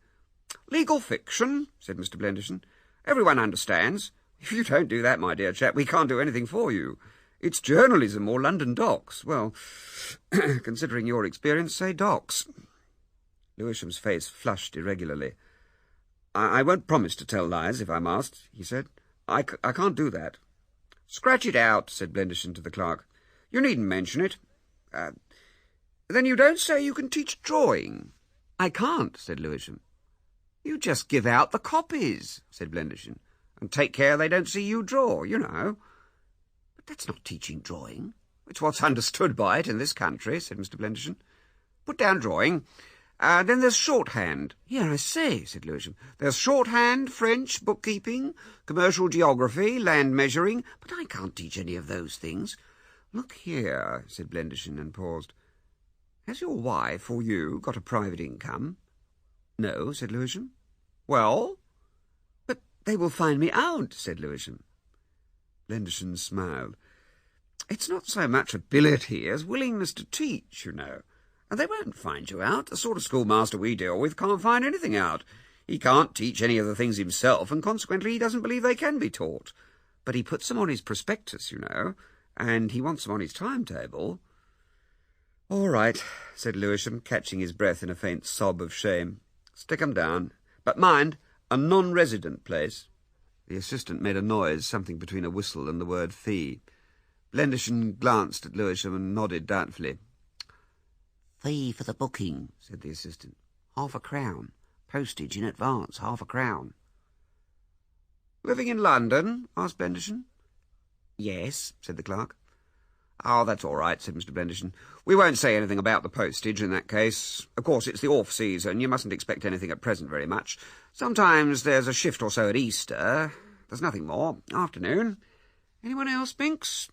"Legal fiction," said Mr. Blendersham. "Everyone understands. If you don't do that, my dear chap, we can't do anything for you. It's journalism or London docks. Well, considering your experience, say docks." Lewisham's face flushed irregularly. I won't promise to tell lies if I'm asked," he said. I can't do that." "Scratch it out," said Blendersham to the clerk. "You needn't mention it. Then you don't say you can teach drawing?" "I can't," said Lewisham. "You just give out the copies," said Blendersham, "and take care they don't see you draw, you know." "But that's not teaching drawing." "It's what's understood by it in this country," said Mr. Blendersham. "Put down drawing. Then there's shorthand." "Here, I say," said Lewisham. "There's shorthand, French, bookkeeping, commercial geography, land measuring, but I can't teach any of those things." "Look here," said Blendersham, and paused. "Has your wife or you got a private income?" "No," said Lewisham. "Well?" "But they will find me out," said Lewisham. Blendersham smiled. "It's not so much ability as willingness to teach, you know. And they won't find you out. The sort of schoolmaster we deal with can't find anything out. He can't teach any of the things himself, and consequently he doesn't believe they can be taught. But he puts them on his prospectus, you know, and he wants them on his timetable." "All right," said Lewisham, catching his breath in a faint sob of shame. "Stick 'em down. But mind, a non-resident place." The assistant made a noise, something between a whistle and the word fee. Blendersham glanced at Lewisham and nodded doubtfully. "Fee for the booking," said the assistant. £0.50. Postage in advance, £0.50. "Living in London?" asked Blendersham. "Yes," said the clerk. "Oh, that's all right," said Mr. Blendersham. "We won't say anything about the postage in that case. Of course, it's the off-season. You mustn't expect anything at present very much. Sometimes there's a shift or so at Easter. There's nothing more. Afternoon. Anyone else, Binks?"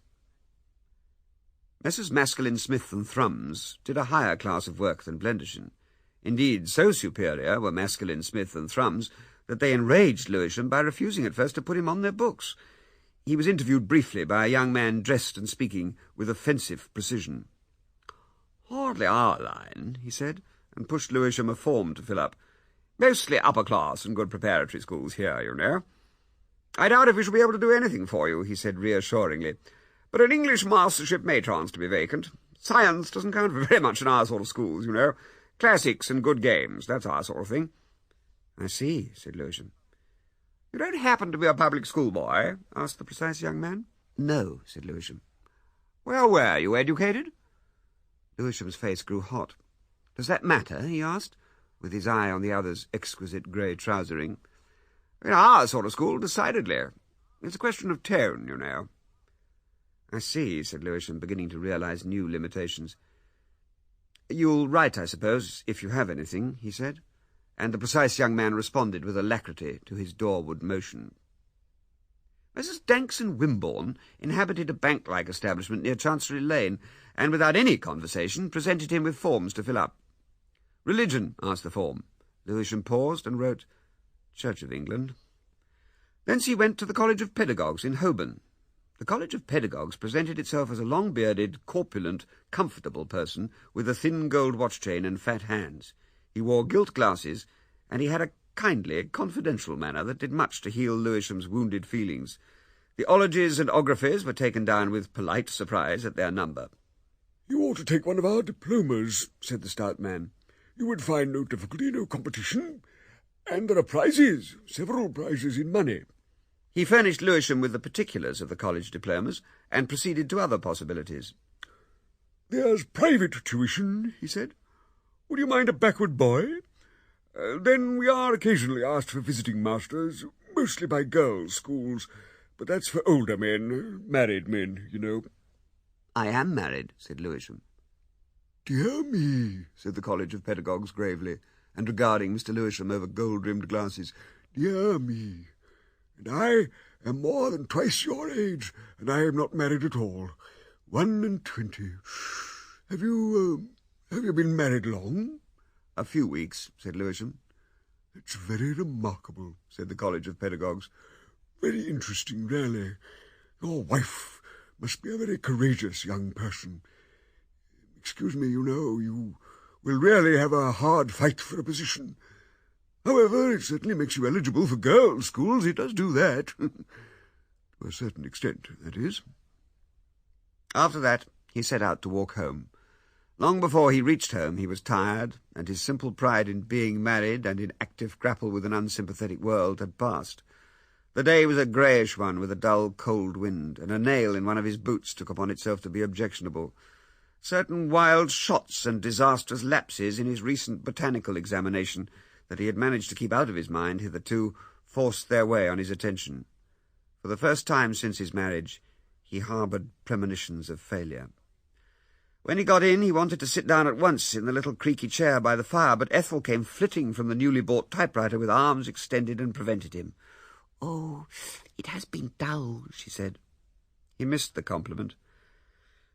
Messrs. Maskelyne, Smith and Thrums did a higher class of work than Blendersham. Indeed, so superior were Maskelyne, Smith and Thrums that they enraged Lewisham by refusing at first to put him on their books. He was interviewed briefly by a young man dressed and speaking with offensive precision. "Hardly our line," he said, and pushed Lewisham a form to fill up. "Mostly upper class and good preparatory schools here, you know." "I doubt if we shall be able to do anything for you," he said reassuringly. "But an English mastership may chance to be vacant. Science doesn't count for very much in our sort of schools, you know. Classics and good games, that's our sort of thing." "I see," said Lewisham. "You don't happen to be a public school boy?" asked the precise young man. "No," said Lewisham. "Well, were you educated?" Lewisham's face grew hot. "Does that matter?" he asked, with his eye on the other's exquisite grey trousering. In our sort of school, decidedly. It's a question of tone, you know. I see, said Lewisham, beginning to realise new limitations. You'll write, I suppose, if you have anything, he said, and the precise young man responded with alacrity to his doorward motion. Mrs. Dankson Wimborne inhabited a bank-like establishment near Chancery Lane, and without any conversation presented him with forms to fill up. Religion, asked the form. Lewisham paused and wrote, Church of England. Thence he went to the College of Pedagogues in Holborn. The College of Pedagogues presented itself as a long-bearded, corpulent, comfortable person with a thin gold watch-chain and fat hands. He wore gilt glasses, and he had a kindly, confidential manner that did much to heal Lewisham's wounded feelings. The ologies and ographies were taken down with polite surprise at their number. You ought to take one of our diplomas, said the stout man. You would find no difficulty, no competition. And there are prizes, several prizes in money. He furnished Lewisham with the particulars of the college diplomas, and proceeded to other possibilities. There's private tuition, he said. Would you mind a backward boy? Then we are occasionally asked for visiting masters, mostly by girls' schools, but that's for older men, married men, you know. I am married, said Lewisham. Dear me, said the College of Pedagogues gravely, and regarding Mr. Lewisham over gold-rimmed glasses. Dear me. And I am more than twice your age, and I am not married at all. 21. Have you been married long? A few weeks, said Lewisham. It's very remarkable, said the College of Pedagogues. Very interesting, really. Your wife must be a very courageous young person. Excuse me, you know, you will really have a hard fight for a position. However, it certainly makes you eligible for girls' schools. It does do that. To a certain extent, that is. After that, he set out to walk home. Long before he reached home, he was tired, and his simple pride in being married and in active grapple with an unsympathetic world had passed. The day was a greyish one with a dull, cold wind, and a nail in one of his boots took upon itself to be objectionable. Certain wild shots and disastrous lapses in his recent botanical examination that he had managed to keep out of his mind hitherto forced their way on his attention. For the first time since his marriage, he harboured premonitions of failure. When he got in, he wanted to sit down at once in the little creaky chair by the fire, but Ethel came flitting from the newly bought typewriter with arms extended and prevented him. "Oh, it has been dull," she said. He missed the compliment.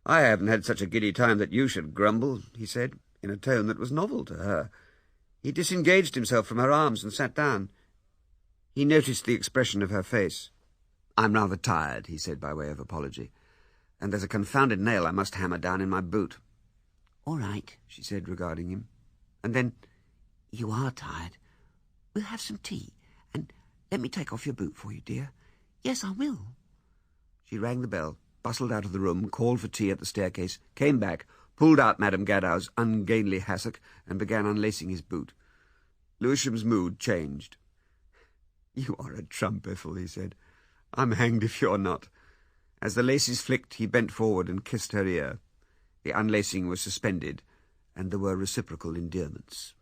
"I haven't had such a giddy time that you should grumble," he said, in a tone that was novel to her. He disengaged himself from her arms and sat down. He noticed the expression of her face. "I'm rather tired," he said by way of apology, "and there's a confounded nail I must hammer down in my boot." "All right," she said, regarding him. And then, "You are tired. We'll have some tea, and let me take off your boot for you, dear." "Yes, I will." She rang the bell, bustled out of the room, called for tea at the staircase, came back, pulled out Madame Gadow's ungainly hassock, and began unlacing his boot. Lewisham's mood changed. "You are a trump, Ethel," he said. "I'm hanged if you're not." As the laces flicked, he bent forward and kissed her ear. The unlacing was suspended, and there were reciprocal endearments.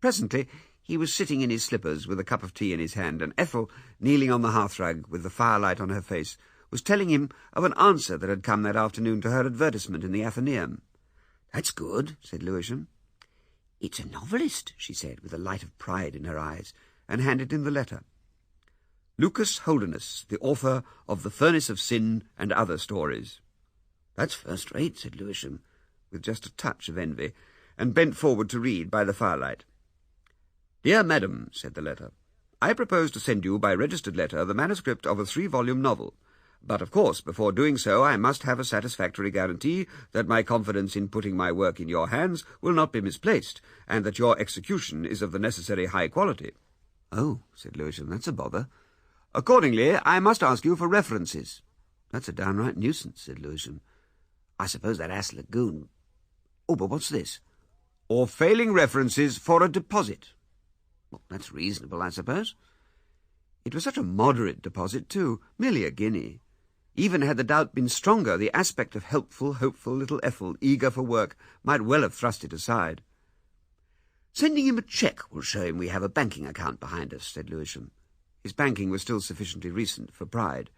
Presently, he was sitting in his slippers with a cup of tea in his hand, and Ethel, kneeling on the hearthrug with the firelight on her face, was telling him of an answer that had come that afternoon to her advertisement in the Athenaeum. "That's good," said Lewisham. "It's a novelist," she said, with a light of pride in her eyes, and handed him the letter. "Lucas Holderness, the author of The Furnace of Sin and Other Stories." "That's first-rate," said Lewisham, with just a touch of envy, and bent forward to read by the firelight. "Dear Madam," said the letter, "I propose to send you by registered letter the manuscript of a 3-volume novel. But, of course, before doing so, I must have a satisfactory guarantee that my confidence in putting my work in your hands will not be misplaced, and that your execution is of the necessary high quality." "Oh," said Lewisham, "that's a bother. Accordingly, I must ask you for references." "That's a downright nuisance," said Lewisham. "I suppose that ass Lagoon... Oh, but what's this? Or failing references for a deposit." "Well, that's reasonable, I suppose." It was such a moderate deposit, too, merely a guinea. Even had the doubt been stronger, the aspect of helpful, hopeful little Ethel, eager for work, might well have thrust it aside. "Sending him a cheque will show him we have a banking account behind us," said Lewisham. His banking was still sufficiently recent for pride.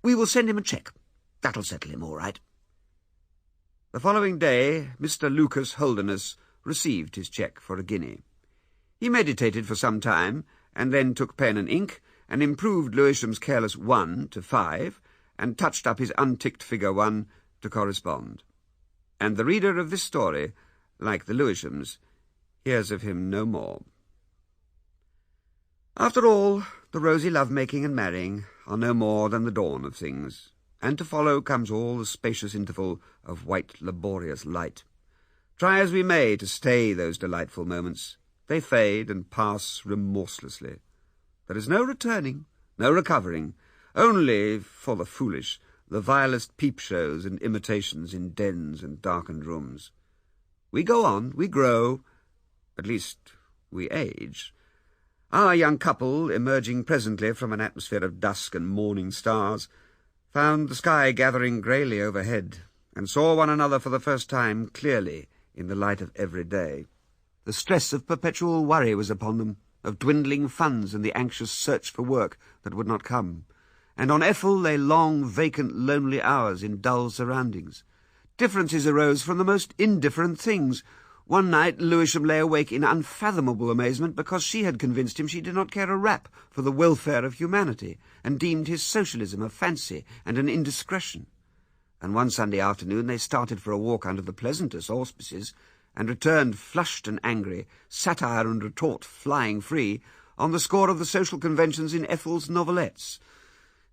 "We will send him a cheque. That'll settle him all right." The following day, Mr. Lucas Holderness received his cheque for £1. He meditated for some time, and then took pen and ink, and improved Lewisham's careless 1 to 5, and touched up his unticked figure 1 to correspond. And the reader of this story, like the Lewishams, hears of him no more. After all, the rosy love-making and marrying are no more than the dawn of things, and to follow comes all the spacious interval of white laborious light. Try as we may to stay those delightful moments, they fade and pass remorselessly. There is no returning, no recovering, only, for the foolish, the vilest peep-shows and imitations in dens and darkened rooms. We go on, we grow, at least we age. Our young couple, emerging presently from an atmosphere of dusk and morning stars, found the sky gathering greyly overhead, and saw one another for the first time clearly in the light of every day. The stress of perpetual worry was upon them, of dwindling funds and the anxious search for work that would not come, and on Ethel lay long, vacant, lonely hours in dull surroundings. Differences arose from the most indifferent things. One night Lewisham lay awake in unfathomable amazement because she had convinced him she did not care a rap for the welfare of humanity, and deemed his socialism a fancy and an indiscretion. And one Sunday afternoon they started for a walk under the pleasantest auspices, and returned flushed and angry, satire and retort flying free, on the score of the social conventions in Ethel's novelettes.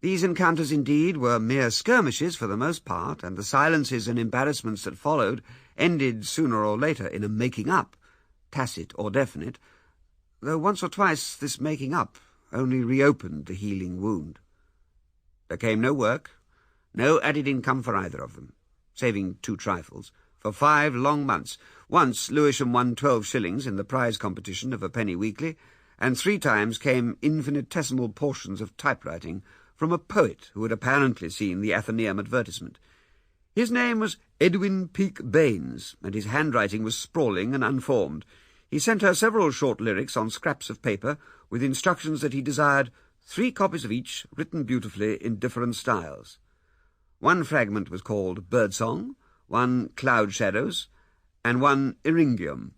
These encounters, indeed, were mere skirmishes for the most part, and the silences and embarrassments that followed ended sooner or later in a making-up, tacit or definite, though once or twice this making-up only reopened the healing wound. There came no work, no added income for either of them, saving 2 trifles, for 5 long months. Once Lewisham won 12 shillings in the prize competition of a penny weekly, and 3 times came infinitesimal portions of typewriting from a poet who had apparently seen the Athenaeum advertisement. His name was Edwin Peake Baines, and his handwriting was sprawling and unformed. He sent her several short lyrics on scraps of paper, with instructions that he desired 3 copies of each, written beautifully in different styles. One fragment was called Birdsong, one Cloud Shadows, and one Eryngium,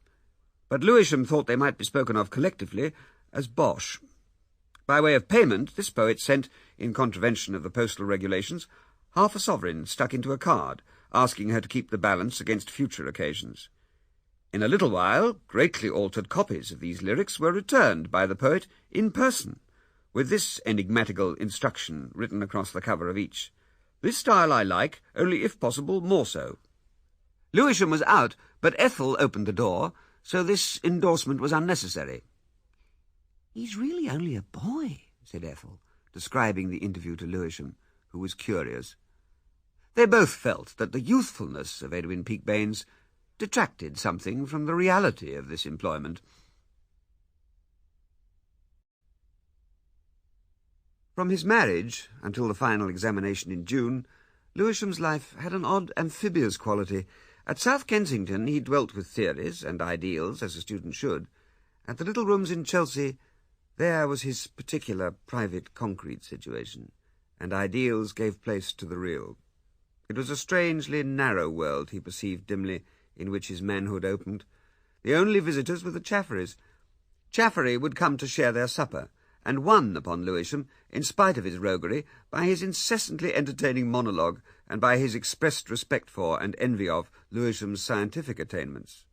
but Lewisham thought they might be spoken of collectively as Bosh. By way of payment, this poet sent, in contravention of the postal regulations, half a sovereign stuck into a card, asking her to keep the balance against future occasions. In a little while, greatly altered copies of these lyrics were returned by the poet in person, with this enigmatical instruction written across the cover of each: "This style I like, only if possible more so." Lewisham was out, but Ethel opened the door, so this endorsement was unnecessary. "He's really only a boy," said Ethel, describing the interview to Lewisham, who was curious. They both felt that the youthfulness of Edwin Peake Baines detracted something from the reality of this employment. From his marriage until the final examination in June, Lewisham's life had an odd amphibious quality. At South Kensington he dwelt with theories and ideals, as a student should. At the little rooms in Chelsea, there was his particular private concrete situation, and ideals gave place to the real. It was a strangely narrow world, he perceived dimly, in which his manhood opened. The only visitors were the Chafferys. Chaffery would come to share their supper, and won upon Lewisham, in spite of his roguery, by his incessantly entertaining monologue, and by his expressed respect for and envy of Lewisham's scientific attainments.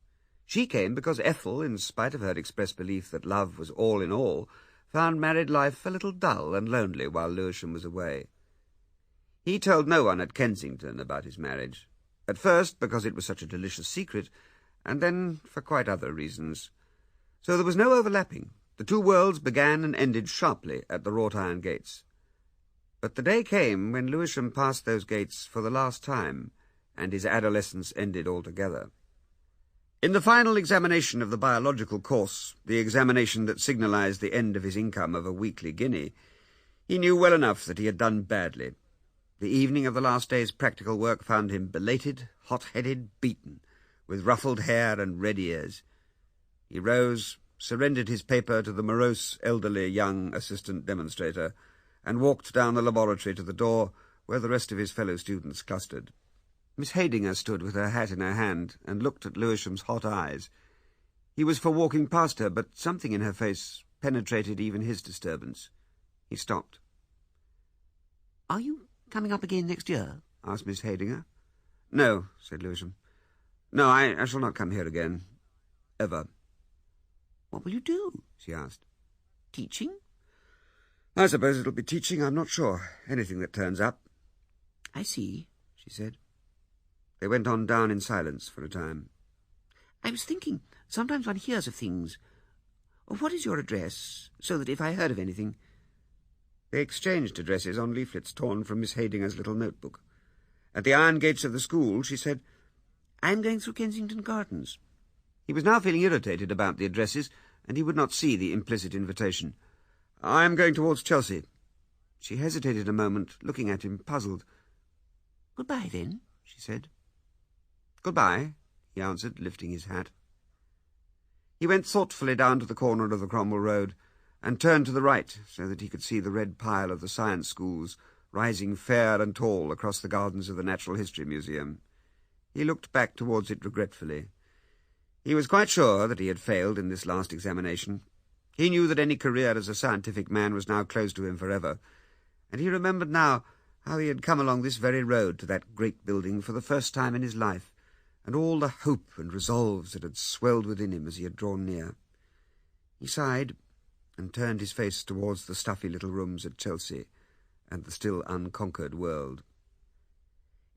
She came because Ethel, in spite of her expressed belief that love was all in all, found married life a little dull and lonely while Lewisham was away. He told no one at Kensington about his marriage, at first because it was such a delicious secret, and then for quite other reasons. So there was no overlapping. The 2 worlds began and ended sharply at the wrought iron gates. But the day came when Lewisham passed those gates for the last time, and his adolescence ended altogether. In the final examination of the biological course, the examination that signalized the end of his income of a weekly guinea, he knew well enough that he had done badly. The evening of the last day's practical work found him belated, hot-headed, beaten, with ruffled hair and red ears. He rose, surrendered his paper to the morose, elderly young assistant demonstrator, and walked down the laboratory to the door where the rest of his fellow students clustered. Miss Haydinger stood with her hat in her hand and looked at Lewisham's hot eyes. He was for walking past her, but something in her face penetrated even his disturbance. He stopped. "Are you coming up again next year?" asked Miss Haydinger. "No," said Lewisham. "No, I shall not come here again. Ever." "What will you do?" she asked. "Teaching?" "I suppose it'll be teaching. I'm not sure. Anything that turns up." "I see," she said. They went on down in silence for a time. "I was thinking, sometimes one hears of things. What is your address, so that if I heard of anything—" They exchanged addresses on leaflets torn from Miss Haydinger's little notebook. At the iron gates of the school, she said, "I'm going through Kensington Gardens." He was now feeling irritated about the addresses, and he would not see the implicit invitation. "I am going towards Chelsea." She hesitated a moment, looking at him, puzzled. "Goodbye, then," she said. "Goodbye," he answered, lifting his hat. He went thoughtfully down to the corner of the Cromwell Road, and turned to the right, so that he could see the red pile of the science schools rising fair and tall across the gardens of the Natural History Museum. He looked back towards it regretfully. He was quite sure that he had failed in this last examination. He knew that any career as a scientific man was now closed to him forever, and he remembered now how he had come along this very road to that great building for the first time in his life, and all the hope and resolves that had swelled within him as he had drawn near. He sighed, and turned his face towards the stuffy little rooms at Chelsea and the still unconquered world.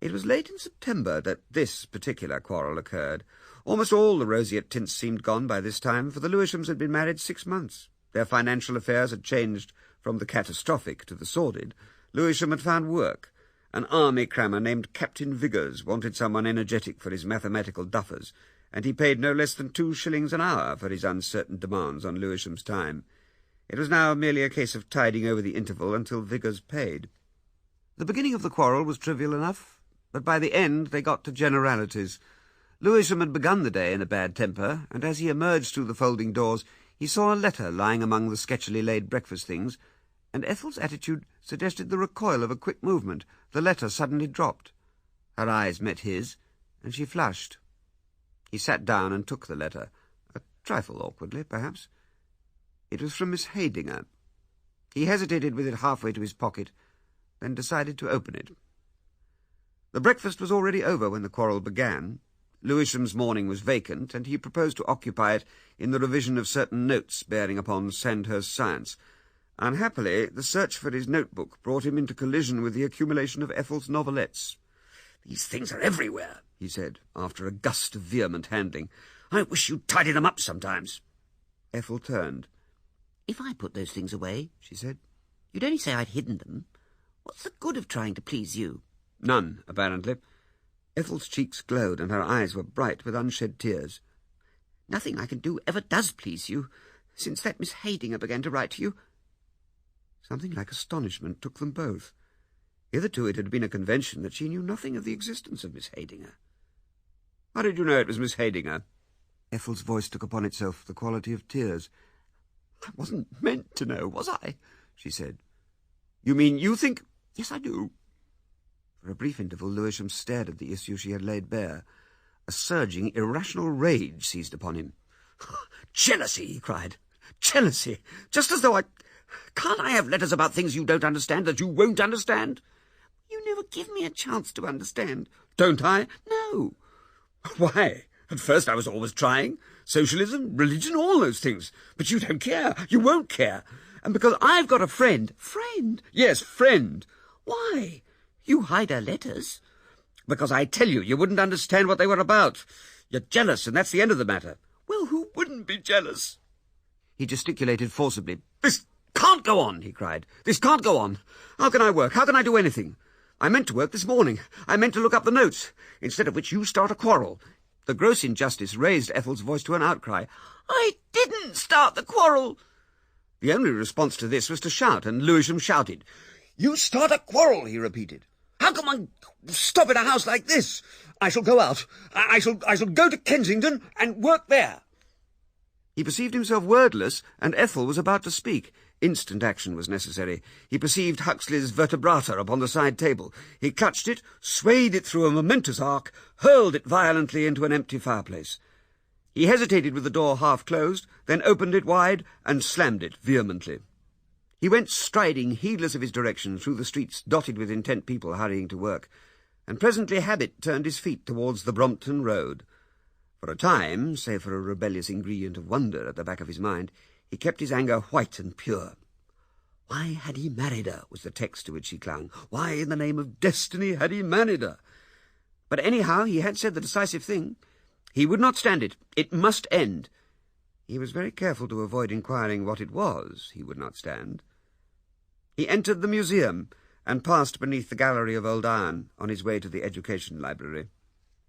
It was late in September that this particular quarrel occurred. Almost all the roseate tints seemed gone by this time, for the Lewishams had been married 6 months. Their financial affairs had changed from the catastrophic to the sordid. Lewisham had found work. An army crammer named Captain Viggers wanted someone energetic for his mathematical duffers, and he paid no less than 2 shillings an hour for his uncertain demands on Lewisham's time. It was now merely a case of tiding over the interval until Viggers paid. The beginning of the quarrel was trivial enough, but by the end they got to generalities. Lewisham had begun the day in a bad temper, and as he emerged through the folding doors, he saw a letter lying among the sketchily laid breakfast things, and Ethel's attitude suggested the recoil of a quick movement. The letter suddenly dropped. Her eyes met his, and she flushed. He sat down and took the letter, a trifle awkwardly, perhaps. It was from Miss Haydinger. He hesitated with it halfway to his pocket, then decided to open it. The breakfast was already over when the quarrel began. Lewisham's morning was vacant, and he proposed to occupy it in the revision of certain notes bearing upon Sandhurst science. Unhappily, the search for his notebook brought him into collision with the accumulation of Ethel's novelettes. "These things are everywhere," he said, after a gust of vehement handling. "I wish you'd tidy them up sometimes." Ethel turned. "If I put those things away," she said, "you'd only say I'd hidden them. What's the good of trying to please you?" "None, apparently." Ethel's cheeks glowed, and her eyes were bright with unshed tears. "Nothing I can do ever does please you, since that Miss Haydinger began to write to you." Something like astonishment took them both. Hitherto it had been a convention that she knew nothing of the existence of Miss Haydinger. "How did you know it was Miss Haydinger?" Ethel's voice took upon itself the quality of tears. "I wasn't meant to know, was I?" she said. "You mean you think—" "Yes, I do." For a brief interval Lewisham stared at the issue she had laid bare. A surging, irrational rage seized upon him. "Jealousy!" he cried. "Jealousy! Just as though Can't I have letters about things you don't understand, that you won't understand?" "You never give me a chance to understand." "Don't I?" "No." "Why? At first I was always trying. Socialism, religion, all those things. But you don't care. You won't care. And because I've got a friend—" "Friend?" "Yes, friend." "Why? You hide her letters." "Because I tell you, you wouldn't understand what they were about. You're jealous, and that's the end of the matter." "Well, who wouldn't be jealous?" He gesticulated forcibly. "This can't go on," he cried. "This can't go on. How can I work? How can I do anything? I meant to work this morning. I meant to look up the notes, instead of which you start a quarrel." The gross injustice raised Ethel's voice to an outcry. "I didn't start the quarrel." The only response to this was to shout, and Lewisham shouted. "You start a quarrel," he repeated. "How can one stop in a house like this? I shall go out. I shall go to Kensington and work there." He perceived himself wordless, and Ethel was about to speak. Instant action was necessary. He perceived Huxley's vertebrata upon the side table. He clutched it, swayed it through a momentous arc, hurled it violently into an empty fireplace. He hesitated with the door half closed, then opened it wide and slammed it vehemently. He went striding, heedless of his direction, through the streets dotted with intent people hurrying to work, and presently habit turned his feet towards the Brompton Road. For a time, save for a rebellious ingredient of wonder at the back of his mind, he kept his anger white and pure. Why had he married her, was the text to which he clung. Why, in the name of destiny, had he married her? But anyhow, he had said the decisive thing. He would not stand it. It must end. He was very careful to avoid inquiring what it was he would not stand. He entered the museum and passed beneath the gallery of old iron on his way to the education library.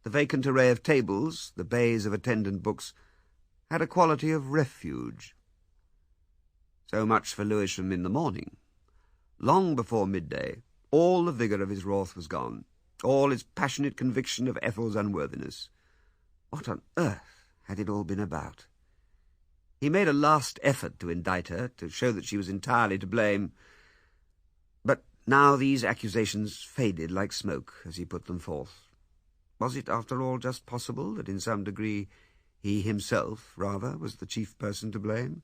The vacant array of tables, the bays of attendant books, had a quality of refuge. So much for Lewisham in the morning. Long before midday, all the vigour of his wrath was gone, all his passionate conviction of Ethel's unworthiness. What on earth had it all been about? He made a last effort to indict her, to show that she was entirely to blame. But now these accusations faded like smoke as he put them forth. Was it, after all, just possible that in some degree he himself, rather, was the chief person to blame?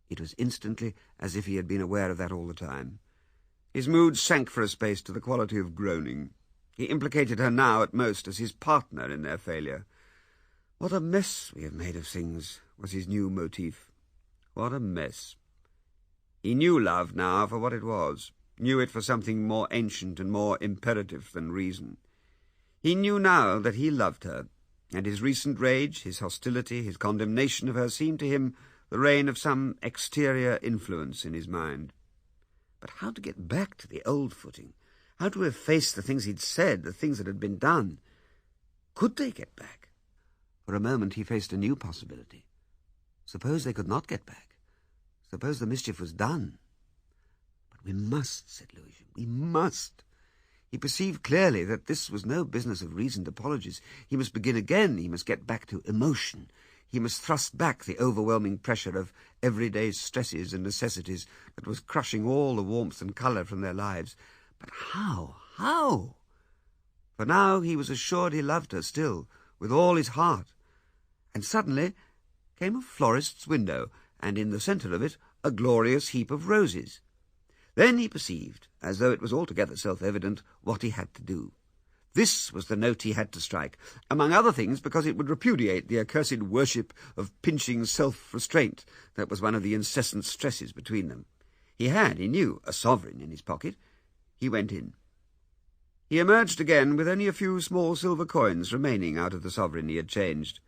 It was instantly as if he had been aware of that all the time. His mood sank for a space to the quality of groaning. He implicated her now at most as his partner in their failure. What a mess we have made of things, was his new motif. What a mess. He knew love now for what it was, knew it for something more ancient and more imperative than reason. He knew now that he loved her, and his recent rage, his hostility, his condemnation of her seemed to him the reign of some exterior influence in his mind. But how to get back to the old footing? How to efface the things he'd said, the things that had been done? Could they get back? For a moment he faced a new possibility. Suppose they could not get back. Suppose the mischief was done. But we must, said Lewisham, we must. He perceived clearly that this was no business of reasoned apologies. He must begin again. He must get back to emotion. He must thrust back the overwhelming pressure of everyday stresses and necessities that was crushing all the warmth and colour from their lives. But how? How? For now he was assured he loved her still, with all his heart. And suddenly came a florist's window, and in the centre of it a glorious heap of roses. Then he perceived, as though it was altogether self-evident, what he had to do. This was the note he had to strike, among other things because it would repudiate the accursed worship of pinching self-restraint that was one of the incessant stresses between them. He had, he knew, a sovereign in his pocket. He went in. He emerged again with only a few small silver coins remaining out of the sovereign he had changed.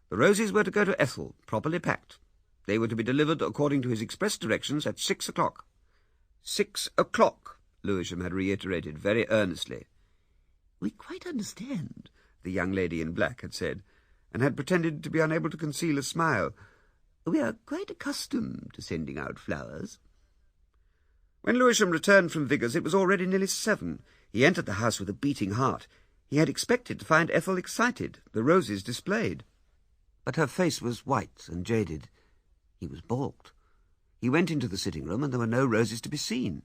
The roses were to go to Ethel, properly packed. They were to be delivered according to his express directions at 6 o'clock. 6 o'clock, Lewisham had reiterated very earnestly. We quite understand, the young lady in black had said, and had pretended to be unable to conceal a smile. We are quite accustomed to sending out flowers. When Lewisham returned from Vigours, it was already nearly 7. He entered the house with a beating heart. He had expected to find Ethel excited, the roses displayed. But her face was white and jaded. He was balked. He went into the sitting-room, and there were no roses to be seen.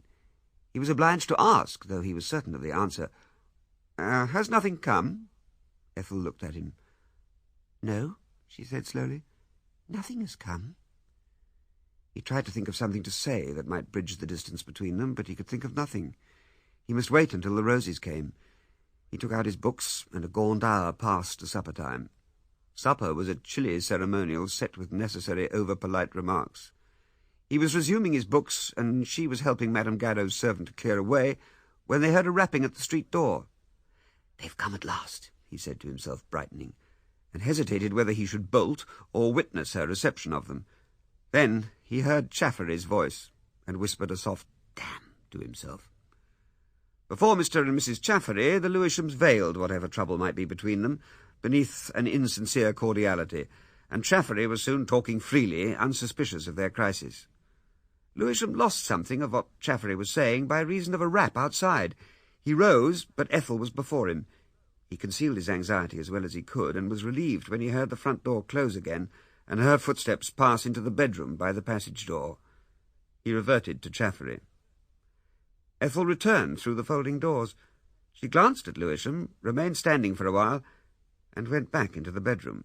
He was obliged to ask, though he was certain of the answer. Has nothing come? Ethel looked at him. No, she said slowly. Nothing has come. He tried to think of something to say that might bridge the distance between them, but he could think of nothing. He must wait until the roses came. He took out his books, and a gaunt hour passed to supper-time. Supper was a chilly ceremonial set with necessary over-polite remarks. He was resuming his books, and she was helping Madame Gadot's servant to clear away, when they heard a rapping at the street door. They've come at last, he said to himself, brightening, and hesitated whether he should bolt or witness her reception of them. Then he heard Chaffery's voice, and whispered a soft damn to himself. Before Mr. and Mrs. Chaffery, the Lewishams veiled whatever trouble might be between them, beneath an insincere cordiality, and Chaffery was soon talking freely, unsuspicious of their crisis. Lewisham lost something of what Chaffery was saying by reason of a rap outside. He rose, but Ethel was before him. He concealed his anxiety as well as he could, and was relieved when he heard the front door close again, and her footsteps pass into the bedroom by the passage door. He reverted to Chaffery. Ethel returned through the folding doors. She glanced at Lewisham, remained standing for a while, and went back into the bedroom.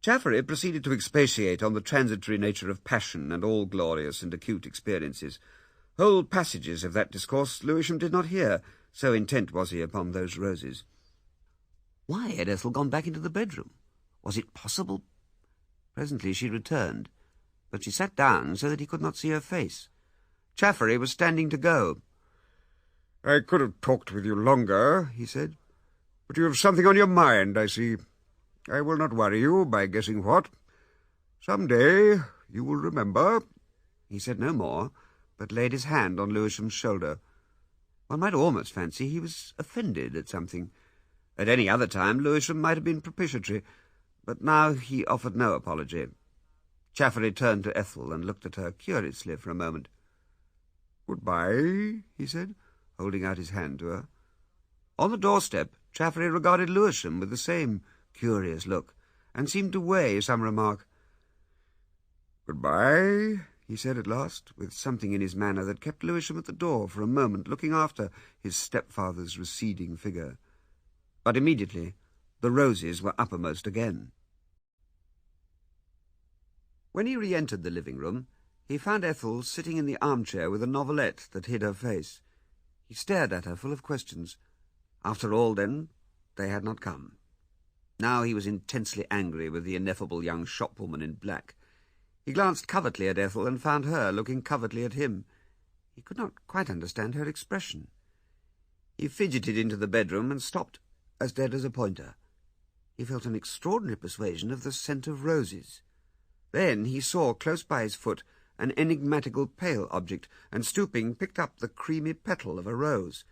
Chaffery proceeded to expatiate on the transitory nature of passion and all glorious and acute experiences. Whole passages of that discourse Lewisham did not hear, so intent was he upon those roses. Why had Ethel gone back into the bedroom? Was it possible? Presently she returned, but she sat down so that he could not see her face. Chaffery was standing to go. "I could have talked with you longer," he said, "but you have something on your mind, I see. I will not worry you by guessing what. Some day you will remember." He said no more, but laid his hand on Lewisham's shoulder. One might almost fancy he was offended at something. At any other time Lewisham might have been propitiatory, but now he offered no apology. Chaffery turned to Ethel and looked at her curiously for a moment. "Goodbye," he said, holding out his hand to her. On the doorstep, Chaffery regarded Lewisham with the same curious look, and seemed to weigh some remark. "Goodbye," he said at last, with something in his manner that kept Lewisham at the door for a moment, looking after his stepfather's receding figure. But immediately the roses were uppermost again. When he re-entered the living-room, he found Ethel sitting in the armchair with a novelette that hid her face. He stared at her, full of questions. After all, then, they had not come. Now he was intensely angry with the ineffable young shopwoman in black. He glanced covertly at Ethel and found her looking covertly at him. He could not quite understand her expression. He fidgeted into the bedroom and stopped as dead as a pointer. He felt an extraordinary persuasion of the scent of roses. Then he saw close by his foot an enigmatical pale object, and stooping picked up the creamy petal of a rose.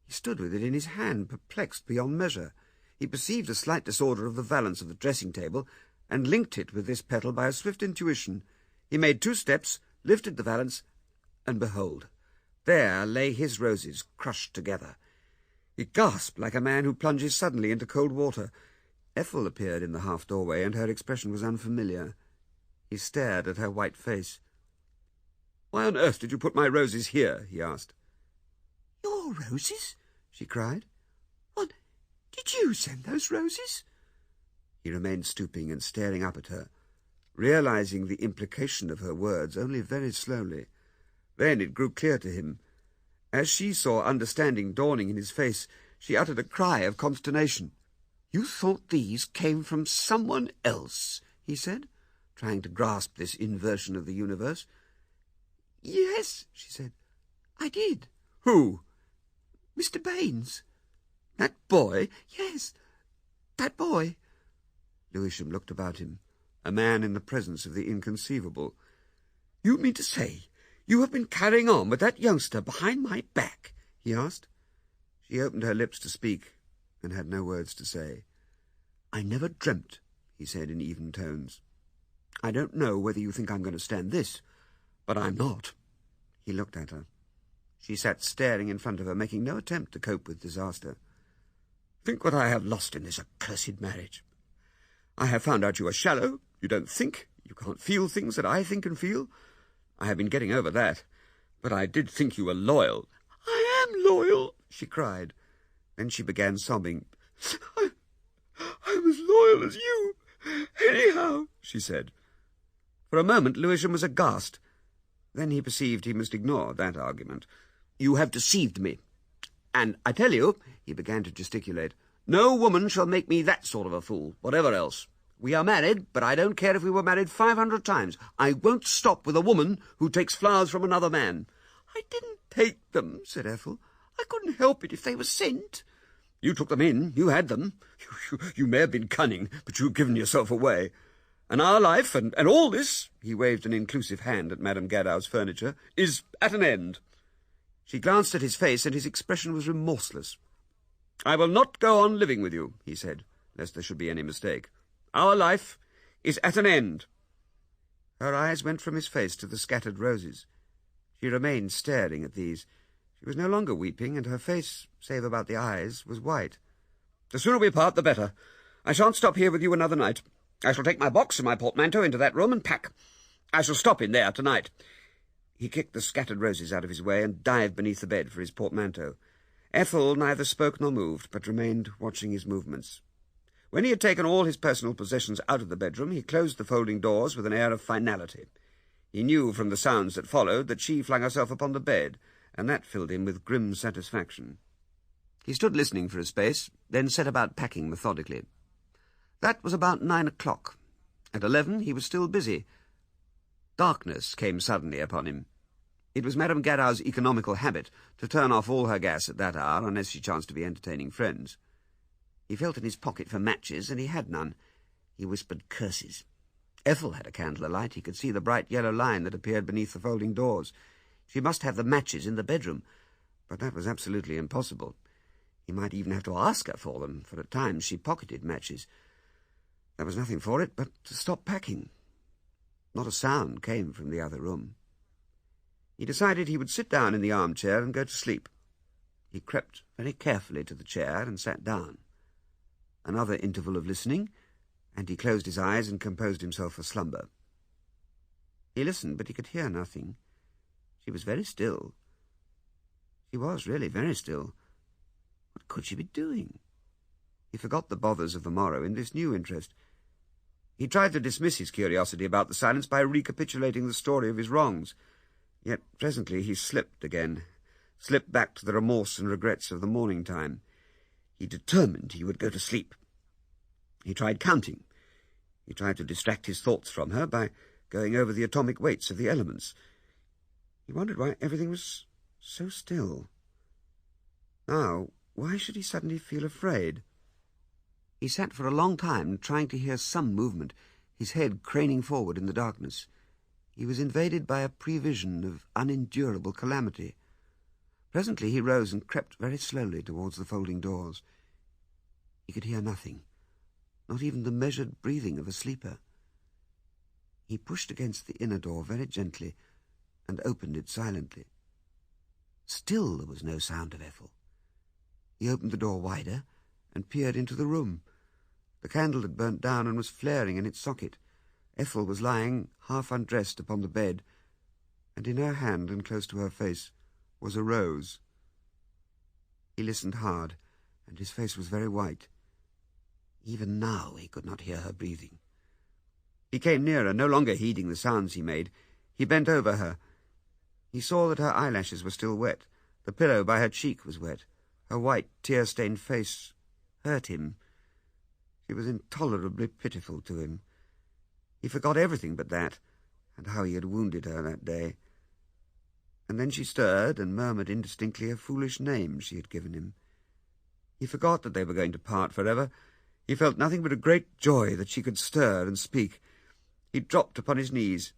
He stood with it in his hand, perplexed beyond measure. He perceived a slight disorder of the valance of the dressing-table, and linked it with this petal by a swift intuition. He made 2 steps, lifted the valance, and behold, there lay his roses crushed together. He gasped like a man who plunges suddenly into cold water. Ethel appeared in the half-doorway, and her expression was unfamiliar. He stared at her white face. "Why on earth did you put my roses here?" he asked. "Your roses?" she cried. "What, did you send those roses?" He remained stooping and staring up at her, realizing the implication of her words only very slowly. Then it grew clear to him. As she saw understanding dawning in his face, she uttered a cry of consternation. "You thought these came from someone else?" he said, trying to grasp this inversion of the universe. "Yes," she said, "I did." "Who?" "Mr. Baines." "That boy?" "Yes, that boy." Lewisham looked about him, a man in the presence of the inconceivable. "You mean to say you have been carrying on with that youngster behind my back?" he asked. She opened her lips to speak, and had no words to say. "I never dreamt," he said in even tones. "I don't know whether you think I'm going to stand this, but I'm not." He looked at her. She sat staring in front of her, making no attempt to cope with disaster. "Think what I have lost in this accursed marriage. I have found out you are shallow, you don't think, you can't feel things that I think and feel. I have been getting over that, but I did think you were loyal." "I am loyal," she cried. Then she began sobbing. I'm as loyal as you, anyhow," she said. For a moment Lewisham was aghast. Then he perceived he must ignore that argument. "You have deceived me. And I tell you," he began to gesticulate, "no woman shall make me that sort of a fool, whatever else. We are married, but I don't care if we were married 500 times. I won't stop with a woman who takes flowers from another man." "I didn't take them," said Ethel. "I couldn't help it if they were sent." "You took them in. You had them. You may have been cunning, but you've given yourself away. And our life, and all this," he waved an inclusive hand at Madame Gadow's furniture, "is at an end." She glanced at his face, and his expression was remorseless. "I will not go on living with you," he said, lest there should be any mistake. "Our life is at an end." Her eyes went from his face to the scattered roses. She remained staring at these. She was no longer weeping, and her face, save about the eyes, was white. "The sooner we part, the better. I shan't stop here with you another night. I shall take my box and my portmanteau into that room and pack. I shall stop in there tonight." He kicked the scattered roses out of his way and dived beneath the bed for his portmanteau. Ethel neither spoke nor moved, but remained watching his movements. When he had taken all his personal possessions out of the bedroom, he closed the folding doors with an air of finality. He knew from the sounds that followed that she flung herself upon the bed, and that filled him with grim satisfaction. He stood listening for a space, then set about packing methodically. That was about 9 o'clock. At 11 he was still busy. Darkness came suddenly upon him. It was Madame Garraw's economical habit to turn off all her gas at that hour, unless she chanced to be entertaining friends. He felt in his pocket for matches, and he had none. He whispered curses. Ethel had a candle alight. He could see the bright yellow line that appeared beneath the folding doors. She must have the matches in the bedroom, but that was absolutely impossible. He might even have to ask her for them, for at times she pocketed matches. There was nothing for it but to stop packing. Not a sound came from the other room. He decided he would sit down in the armchair and go to sleep. He crept very carefully to the chair and sat down. Another interval of listening, and he closed his eyes and composed himself for slumber. He listened, but he could hear nothing. She was very still. She was really very still. What could she be doing? He forgot the bothers of the morrow in this new interest. He tried to dismiss his curiosity about the silence by recapitulating the story of his wrongs. Yet presently he slipped back to the remorse and regrets of the morning time. He determined he would go to sleep. He tried counting. He tried to distract his thoughts from her by going over the atomic weights of the elements. He wondered why everything was so still. Now, why should he suddenly feel afraid? He sat for a long time trying to hear some movement, his head craning forward in the darkness. He was invaded by a prevision of unendurable calamity. Presently he rose and crept very slowly towards the folding doors. He could hear nothing, not even the measured breathing of a sleeper. He pushed against the inner door very gently and opened it silently. Still there was no sound of Ethel. He opened the door wider and peered into the room. The candle had burnt down and was flaring in its socket. Ethel was lying, half undressed, upon the bed, and in her hand and close to her face was a rose. He listened hard, and his face was very white. Even now he could not hear her breathing. He came nearer, no longer heeding the sounds he made. He bent over her. He saw that her eyelashes were still wet. The pillow by her cheek was wet. Her white, tear-stained face hurt him. She was intolerably pitiful to him. He forgot everything but that, and how he had wounded her that day. And then she stirred and murmured indistinctly a foolish name she had given him. He forgot that they were going to part forever. He felt nothing but a great joy that she could stir and speak. He dropped upon his knees.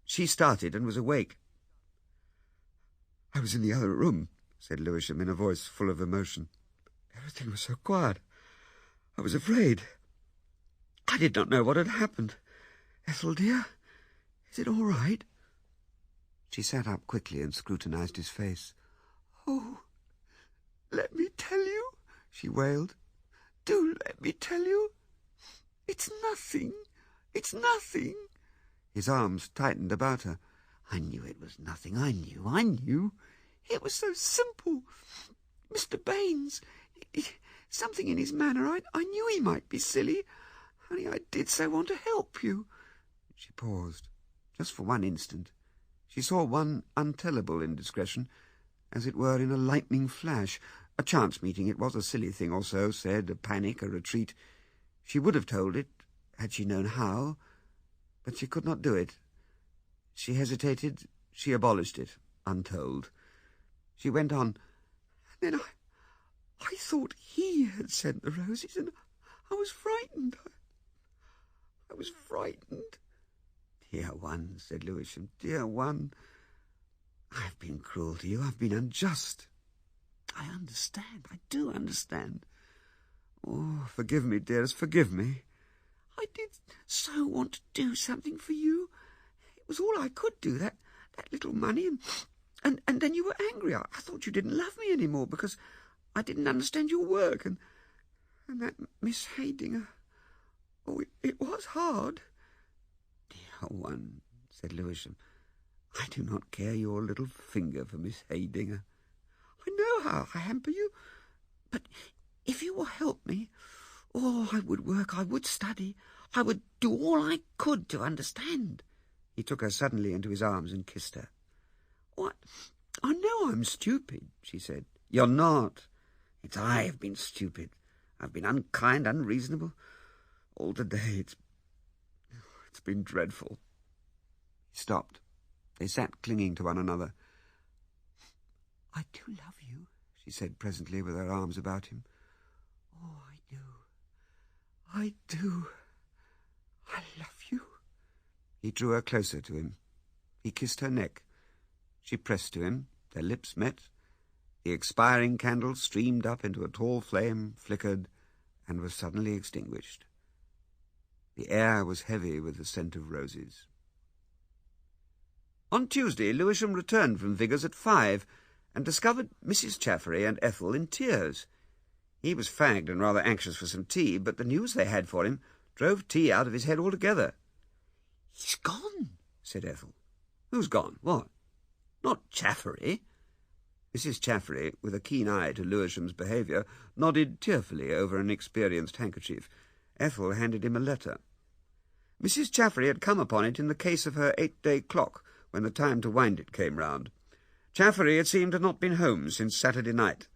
She started and was awake. "I was in the other room," said Lewisham in a voice full of emotion. "Everything was so quiet. I was afraid. I did not know what had happened. Ethel, dear, is it all right?" She sat up quickly and scrutinized his face. "Oh, let me tell you," she wailed. "Do let me tell you. It's nothing. It's nothing." His arms tightened about her. "I knew it was nothing. I knew. It was so simple. Mr. Baines, something in his manner. I knew he might be silly. Only I did so want to help you." She paused, just for one instant. She saw one untellable indiscretion, as it were in a lightning flash. A chance meeting, it was a silly thing or so said, a panic, a retreat. She would have told it, had she known how, but she could not do it. She hesitated, she abolished it, untold. She went on, "Then I thought he had sent the roses, and I was frightened. I was frightened." "Dear one," said Lewisham, "dear one, I have been cruel to you. I've been unjust. I understand. I do understand. Oh, forgive me, dearest, forgive me." "I did so want to do something for you. It was all I could do, that little money, and then you were angry. I thought you didn't love me any more because I didn't understand your work, and that Miss Haydinger. Oh, it was hard. Dear one, said Lewisham, I do not care your little finger for Miss Haydinger. I know how I hamper you, but if you will help me, oh, I would work, I would study, I would do all I could to understand. He took her suddenly into his arms and kissed her. What? I know I'm stupid, she said. You're not. It's I have been stupid. I've been unkind, unreasonable. All today it's been dreadful. He stopped. They sat clinging to one another. I do love you, she said presently with her arms about him. Oh, I do. I do. I love you. He drew her closer to him. He kissed her neck. She pressed to him. Their lips met. The expiring candle streamed up into a tall flame, flickered, and was suddenly extinguished. The air was heavy with the scent of roses. On Tuesday, Lewisham returned from Vigours at 5 and discovered Mrs. Chaffery and Ethel in tears. He was fagged and rather anxious for some tea, but the news they had for him drove tea out of his head altogether. "He's gone," said Ethel. "Who's gone? What? Not Chaffery?" Mrs. Chaffery, with a keen eye to Lewisham's behaviour, nodded tearfully over an experienced handkerchief. Ethel handed him a letter. Mrs. Chaffery had come upon it in the case of her 8-day clock, when the time to wind it came round. Chaffery, it seemed, had not been home since Saturday night.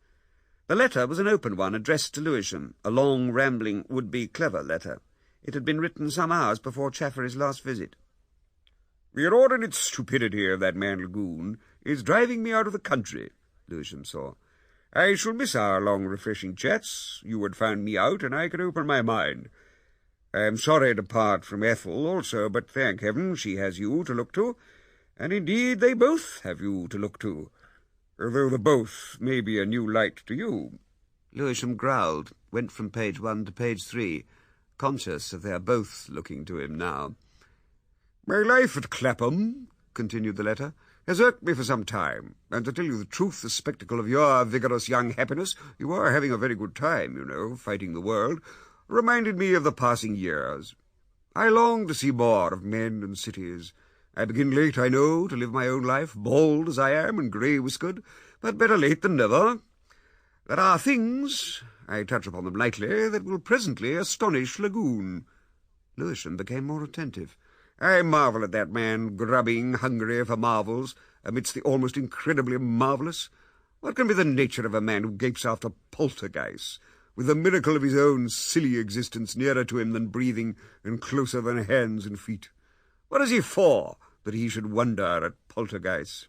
The letter was an open one, addressed to Lewisham, a long, rambling, would-be clever letter. It had been written some hours before Chaffery's last visit. "The inordinate stupidity of that man Lagoon is driving me out of the country," Lewisham saw. "I shall miss our long, refreshing chats. You would find me out, and I could open my mind. I am sorry to part from Ethel also, but thank heaven she has you to look to, and indeed they both have you to look to, although the both may be a new light to you." Lewisham growled, went from page 1 to page 3, conscious of their both looking to him now. "My life at Clapham," continued the letter, "has irked me for some time, and to tell you the truth, the spectacle of your vigorous young happiness, you are having a very good time, you know, fighting the world, reminded me of the passing years. I long to see more of men and cities. I begin late, I know, to live my own life, bald as I am and grey-whiskered, but better late than never. There are things, I touch upon them lightly, that will presently astonish Lagoon." Lewisham became more attentive. "I marvel at that man, grubbing, hungry for marvels, amidst the almost incredibly marvellous. What can be the nature of a man who gapes after poltergeists, with the miracle of his own silly existence nearer to him than breathing and closer than hands and feet? What is he for, that he should wonder at poltergeists?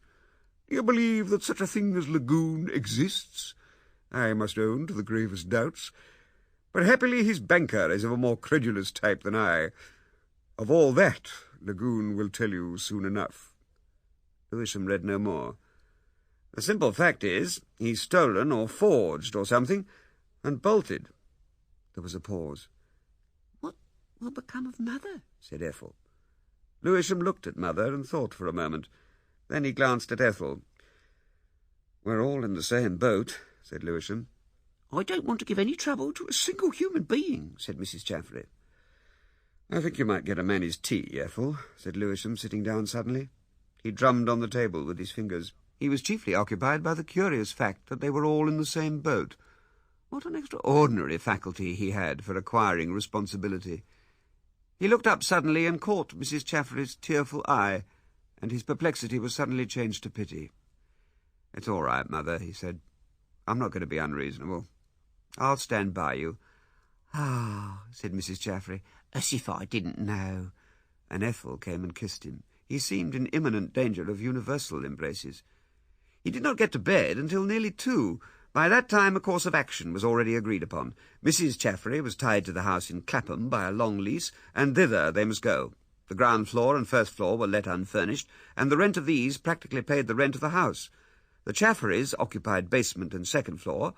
Do you believe that such a thing as Lagoon exists? I must own to the gravest doubts. But happily his banker is of a more credulous type than I. Of all that, Lagoon will tell you soon enough." Lewisham read no more. "The simple fact is, he's stolen or forged or something, and bolted." There was a pause. "What will become of Mother?" said Ethel. Lewisham looked at Mother and thought for a moment. Then he glanced at Ethel. "We're all in the same boat," said Lewisham. "I don't want to give any trouble to a single human being," said Mrs. Chaffery. "I think you might get a man his tea, Ethel," said Lewisham, sitting down suddenly. He drummed on the table with his fingers. He was chiefly occupied by the curious fact that they were all in the same boat. What an extraordinary faculty he had for acquiring responsibility. He looked up suddenly and caught Mrs. Chaffery's tearful eye, and his perplexity was suddenly changed to pity. "It's all right, Mother," he said. "I'm not going to be unreasonable. I'll stand by you." "Ah," said Mrs. Chaffery, "as if I didn't know." And Ethel came and kissed him. He seemed in imminent danger of universal embraces. He did not get to bed until nearly 2. By that time a course of action was already agreed upon. Mrs. Chaffery was tied to the house in Clapham by a long lease, and thither they must go. The ground floor and first floor were let unfurnished, and the rent of these practically paid the rent of the house. The Chafferys occupied basement and second floor.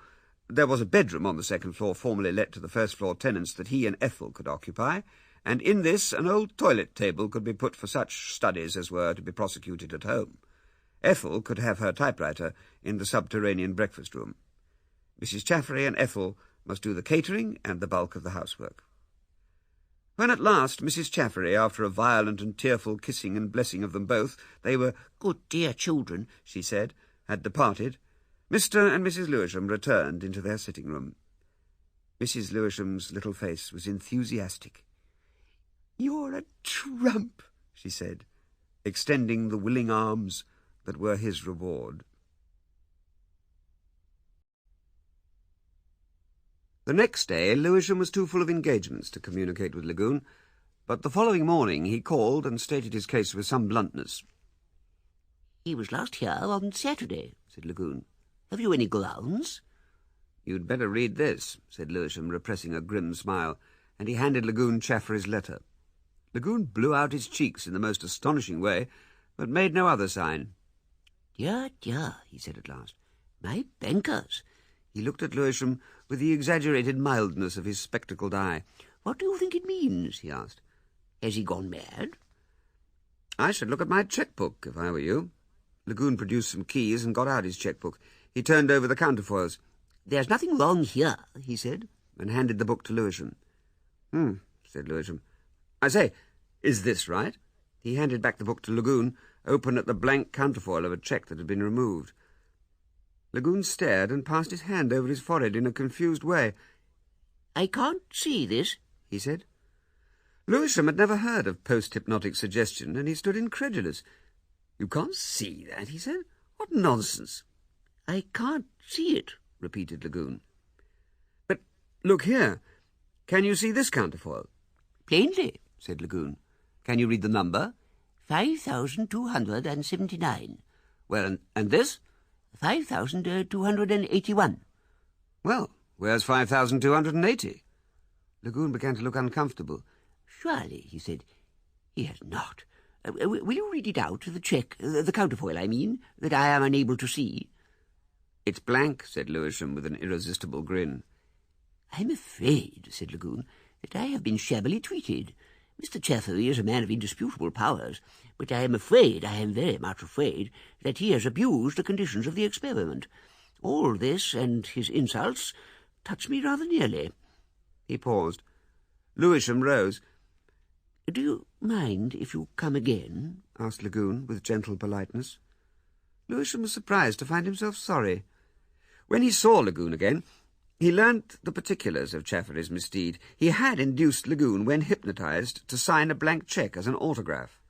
There was a bedroom on the second floor formerly let to the first floor tenants that he and Ethel could occupy, and in this an old toilet table could be put for such studies as were to be prosecuted at home. Ethel could have her typewriter in the subterranean breakfast room. Mrs. Chaffery and Ethel must do the catering and the bulk of the housework. When at last Mrs. Chaffery, after a violent and tearful kissing and blessing of them both, they were "good dear children," she said, had departed, Mr. and Mrs. Lewisham returned into their sitting-room. Mrs. Lewisham's little face was enthusiastic. "You're a trump," she said, extending the willing arms that were his reward. The next day Lewisham was too full of engagements to communicate with Lagoon, but the following morning he called and stated his case with some bluntness. "He was last here on Saturday," said Lagoon. "Have you any grounds?" "You'd better read this," said Lewisham, repressing a grim smile, and he handed Lagoon Chaffery's letter. Lagoon blew out his cheeks in the most astonishing way, but made no other sign. "Dear, dear," he said at last. "My bankers." He looked at Lewisham with the exaggerated mildness of his spectacled eye. "What do you think it means?" he asked. "Has he gone mad?" "I should look at my cheque-book, if I were you." Lagoon produced some keys and got out his cheque-book. He turned over the counterfoils. "There's nothing wrong here," he said, and handed the book to Lewisham. Said Lewisham. "I say, is this right?" He handed back the book to Lagoon, open at the blank counterfoil of a cheque that had been removed. Lagoon stared and passed his hand over his forehead in a confused way. "I can't see this," he said. Lewisham had never heard of post-hypnotic suggestion, and he stood incredulous. "You can't see that?" he said. "What nonsense!" "I can't see it," repeated Lagoon. "But look here. Can you see this counterfoil?" "Plainly," said Lagoon. "Can you read the number?" 5,279. "Well, and this?" 5,281. "Well, where's 5,280? Lagoon began to look uncomfortable. "Surely," he said, "he has not. Will you read it out, the cheque, the counterfoil, I mean, that I am unable to see?" "It's blank," said Lewisham with an irresistible grin. "I'm afraid," said Lagoon, "that I have been shabbily treated. Mr. Chaffery is a man of indisputable powers, but I am very much afraid, that he has abused the conditions of the experiment. All this and his insults touch me rather nearly." He paused. Lewisham rose. "Do you mind if you come again?" asked Lagoon with gentle politeness. Lewisham was surprised to find himself sorry. When he saw Lagoon again, he learnt the particulars of Chaffery's misdeed. He had induced Lagoon, when hypnotized, to sign a blank cheque as an autograph.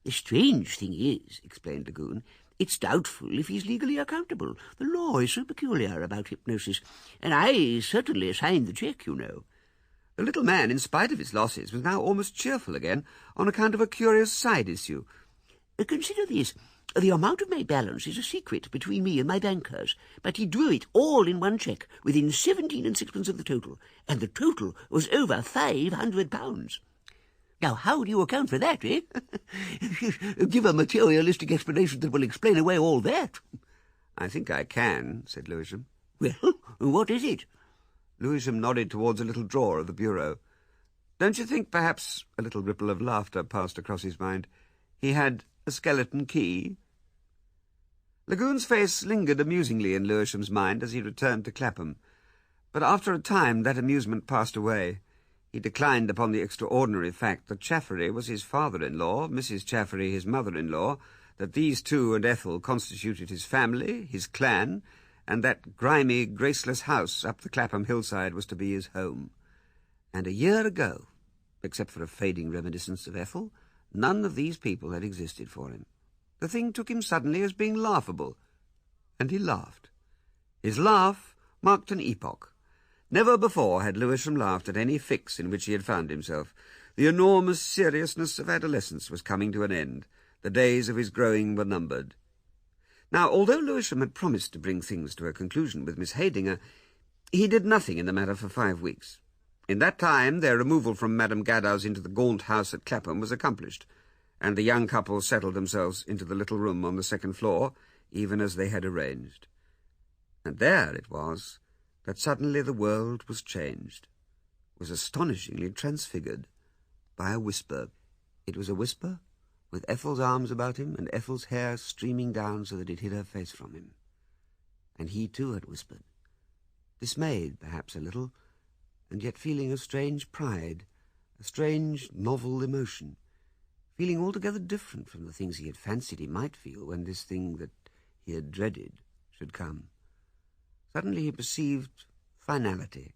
"The strange thing is," explained Lagoon, "it's doubtful if he's legally accountable. The law is so peculiar about hypnosis, and I certainly signed the cheque, you know." The little man, in spite of his losses, was now almost cheerful again, on account of a curious side issue. "Consider this. The amount of my balance is a secret between me and my bankers, but he drew it all in one cheque, within 17 and sixpence of the total, and the total was over £500. Now, how do you account for that, eh? Give a materialistic explanation that will explain away all that." "I think I can," said Lewisham. "Well, what is it?" Lewisham nodded towards a little drawer of the bureau. "Don't you think perhaps," a little ripple of laughter passed across his mind, "he had a skeleton key?" Lagoon's face lingered amusingly in Lewisham's mind as he returned to Clapham, but after a time that amusement passed away. He declined upon the extraordinary fact that Chaffery was his father-in-law, Mrs. Chaffery his mother-in-law, that these two and Ethel constituted his family, his clan, and that grimy, graceless house up the Clapham hillside was to be his home. And a year ago, except for a fading reminiscence of Ethel, none of these people had existed for him. The thing took him suddenly as being laughable, and he laughed. His laugh marked an epoch. Never before had Lewisham laughed at any fix in which he had found himself. The enormous seriousness of adolescence was coming to an end. The days of his growing were numbered. Now, although Lewisham had promised to bring things to a conclusion with Miss Haydinger, he did nothing in the matter for 5 weeks. In that time their removal from Madame Gadow's into the gaunt house at Clapham was accomplished, and the young couple settled themselves into the little room on the second floor, even as they had arranged. And there it was that suddenly the world was changed, was astonishingly transfigured by a whisper. It was a whisper with Ethel's arms about him and Ethel's hair streaming down so that it hid her face from him. And he too had whispered, dismayed perhaps a little, and yet feeling a strange pride a strange, novel emotion, feeling altogether different from the things he had fancied he might feel when this thing that he had dreaded should come. Suddenly he perceived finality,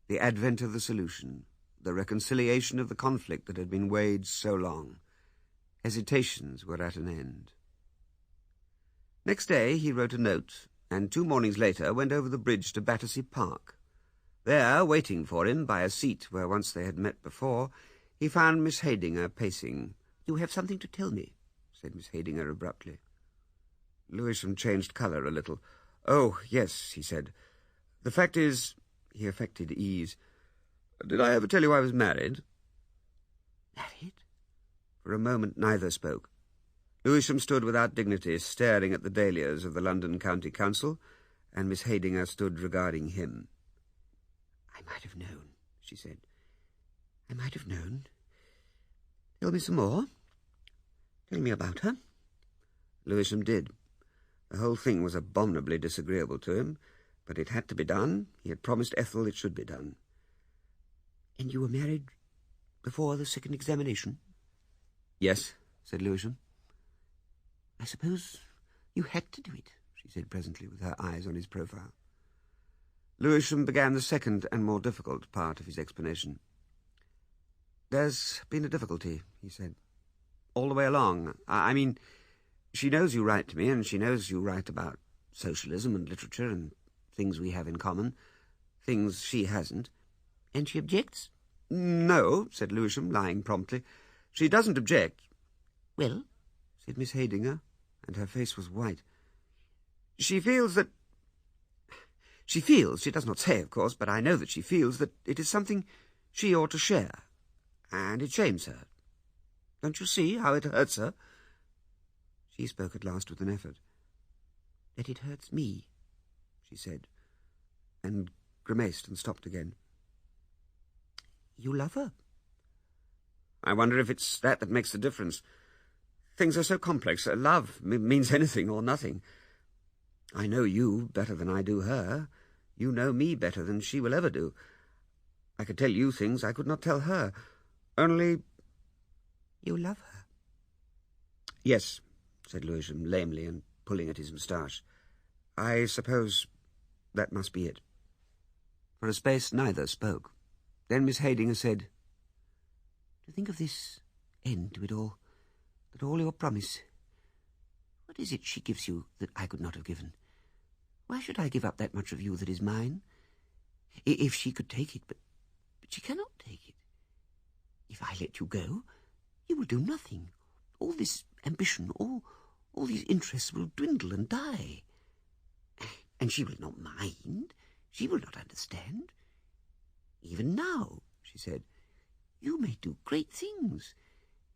the advent of the solution, the reconciliation of the conflict that had been waged so long. Hesitations were at an end. Next day he wrote a note, and 2 mornings later went over the bridge to Battersea Park. There, waiting for him by a seat where once they had met before, he found Miss Heydinger pacing. "You have something to tell me," said Miss Heydinger abruptly. Lewisham changed colour a little. "Oh, yes," he said. "The fact is—" He affected ease. "Did I ever tell you I was married?" "Married?" For a moment neither spoke. Lewisham stood without dignity, staring at the dahlias of the London County Council, and Miss Heydinger stood regarding him. "I might have known," she said. "I might have known. Tell me some more. Tell me about her." Lewisham did. The whole thing was abominably disagreeable to him, but it had to be done. He had promised Ethel it should be done. "And you were married before the second examination?" "Yes," said Lewisham. "I suppose you had to do it," she said presently, with her eyes on his profile. Lewisham began the second and more difficult part of his explanation. "There's been a difficulty," he said, "all the way along. I mean, she knows you write to me, and she knows you write about socialism and literature and things we have in common, things she hasn't." "And she objects?" "No," said Lewisham, lying promptly. "She doesn't object." "Well?" said Miss Heydinger, and her face was white. "She feels that— she does not say, of course, but I know that she feels that it is something she ought to share, and it shames her. Don't you see how it hurts her?" She spoke at last with an effort. "That it hurts me," she said, and grimaced and stopped again. "You love her?" "I wonder if it's that makes the difference. Things are so complex. Love means anything or nothing. I know you better than I do her. You know me better than she will ever do. I could tell you things I could not tell her. Only—" "You love her?" "Yes," said Lewisham lamely and pulling at his moustache. "I suppose that must be it." For a space neither spoke. Then Miss Heydinger said, "To think of this end to it all, that all your promise. What is it she gives you that I could not have given? Why should I give up that much of you that is mine? If she could take it, but she cannot take it. If I let you go, you will do nothing. All this ambition, all these interests will dwindle and die. And she will not mind. She will not understand. Even now," she said, "you may do great things.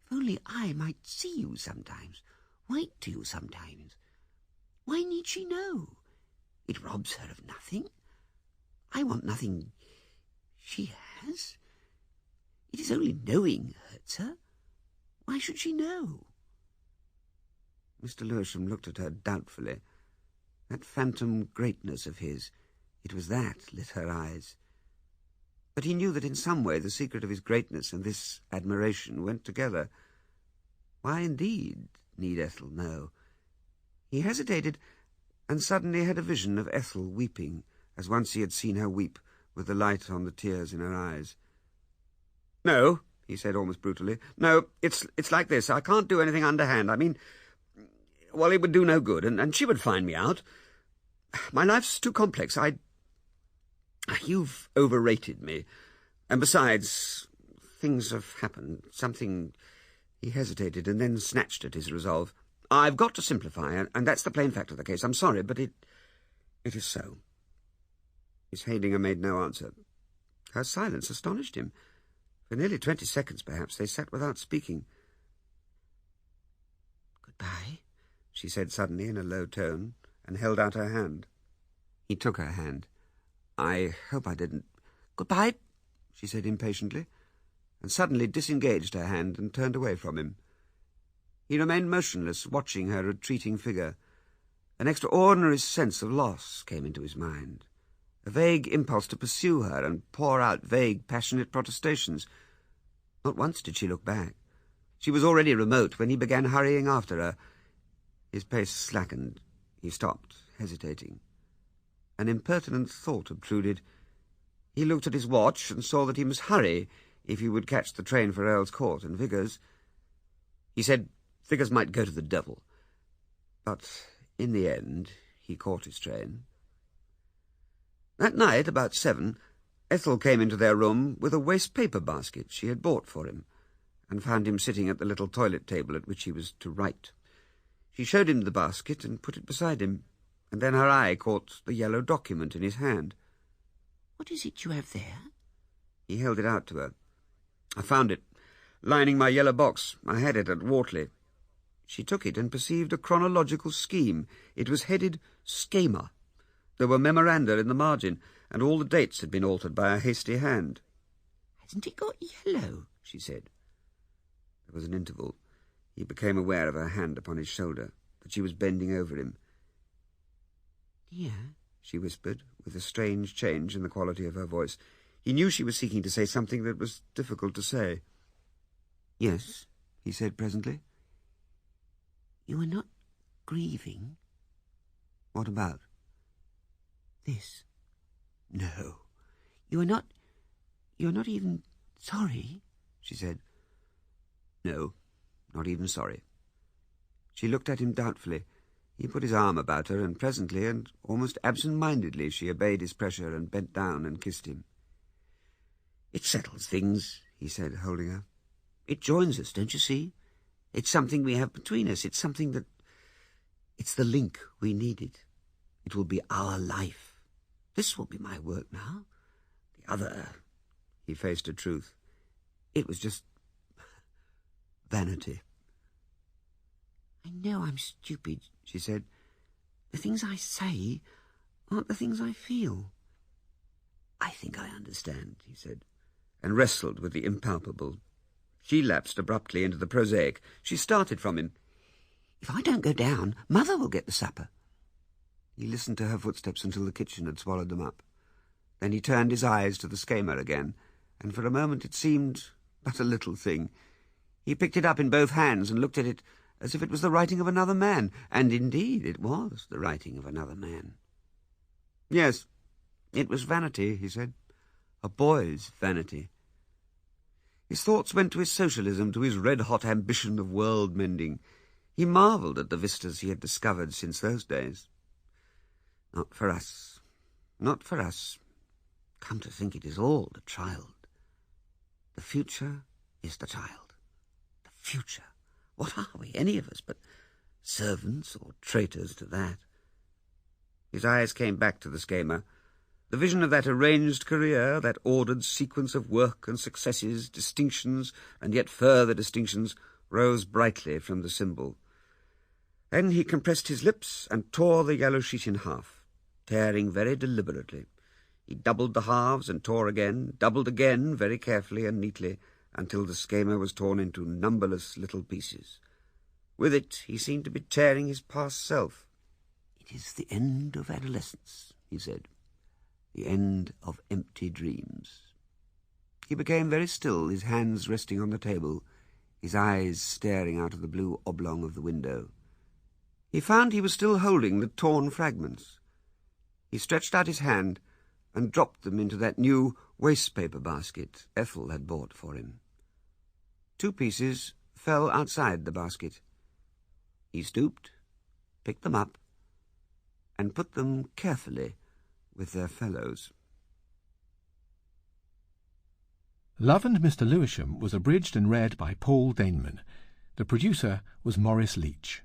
If only I might see you sometimes, write to you sometimes. Why need she know? It robs her of nothing. I want nothing she has. It is only knowing hurts her. Why should she know?" Mr. Lewisham looked at her doubtfully. That phantom greatness of his, it was that lit her eyes. But he knew that in some way the secret of his greatness and this admiration went together. Why indeed need Ethel know? He hesitated, and suddenly had a vision of Ethel weeping, as once he had seen her weep, with the light on the tears in her eyes. "No," he said almost brutally. "No, it's like this. I can't do anything underhand. I mean, well, it would do no good, and she would find me out. My life's too complex. You've overrated me. And besides, things have happened. Something—" He hesitated, and then snatched at his resolve. "I've got to simplify, and that's the plain fact of the case. I'm sorry, but it is so." Miss Heydinger made no answer. Her silence astonished him. For nearly 20 seconds, perhaps, they sat without speaking. "Goodbye," she said suddenly in a low tone, and held out her hand. He took her hand. "I hope I didn't—" "Goodbye," she said impatiently, and suddenly disengaged her hand and turned away from him. He remained motionless, watching her retreating figure. An extraordinary sense of loss came into his mind, a vague impulse to pursue her and pour out vague, passionate protestations. Not once did she look back. She was already remote when he began hurrying after her. His pace slackened. He stopped, hesitating. An impertinent thought obtruded. He looked at his watch and saw that he must hurry if he would catch the train for Earl's Court and Vickers. He said Vickers might go to the devil. But in the end he caught his train. That night, about 7, Ethel came into their room with a waste-paper basket she had bought for him, and found him sitting at the little toilet table at which he was to write. She showed him the basket and put it beside him, and then her eye caught the yellow document in his hand. "What is it you have there?" He held it out to her. "I found it, lining my yellow box. I had it at Wortley." She took it and perceived a chronological scheme. It was headed Schema. There were memoranda in the margin, and all the dates had been altered by a hasty hand. "Hasn't it got yellow?" she said. There was an interval. He became aware of her hand upon his shoulder, that she was bending over him. "Dear," she whispered, with a strange change in the quality of her voice. He knew she was seeking to say something that was difficult to say. "Yes," he said presently. "You are not grieving?" "What about?" "This." "No." You're not even sorry?" she said. "No, not even sorry." She looked at him doubtfully. He put his arm about her, and presently, and almost absent-mindedly, she obeyed his pressure and bent down and kissed him. "It settles things," he said, holding her. "It joins us, don't you see? It's something we have between us. It's something that... It's the link we needed. It will be our life. This will be my work now. The other..." He faced a truth. "It was just... vanity." "I know I'm stupid," she said. "The things I say aren't the things I feel." "I think I understand," he said, and wrestled with the impalpable. She lapsed abruptly into the prosaic. She started from him. "If I don't go down, Mother will get the supper." He listened to her footsteps until the kitchen had swallowed them up. Then he turned his eyes to the Schema again, and for a moment it seemed but a little thing. He picked it up in both hands and looked at it as if it was the writing of another man, and indeed it was the writing of another man. "Yes, it was vanity," he said. "A boy's vanity." His thoughts went to his socialism, to his red-hot ambition of world-mending. He marvelled at the vistas he had discovered since those days. "Not for us. Not for us. Come to think, it is all the child. The future is the child. The future. What are we, any of us, but servants or traitors to that?" His eyes came back to the Schema. The vision of that arranged career, that ordered sequence of work and successes, distinctions, and yet further distinctions, rose brightly from the symbol. Then he compressed his lips and tore the yellow sheet in half, tearing very deliberately. He doubled the halves and tore again, doubled again very carefully and neatly, until the Schema was torn into numberless little pieces. With it he seemed to be tearing his past self. "It is the end of adolescence," he said. "The end of empty dreams." He became very still, his hands resting on the table, his eyes staring out of the blue oblong of the window. He found he was still holding the torn fragments. He stretched out his hand and dropped them into that new waste-paper basket Ethel had bought for him. 2 pieces fell outside the basket. He stooped, picked them up, and put them carefully with their fellows. Love and Mr. Lewisham was abridged and read by Paul Daneman. The producer was Maurice Leach.